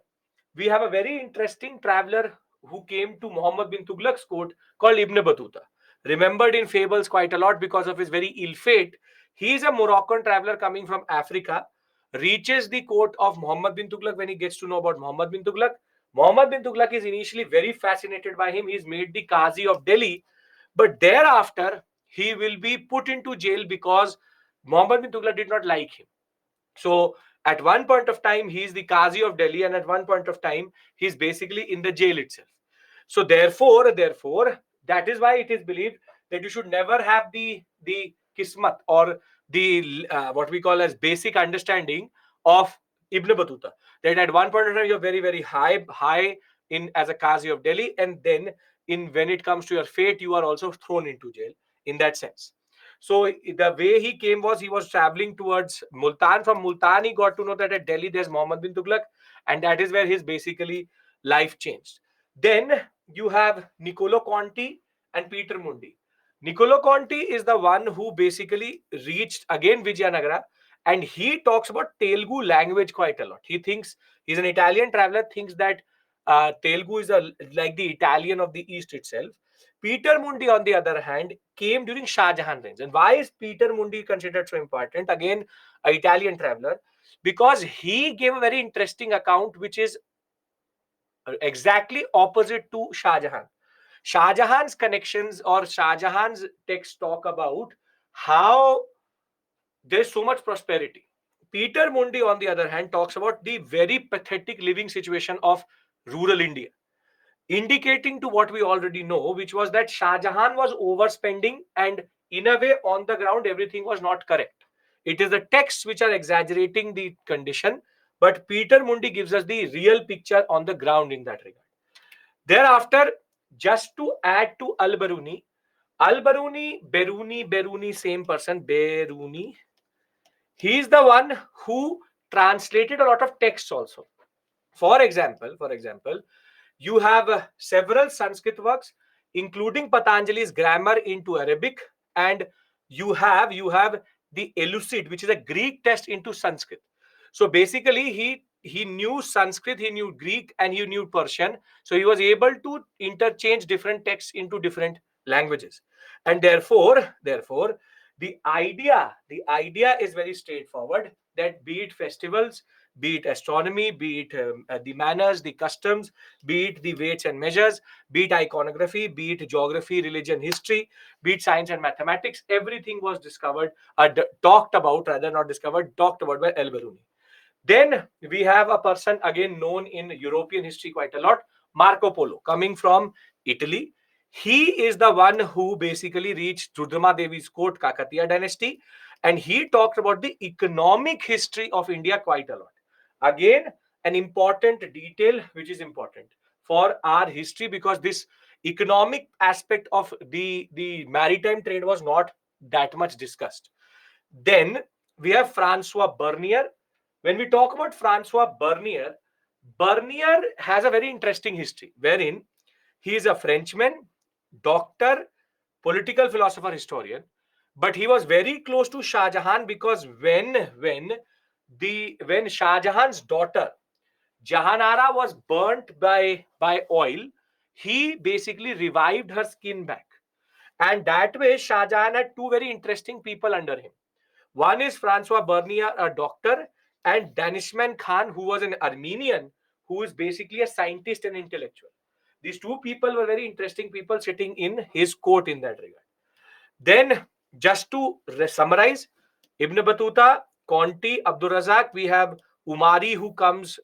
we have a very interesting traveler who came to Muhammad bin Tughlaq's court called Ibn Battuta. Remembered in fables quite a lot because of his very ill fate. He is a Moroccan traveler coming from Africa, reaches the court of Muhammad bin Tughlaq when he gets to know about Muhammad bin Tughlaq. Muhammad bin Tughlaq is initially very fascinated by him. He's made the Qazi of Delhi, but thereafter he will be put into jail because Muhammad bin Tughlaq did not like him. So at one point of time, he's the Qazi of Delhi, and at one point of time, he's basically in the jail itself. So therefore, that is why it is believed that you should never have the kismat, or the what we call as basic understanding of Ibn Battuta. That at one point of time you're very high in as a Qazi of Delhi, and then in when it comes to your fate, you are also thrown into jail in that sense. So the way he came was he was traveling towards Multan. From Multan, he got to know that at Delhi there's Muhammad bin Tughlaq, and that is where his basically life changed. Then you have Niccolo Conti and Peter Mundi. Niccolo Conti is the one who basically reached again Vijayanagara, and he talks about Telugu language quite a lot. He thinks he's an Italian traveler, thinks that Telugu is like the Italian of the East itself. Peter Mundi, on the other hand, came during Shah Jahan reigns. And why is Peter Mundi considered so important? Again, an Italian traveler, because he gave a very interesting account, which is exactly opposite to Shah Jahan. Shah Jahan's connections or Shah Jahan's texts talk about how there's so much prosperity. Peter Mundi, on the other hand, talks about the very pathetic living situation of rural India, indicating to what we already know, which was that Shah Jahan was overspending, and in a way, on the ground, everything was not correct. It is the texts which are exaggerating the condition, but Peter Mundi gives us the real picture on the ground in that regard. Thereafter, just to add to Beruni, same person, Beruni. He is the one who translated a lot of texts also. For example, you have several Sanskrit works, including Patanjali's grammar into Arabic, and you have the Elucid, which is a Greek text into Sanskrit. So basically, he knew Sanskrit, he knew Greek, and he knew Persian. So he was able to interchange different texts into different languages, and therefore, the idea is very straightforward. That be it festivals, be it astronomy, be it the manners, the customs, be it the weights and measures, be it iconography, be it geography, religion, history, be it science and mathematics, everything was discovered, talked about, rather not discovered, talked about by El-Biruni. Then we have a person again known in European history quite a lot, Marco Polo, coming from Italy. He is the one who basically reached Rudrama Devi's court, Kakatiya dynasty, and he talked about the economic history of India quite a lot. Again, an important detail which is important for our history, because this economic aspect of the maritime trade was not that much discussed. Then we have Francois Bernier. When we talk about Francois Bernier, Bernier has a very interesting history wherein he is a Frenchman, doctor, political philosopher, historian, but he was very close to Shah Jahan, because when Shah Jahan's daughter Jahanara was burnt by oil, he basically revived her skin back. And that way, Shah Jahan had two very interesting people under him. One is Francois Bernier, a doctor, and Danishman Khan, who was an Armenian, who is basically a scientist and intellectual. These two people were very interesting people sitting in his court in that regard. Then, just to summarize, Ibn Battuta Conti, Abdul Razak. We have Umari, who comes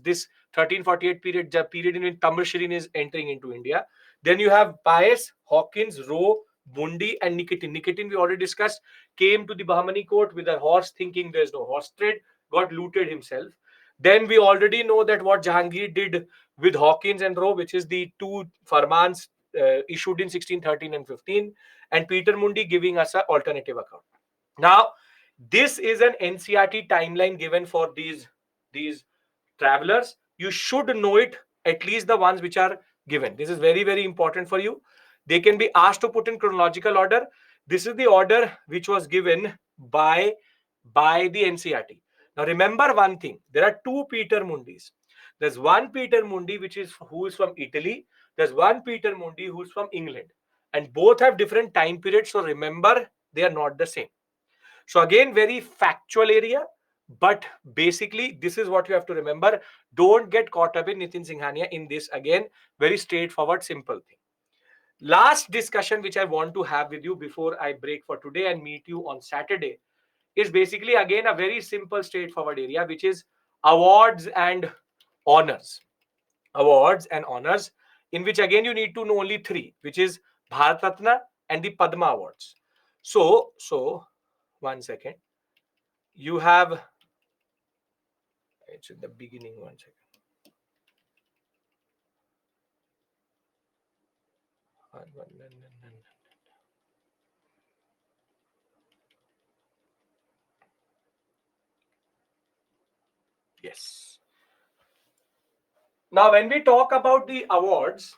this 1348 period, the period in which Tamil Shirin is entering into India. Then you have Paes, Hawkins, Rowe, Bundi, and Nikitin. Nikitin, we already discussed, came to the Bahmani court with a horse, thinking there's no horse trade, got looted himself. Then we already know that what Jahangir did with Hawkins and Rowe, which is the two farmans issued in 1613 and 15, and Peter Mundi giving us an alternative account. Now, this is an NCRT timeline given for these travelers. You should know it, at least the ones which are given. This is very, very important for you. They can be asked to put in chronological order. This is the order which was given by the NCRT. Now remember one thing, there are two Peter Mundis. There's one Peter Mundi who is from Italy. There's one Peter Mundi who's from England. And both have different time periods. So remember, they are not the same. So again, very factual area, but basically this is what you have to remember. Don't get caught up in Nitin Singhania in this. Again, very straightforward, simple thing. Last discussion which I want to have with you before I break for today and meet you on Saturday is basically again a very simple, straightforward area, which is awards and honors. Awards and honors, in which again you need to know only three, which is Bharat Ratna and the Padma Awards. So 1 second. You have, it's in the beginning, 1 second. Yes. Now, when we talk about the awards,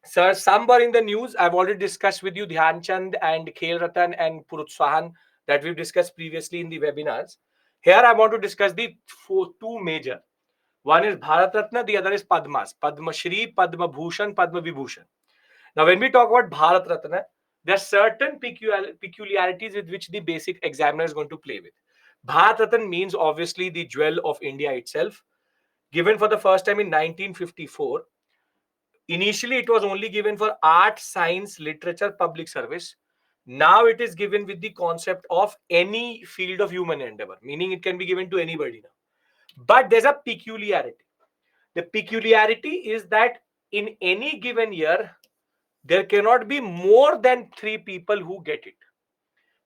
sir, some were in the news. I've already discussed with you Dhyan Chand and Khel Ratan and Purutsahan that we've discussed previously in the webinars. Here, I want to discuss the two major. One is Bharat Ratna, the other is Padmas, Padma Shri, Padma Bhushan, Padma Vibhushan. Now, when we talk about Bharat Ratna, there are certain peculiarities with which the basic examiner is going to play with. Bharat Ratna means obviously the jewel of India itself, given for the first time in 1954. Initially, it was only given for art, science, literature, public service. Now it is given with the concept of any field of human endeavor, meaning it can be given to anybody now. But there's a peculiarity. The peculiarity is that in any given year, there cannot be more than three people who get it.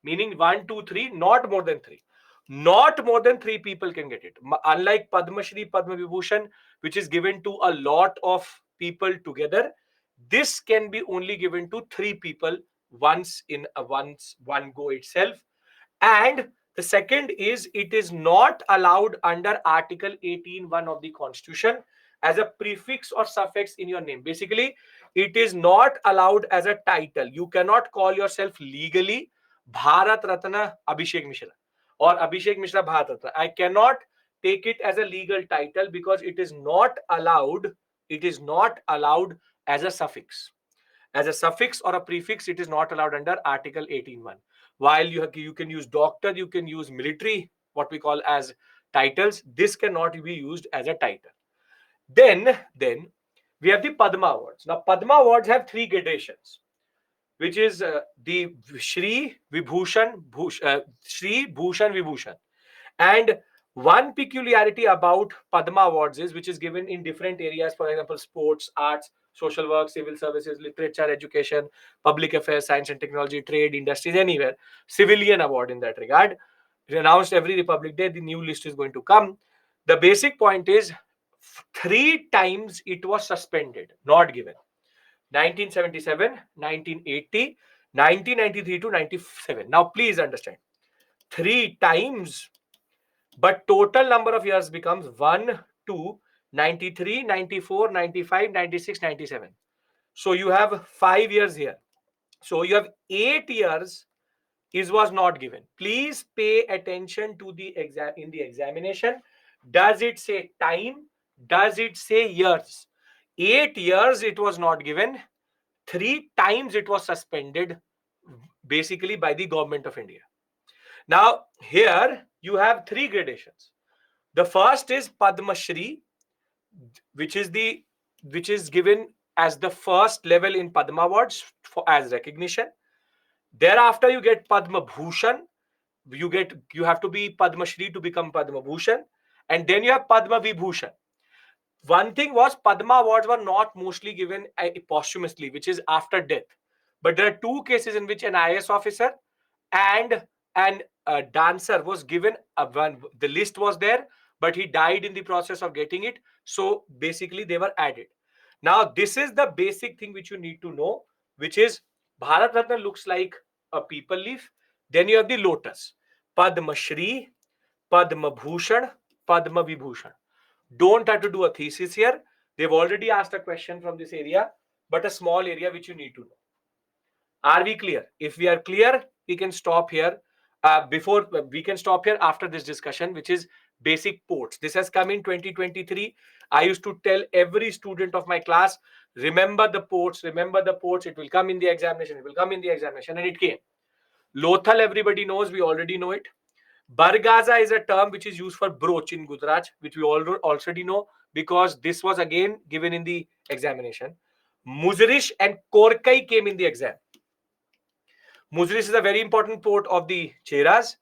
Meaning 1, 2, 3, not more than three. Not more than three people can get it. Unlike Padma Shri, Padma Vibhushan, which is given to a lot of people together, this can be only given to three people once in one go itself. And the second is, it is not allowed under Article 18(1) of the Constitution as a prefix or suffix in your name. Basically, it is not allowed as a title. You cannot call yourself legally Bharat Ratna Abhishek Mishra or Abhishek Mishra Bharat Ratna. I cannot take it as a legal title because it is not allowed. It is not allowed as a suffix. As a suffix or a prefix, it is not allowed under Article 18(1). While you can use doctor, you can use military, what we call as titles. This cannot be used as a title. Then we have the Padma Awards. Now, Padma Awards have three gradations, which is the Shri, Vibhushan, Shri, Bhushan, Vibhushan. And one peculiarity about Padma Awards is, which is given in different areas, for example, sports, arts, social work, civil services, literature, education, public affairs, science and technology, trade, industries, anywhere. Civilian award in that regard. Announced every Republic Day, the new list is going to come. The basic point is, three times it was suspended, not given. 1977, 1980, 1993 to 97. Now, please understand, three times, but total number of years becomes 1, 2, 93, 94, 95, 96, 97. So you have 5 years here. So you have 8 years is was not given. Please pay attention to the exam in the examination. Does it say time? Does it say years? 8 years it was not given. 3 times it was suspended, basically by the government of India. Now here you have three gradations. The first is Padma Shri, which is given as the first level in Padma Awards as recognition. Thereafter, you get Padma Bhushan, you have to be Padma Shri to become Padma Bhushan, and then you have Padma Vibhushan. One thing was Padma awards were not mostly given posthumously, which is after death. But there are two cases in which an IAS officer and an dancer was given one. The list was there, but he died in the process of getting it. So basically, they were added. Now, this is the basic thing which you need to know, which is Bharat Ratna looks like a people leaf. Then you have the lotus, Padma Shri, Padma Bhushan, Padma Vibhushan. Don't have to do a thesis here. They've already asked a question from this area, but a small area which you need to know. Are we clear? If we are clear, we can stop here. Before we can stop here after this discussion, which is basic ports. This has come in 2023. I used to tell every student of my class, remember the ports, remember the ports. It will come in the examination. It will come in the examination, and it came. Lothal, everybody knows. We already know it. Bargaza is a term which is used for brooch in Gujarat, which we already know because this was again given in the examination. Muzrish and Korkai came in the exam. Muzrish is a very important port of the Cheras.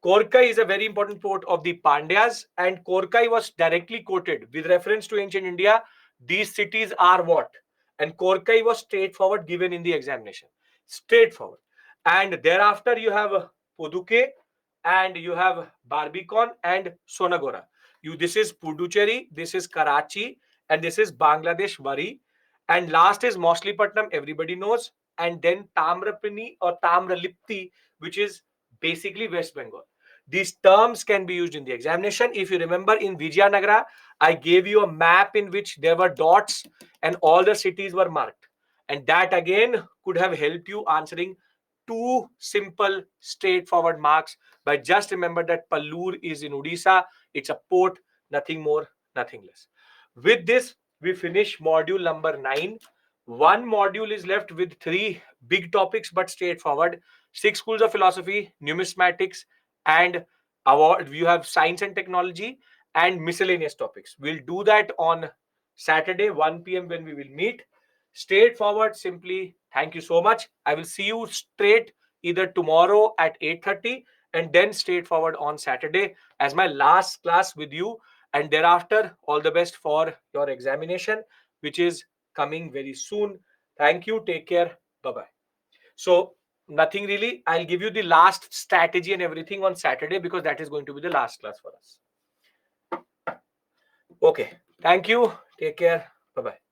Korkai is a very important port of the Pandyas, and Korkai was directly quoted with reference to ancient India. These cities are what? And Korkai was straightforward given in the examination. Straightforward. And thereafter, you have Puduke, and you have Barbican and Sonagora. This is Puducherry, this is Karachi, and this is Bangladesh Wari. And last is Moshlipatnam, everybody knows. And then Tamrapani or Tamralipti, which is basically West Bengal. These terms can be used in the examination. If you remember in Vijayanagara, I gave you a map in which there were dots and all the cities were marked. And that again could have helped you answering two simple, straightforward marks. But just remember that Pallur is in Odisha. It's a port, nothing more, nothing less. With this, we finish module number 9. One module is left with 3 big topics, but straightforward. 6 schools of philosophy, numismatics, and award. You have science and technology and miscellaneous topics. We'll do that on Saturday, 1 p.m. when we will meet. Straightforward, simply. Thank you so much. I will see you straight either tomorrow at 8:30 and then straightforward on Saturday as my last class with you. And thereafter, all the best for your examination, which is coming very soon. Thank you. Take care. Bye-bye. So nothing really. I'll give you the last strategy and everything on Saturday because that is going to be the last class for us. Okay. Thank you. Take care. Bye-bye.